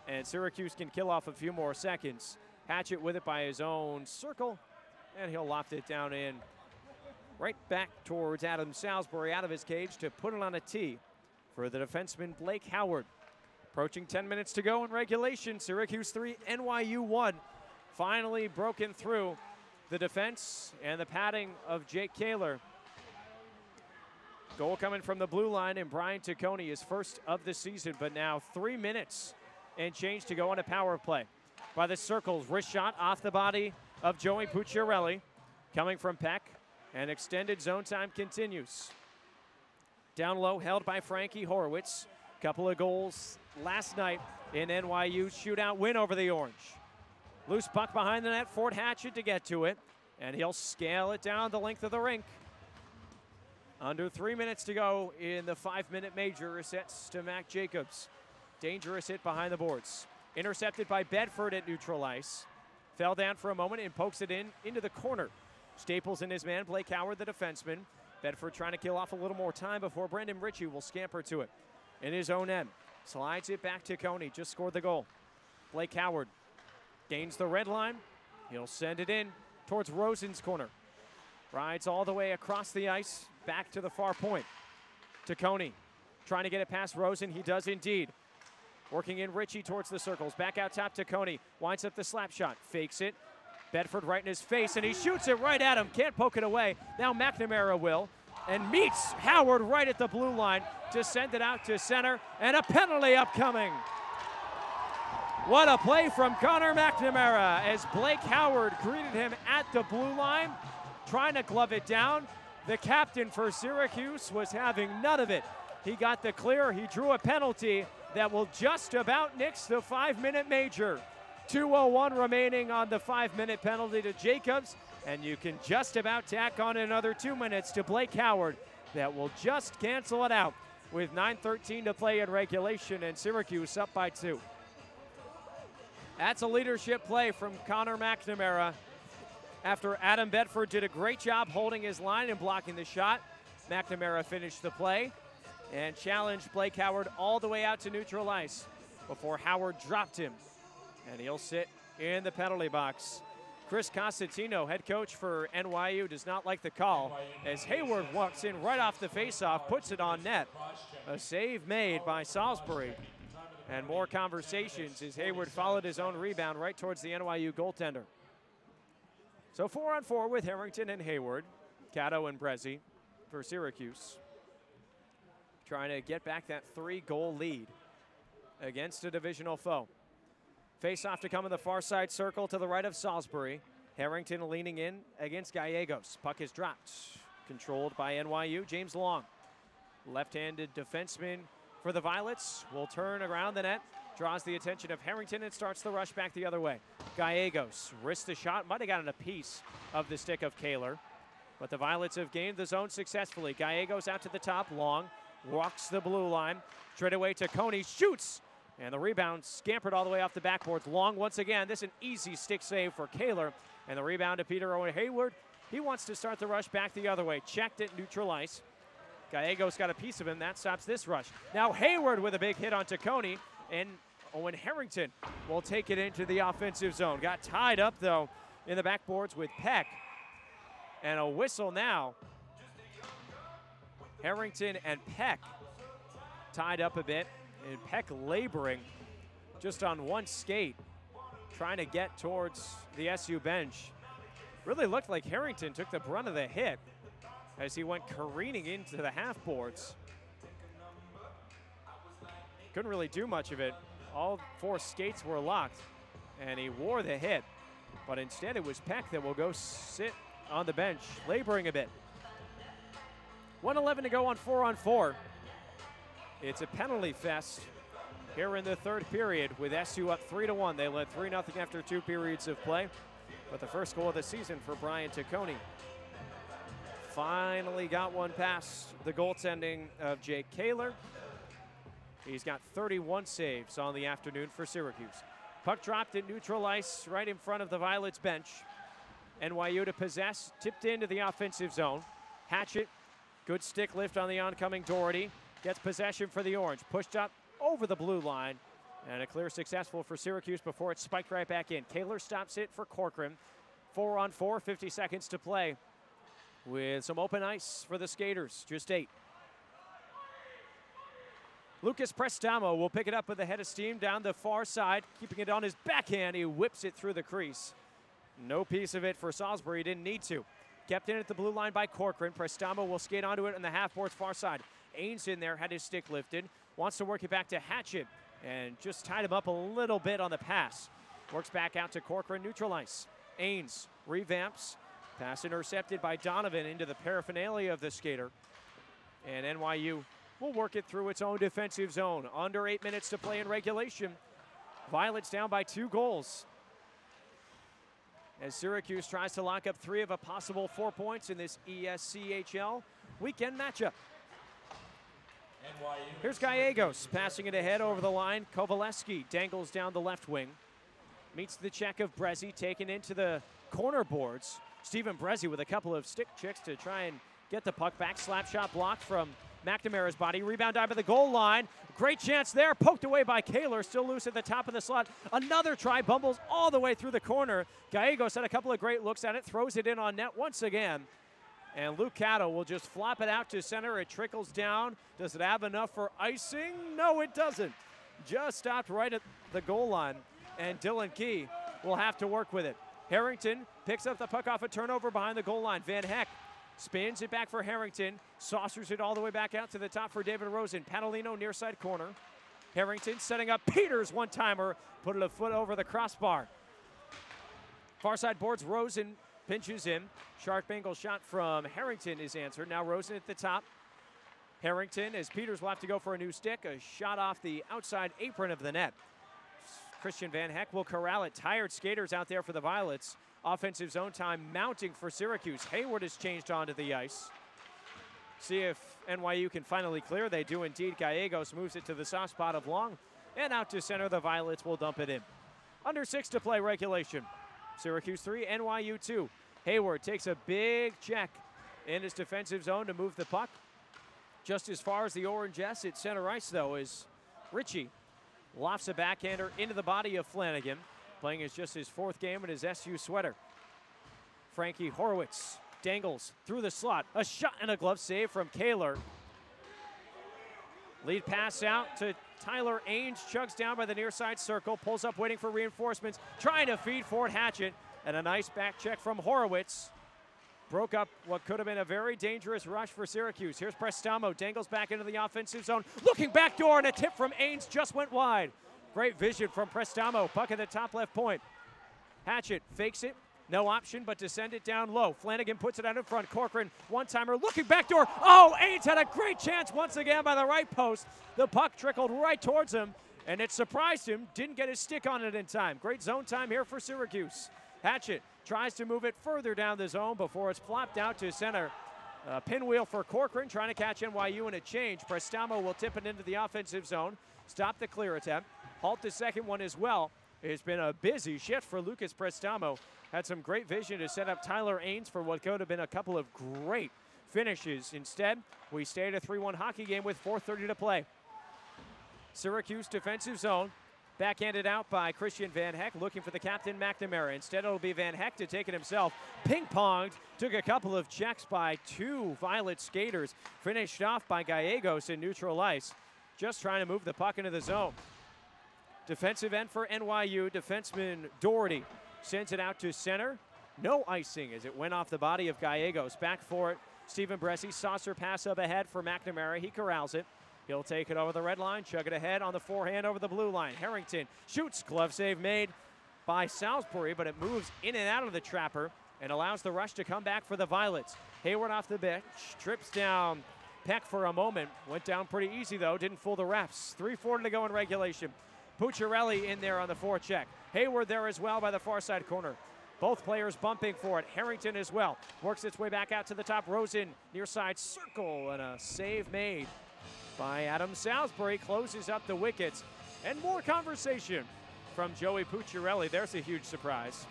and Syracuse can kill off a few more seconds. Hatchett with it by his own circle, and he'll loft it down in right back towards Adam Salisbury out of his cage to put it on a tee for the defenseman Blake Howard. Approaching 10 minutes to go in regulation. Syracuse 3, NYU 1. Finally broken through the defense and the padding of Jake Kaler. Goal coming from the blue line, and Brian Taccone is first of the season, but now 3 minutes and change to go on a power play. By the circles, wrist shot off the body of Joey Pucciarelli. Coming from Peck, and extended zone time continues. Down low, held by Frankie Horowitz. Couple of goals last night in NYU's shootout win over the Orange. Loose puck behind the net, Fort Hatchett to get to it, and he'll scale it down the length of the rink. Under 3 minutes to go in the 5-minute major, sets to Mac Jacobs. Dangerous hit behind the boards. Intercepted by Bedford at neutral ice. Fell down for a moment and pokes it into the corner. Staples and his man, Blake Howard, the defenseman. Bedford trying to kill off a little more time before Brendan Ritchie will scamper to it. In his own end, slides it back to Coney, just scored the goal. Blake Howard gains the red line. He'll send it in towards Rosen's corner. Rides all the way across the ice, back to the far point. Taccone trying to get it past Rosen. He does indeed. Working in Ritchie towards the circles. Back out top, Taccone winds up the slap shot. Fakes it. Bedford right in his face, and he shoots it right at him. Can't poke it away. Now McNamara will, and meets Howard right at the blue line to send it out to center, and a penalty upcoming. What a play from Connor McNamara as Blake Howard greeted him at the blue line, trying to glove it down. The captain for Syracuse was having none of it. He got the clear. He drew a penalty that will just about nix the 5-minute major. 2:01 remaining on the 5-minute penalty to Jacobs, and you can just about tack on another 2 minutes to Blake Howard. That will just cancel it out with 9:13 to play in regulation, and Syracuse up by 2. That's a leadership play from Connor McNamara. After Adam Bedford did a great job holding his line and blocking the shot, McNamara finished the play and challenged Blake Howard all the way out to neutral ice before Howard dropped him. And he'll sit in the penalty box. Chris Costantino, head coach for NYU, does not like the call as Hayward walks in right off the faceoff, puts it on net. A save made by Salisbury. And more conversations as Hayward followed his own rebound right towards the NYU goaltender. So 4-on-4 with Harrington and Hayward. Cato and Brezzi for Syracuse. Trying to get back that 3-goal lead against a divisional foe. Face-off to come in the far side circle to the right of Salisbury. Harrington leaning in against Gallegos. Puck is dropped. Controlled by NYU. James Long, left-handed defenseman for the Violets, will turn around the net. Draws the attention of Harrington and starts the rush back the other way. Gallegos risks the shot. Might have gotten a piece of the stick of Kaler. But the Violets have gained the zone successfully. Gallegos out to the top. Long walks the blue line. Straight away to Coney. Shoots! And the rebound scampered all the way off the backboards. Long once again. This is an easy stick save for Kaler. And the rebound to Peter Owen Hayward. He wants to start the rush back the other way. Checked at neutral ice. Gallegos got a piece of him. That stops this rush. Now Hayward with a big hit on Taccone. And Owen Harrington will take it into the offensive zone. Got tied up, though, in the backboards with Peck. And a whistle now. Harrington and Peck tied up a bit. And Peck laboring just on one skate, trying to get towards the SU bench. Really looked like Harrington took the brunt of the hit as he went careening into the half boards. Couldn't really do much of it. All 4 skates were locked, and he wore the hit. But instead it was Peck that will go sit on the bench, laboring a bit. 1:11 to go on 4-on-4. It's a penalty fest here in the third period with SU up 3-1. They led 3-0 after 2 periods of play. But the first goal of the season for Brian Taccone. Finally got one past the goaltending of Jake Kaler. He's got 31 saves on the afternoon for Syracuse. Puck dropped at neutral ice right in front of the Violets bench. NYU to possess, tipped into the offensive zone. Hatchett, good stick lift on the oncoming Doherty. Gets possession for the Orange. Pushed up over the blue line. And a clear successful for Syracuse before it's spiked right back in. Kaler stops it for Corcoran. 4-on-4, 50 seconds to play. With some open ice for the skaters, just 8. Lucas Prestamo will pick it up with a head of steam down the far side. Keeping it on his backhand, he whips it through the crease. No piece of it for Salisbury, didn't need to. Kept in at the blue line by Corcoran. Prestamo will skate onto it on the half-board's far side. Ains in there, had his stick lifted. Wants to work it back to Hatchett and just tied him up a little bit on the pass. Works back out to Corcoran, neutral ice. Ains revamps. Pass intercepted by Donovan into the paraphernalia of the skater. And NYU will work it through its own defensive zone. Under 8 minutes to play in regulation. Violets down by 2 goals. As Syracuse tries to lock up 3 of a possible 4 points in this ESCHL weekend matchup. Here's Gallegos passing it ahead over the line. Kovaleski dangles down the left wing. Meets the check of Brezzi, taken into the corner boards. Stephen Brezzi with a couple of stick checks to try and get the puck back. Slap shot blocked from McNamara's body. Rebound dive at the goal line. Great chance there. Poked away by Kaler. Still loose at the top of the slot. Another try. Bumbles all the way through the corner. Gallegos had a couple of great looks at it. Throws it in on net once again. And Luke Catto will just flop it out to center. It trickles down. Does it have enough for icing? No, it doesn't. Just stopped right at the goal line. And Dylan Key will have to work with it. Harrington picks up the puck off a turnover behind the goal line. Van Heck spins it back for Harrington. Saucers it all the way back out to the top for David Rosen. Panalino near side corner. Harrington setting up Peters one-timer. Put it a foot over the crossbar. Far side boards, Rosen pinches in. Sharp angle shot from Harrington is answered. Now Rosen at the top. Harrington, as Peters will have to go for a new stick. A shot off the outside apron of the net. Christian Van Heck will corral it. Tired skaters out there for the Violets. Offensive zone time mounting for Syracuse. Hayward has changed onto the ice. See if NYU can finally clear. They do indeed. Gallegos moves it to the soft spot of Long. And out to center, the Violets will dump it in. Under 6 to play regulation. Syracuse 3, NYU 2. Hayward takes a big check in his defensive zone to move the puck. Just as far as the Orange S at center ice, though, is Ritchie. Lofts a backhander into the body of Flanagan. Playing is just his 4th game in his SU sweater. Frankie Horowitz dangles through the slot. A shot and a glove save from Kaler. Lead pass out to Tyler Ainge. Chugs down by the near side circle. Pulls up waiting for reinforcements. Trying to feed Ford Hatchett. And a nice back check from Horowitz. Broke up what could have been a very dangerous rush for Syracuse. Here's Prestamo. Dangles back into the offensive zone. Looking back door, and a tip from Ainge just went wide. Great vision from Prestamo. Puck at the top left point. Hatchett fakes it. No option but to send it down low. Flanagan puts it out in front. Corcoran, one-timer, looking back door. Oh, Ainge had a great chance once again by the right post. The puck trickled right towards him, and it surprised him. Didn't get his stick on it in time. Great zone time here for Syracuse. Hatchett tries to move it further down the zone before it's flopped out to center. Pinwheel for Corcoran, trying to catch NYU in a change. Prestamo will tip it into the offensive zone. Stop the clear attempt. Halt the second one as well. It's been a busy shift for Lucas Prestamo. Had some great vision to set up Tyler Ainge for what could have been a couple of great finishes. Instead, we stay at a 3-1 hockey game with 4:30 to play. Syracuse defensive zone. Backhanded out by Christian Van Heck, looking for the captain, McNamara. Instead, it'll be Van Heck to take it himself. Ping-ponged, took a couple of checks by 2 Violet skaters. Finished off by Gallegos in neutral ice. Just trying to move the puck into the zone. Defensive end for NYU, defenseman Doherty sends it out to center. No icing as it went off the body of Gallegos. Back for it, Stephen Bressi. Saucer pass up ahead for McNamara. He corrals it. He'll take it over the red line, chug it ahead on the forehand over the blue line. Harrington shoots, glove save made by Salisbury, but it moves in and out of the trapper and allows the rush to come back for the Violets. Hayward off the bench, trips down Peck for a moment. Went down pretty easy though, didn't fool the refs. 3:40 to go in regulation. Pucciarelli in there on the forecheck. Hayward there as well by the far side corner. Both players bumping for it. Harrington as well. Works its way back out to the top. Rosen near side circle and a save made by Adam Salisbury. Closes up the wickets. And more conversation from Joey Pucciarelli. There's a huge surprise.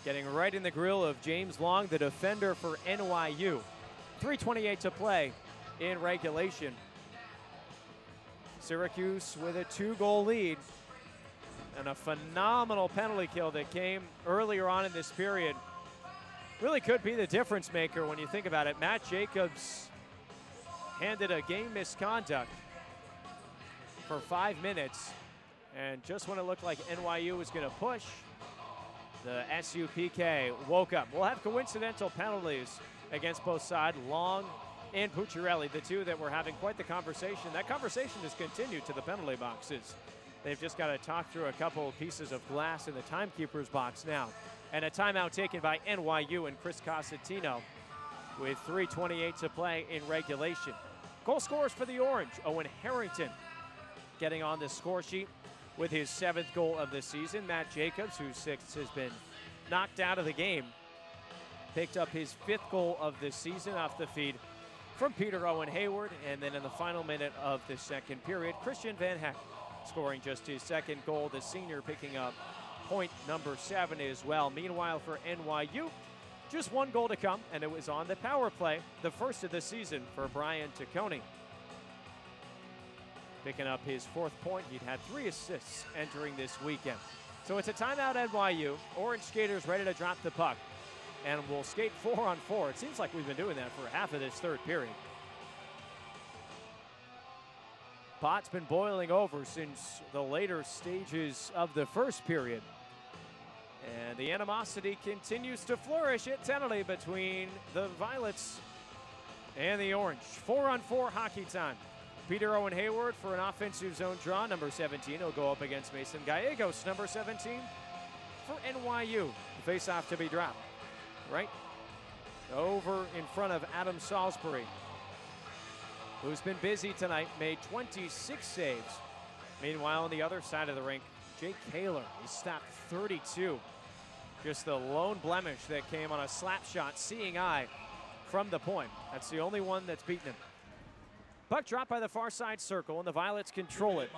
Getting right in the grill of James Long, the defender for NYU. 3:28 to play in regulation. Syracuse with a 2-goal lead. And a phenomenal penalty kill that came earlier on in this period. Really could be the difference maker when you think about it. Matt Jacobs handed a game misconduct for 5 minutes. And just when it looked like NYU was going to push, the SUPK woke up. We'll have coincidental penalties against both sides. Long and Pucciarelli, the two that were having quite the conversation. That conversation has continued to the penalty boxes. They've just got to talk through a couple of pieces of glass in the timekeeper's box now. And a timeout taken by NYU and Chris Cosentino with 3:28 to play in regulation. Goal scorers for the Orange. Owen Harrington getting on the score sheet with his 7th goal of the season. Matt Jacobs, whose 6th has been knocked out of the game, picked up his 5th goal of the season off the feed from Peter Owen Hayward. And then in the final minute of the second period, Christian Van Heck scoring just his 2nd goal. The senior picking up point number 7 as well. Meanwhile, for NYU, just 1 goal to come, and it was on the power play, the first of the season for Brian Taccone. Picking up his 4th point. He'd had 3 assists entering this weekend. So it's a timeout NYU. Orange skaters ready to drop the puck. and will skate 4-on-4. It seems like we've been doing that for half of this third period. Pot's been boiling over since the later stages of the first period. And the animosity continues to flourish at Tennessee between the Violets and the Orange. 4-on-4 hockey time. Peter Owen Hayward for an offensive zone draw, number 17. He'll go up against Mason Gallegos, number 17, for NYU. The face-off to be dropped. Right over in front of Adam Salisbury, who's been busy tonight, made 26 saves. Meanwhile, on the other side of the rink, Jake Kaler, he stopped 32. Just the lone blemish that came on a slap shot, seeing eye from the point. That's the only one that's beaten him. Puck dropped by the far side circle, and the Violets control it.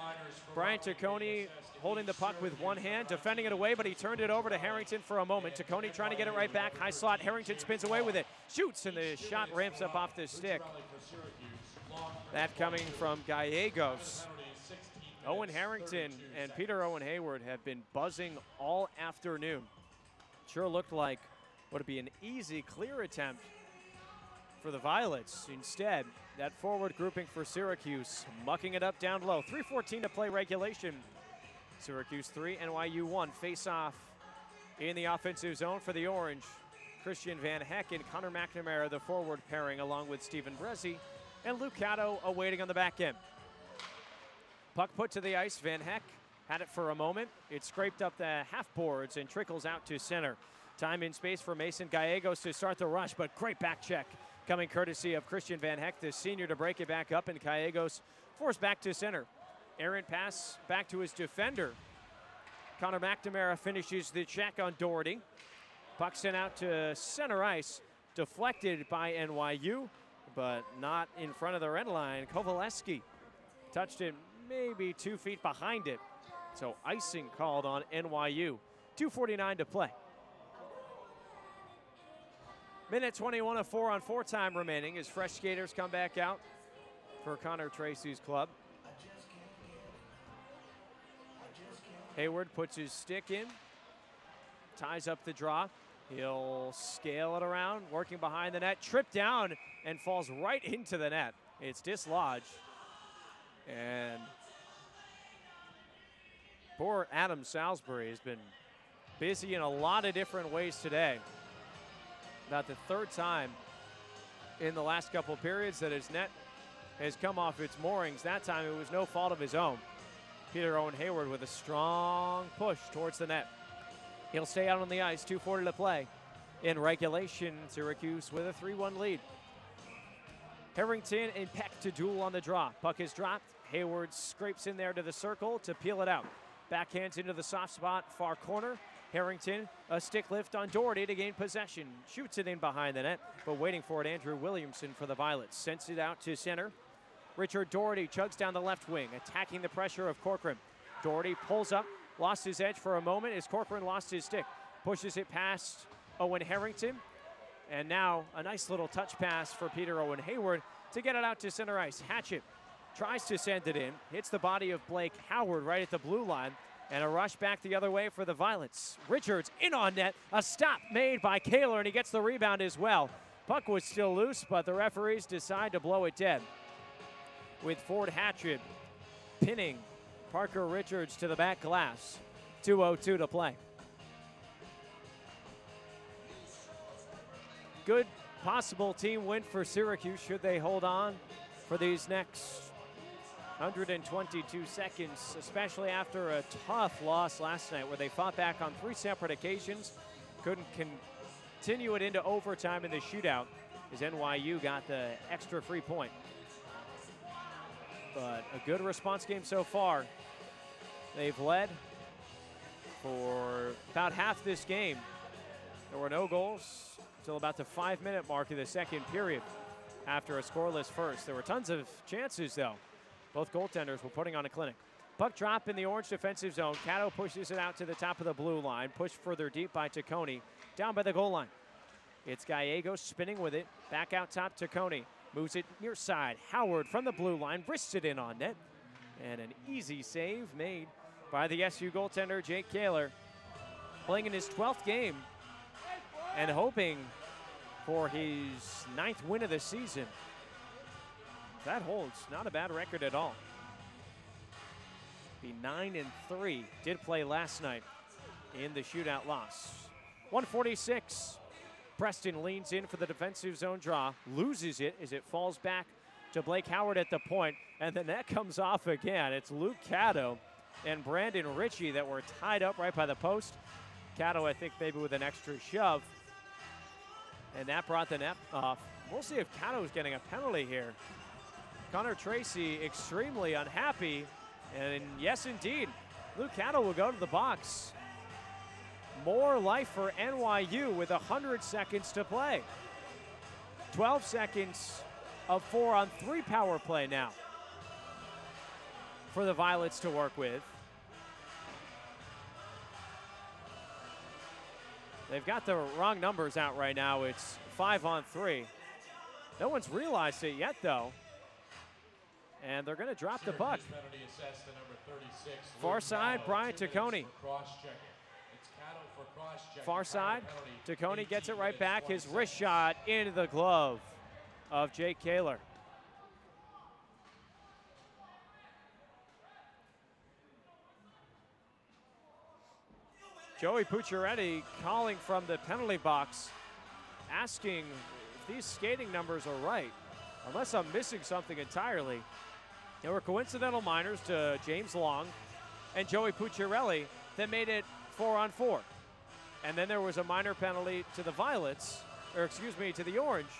Brian Taccone holding the puck with one hand, defending it away, but he turned it over to Harrington for a moment. Taccone trying to get it right back. High slot, Harrington spins away with it. Shoots, and the shot ramps up off the stick. That coming from Gallegos. Owen Harrington and Peter Owen Hayward have been buzzing all afternoon. Sure looked like would be an easy, clear attempt for the Violets. Instead, that forward grouping for Syracuse, mucking it up down low. 3:14 to play regulation. Syracuse 3, NYU 1. Face-off in the offensive zone for the Orange. Christian Van Heck and Connor McNamara, the forward pairing, along with Stephen Brezzi and Luke Cato awaiting on the back end. Puck put to the ice. Van Heck had it for a moment. It scraped up the half boards and trickles out to center. Time in space for Mason Gallegos to start the rush, but great back check coming courtesy of Christian Van Heck, the senior, to break it back up, and Gallegos forced back to center. Errant pass back to his defender. Connor McNamara finishes the check on Doherty. Puck sent out to center ice, deflected by NYU, but not in front of the red line. Kovaleski touched it maybe 2 feet behind it. So icing called on NYU. 2:49 to play. Minute 21 of 4-on-4 time remaining as fresh skaters come back out for Connor Tracy's club. Hayward puts his stick in, ties up the draw. He'll scale it around, working behind the net, tripped down and falls right into the net. It's dislodged. And poor Adam Salisbury has been busy in a lot of different ways today. About the third time in the last couple of periods that his net has come off its moorings. That time it was no fault of his own. Peter Owen Hayward with a strong push towards the net. He'll stay out on the ice, 2:40 to play. In regulation, Syracuse with a 3-1 lead. Harrington and Peck to duel on the draw. Puck is dropped. Hayward scrapes in there to the circle to peel it out. Backhands into the soft spot, far corner. Harrington, a stick lift on Doherty to gain possession. Shoots it in behind the net, but waiting for it, Andrew Williamson for the Violets. Sends it out to center. Richard Doherty chugs down the left wing, attacking the pressure of Corcoran. Doherty pulls up, lost his edge for a moment as Corcoran lost his stick. Pushes it past Owen Harrington. And now a nice little touch pass for Peter Owen Hayward to get it out to center ice. Hatchett tries to send it in, hits the body of Blake Howard right at the blue line. And a rush back the other way for the Violets. Richards in on net. A stop made by Kaler, and he gets the rebound as well. Puck was still loose, but the referees decide to blow it dead, with Ford Hatchett pinning Parker Richards to the back glass. 2:02 to play. Good possible team win for Syracuse should they hold on for these next 122 seconds, especially after a tough loss last night where they fought back on 3 separate occasions. Couldn't continue it into overtime in the shootout as NYU got the extra free point. But a good response game so far. They've led for about half this game. There were no goals until about the 5-minute mark of the second period after a scoreless first. There were tons of chances, though. Both goaltenders were putting on a clinic. Puck drop in the Orange defensive zone. Cato pushes it out to the top of the blue line. Pushed further deep by Taccone. Down by the goal line. It's Gallegos spinning with it. Back out top, Taccone. Moves it near side. Howard from the blue line. Wrists it in on net. And an easy save made by the SU goaltender, Jake Kaler. Playing in his 12th game and hoping for his 9th win of the season. If that holds, not a bad record at all. Be 9-3. Did play last night in the shootout loss. 146. Preston leans in for the defensive zone draw, loses it as it falls back to Blake Howard at the point, and the net comes off again. It's Luke Cato and Brandon Ritchie that were tied up right by the post. Cato, I think, maybe with an extra shove, and that brought the net off. We'll see if Cato's getting a penalty here. Connor Tracy extremely unhappy, and yes, indeed, Luke Cato will go to the box. More life for NYU with 100 seconds to play. 12 seconds of 4-on-3 power play now for the Violets to work with. They've got the wrong numbers out right now. It's 5-on-3. No one's realized it yet, though. And they're going to drop the puck. Far side, Brian Taccone. Far side, Taccone gets it right back. His wrist shot into the glove of Jake Kaler. Joey Pucciaretti calling from the penalty box, asking if these skating numbers are right, unless I'm missing something entirely. There were coincidental minors to James Long and Joey Pucciaretti that made it 4-on-4. And then there was a minor penalty to the Violets, or excuse me, to the Orange,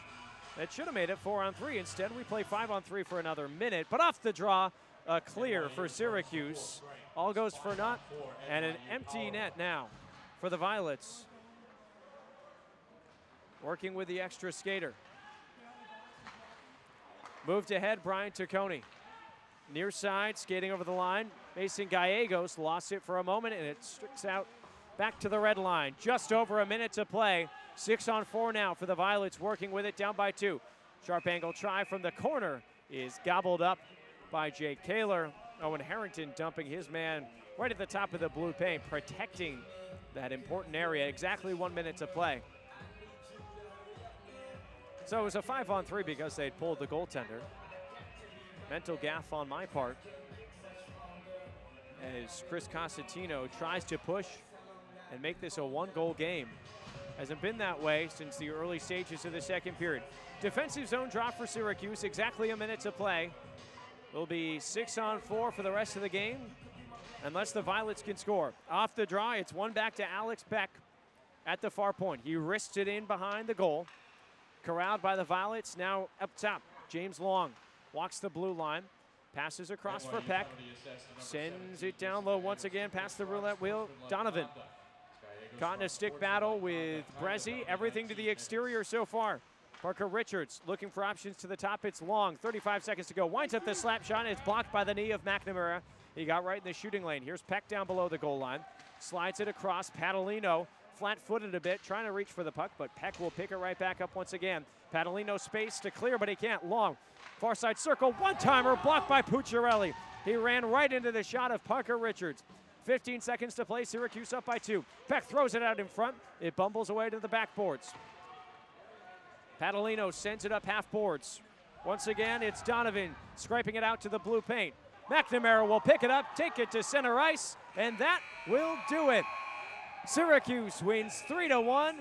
that should have made it 4-on-3. Instead, we play 5-on-3 for another minute. But off the draw, a clear for Syracuse. All goes for naught, and an empty net now for the Violets. Working with the extra skater. Moved ahead, Brian Taccone. Near side, skating over the line. Mason Gallegos lost it for a moment, and it sticks out back to the red line. Just over a minute to play. 6-on-4 now for the Violets, working with it, down by 2. Sharp angle try from the corner is gobbled up by Jake Kaler. Owen Harrington dumping his man right at the top of the blue paint, protecting that important area. Exactly 1 minute to play. So it was a 5-on-3 because they'd pulled the goaltender. Mental gaffe on my part as Chris Cosentino tries to push and make this a 1-goal game. Hasn't been that way since the early stages of the second period. Defensive zone drop for Syracuse, exactly a minute to play. It'll be 6-on-4 for the rest of the game, unless the Violets can score. Off the draw, it's one back to Alex Beck at the far point. He wrists it in behind the goal. Corralled by the Violets, now up top. James Long walks the blue line, passes across for Peck, sends it down low once again past the roulette wheel. Donovan caught in a stick battle with Brezzi. Everything to the exterior so far. Parker Richards looking for options to the top. It's Long, 35 seconds to go. Winds up the slap shot, and it's blocked by the knee of McNamara. He got right in the shooting lane. Here's Peck down below the goal line. Slides it across. Padalino flat-footed a bit, trying to reach for the puck, but Peck will pick it right back up once again. Padalino space to clear, but he can't. Long, far side circle, one-timer blocked by Pucciaretti. He ran right into the shot of Parker Richards. 15 seconds to play, Syracuse up by 2. Peck throws it out in front. It bumbles away to the backboards. Padalino sends it up half boards. Once again, it's Donovan scraping it out to the blue paint. McNamara will pick it up, take it to center ice, and that will do it. Syracuse wins 3-1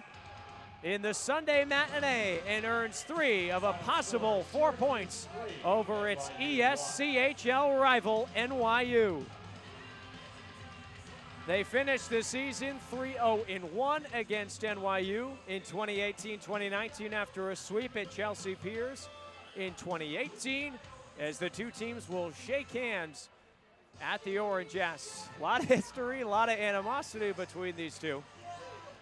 in the Sunday matinee and earns 3 of a possible 4 points over its ESCHL rival, NYU. They finished the season 3-0-1 against NYU in 2018-2019 after a sweep at Chelsea Piers in 2018, as the two teams will shake hands at the Orange S. A lot of history, a lot of animosity between these two,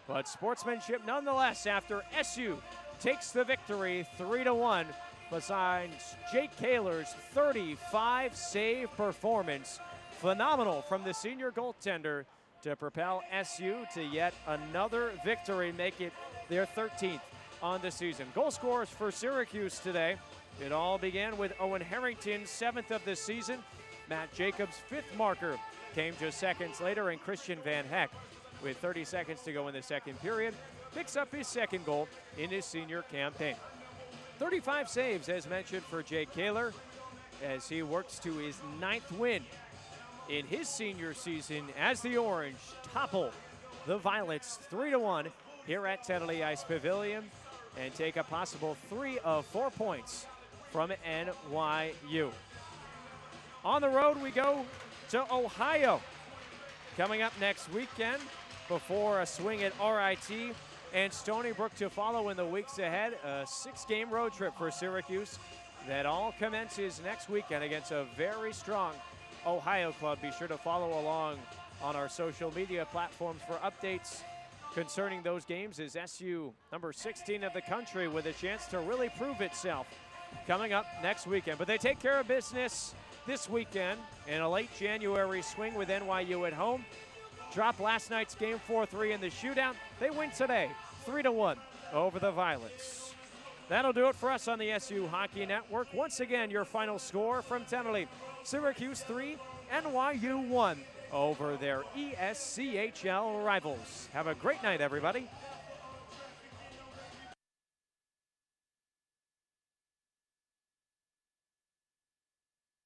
but sportsmanship nonetheless after SU takes the victory 3-1 besides Jake Kaler's 35 save performance. Phenomenal from the senior goaltender to propel SU to yet another victory, make it their 13th on the season. Goal scorers for Syracuse today. It all began with Owen Harrington's 7th of the season. Matt Jacobs' 5th marker came just seconds later, and Christian Van Heck with 30 seconds to go in the second period picks up his second goal in his senior campaign. 35 saves, as mentioned, for Jake Kaler as he works to his 9th win in his senior season as the Orange topple the Violets 3-1 here at Tenley Ice Pavilion and take a possible 3 of 4 points from NYU. On the road we go to Ohio. Coming up next weekend before a swing at RIT and Stony Brook to follow in the weeks ahead. A 6-game road trip for Syracuse that all commences next weekend against a very strong Ohio club. Be sure to follow along on our social media platforms for updates concerning those games as SU number 16 of the country with a chance to really prove itself coming up next weekend. But they take care of business this weekend in a late January swing with NYU at home. Dropped last night's game 4-3 in the shootout. They win today 3-1 over the Violets. That'll do it for us on the SU Hockey Network. Once again, your final score from Tenley: Syracuse 3, NYU 1 over their ESCHL rivals. Have a great night, everybody.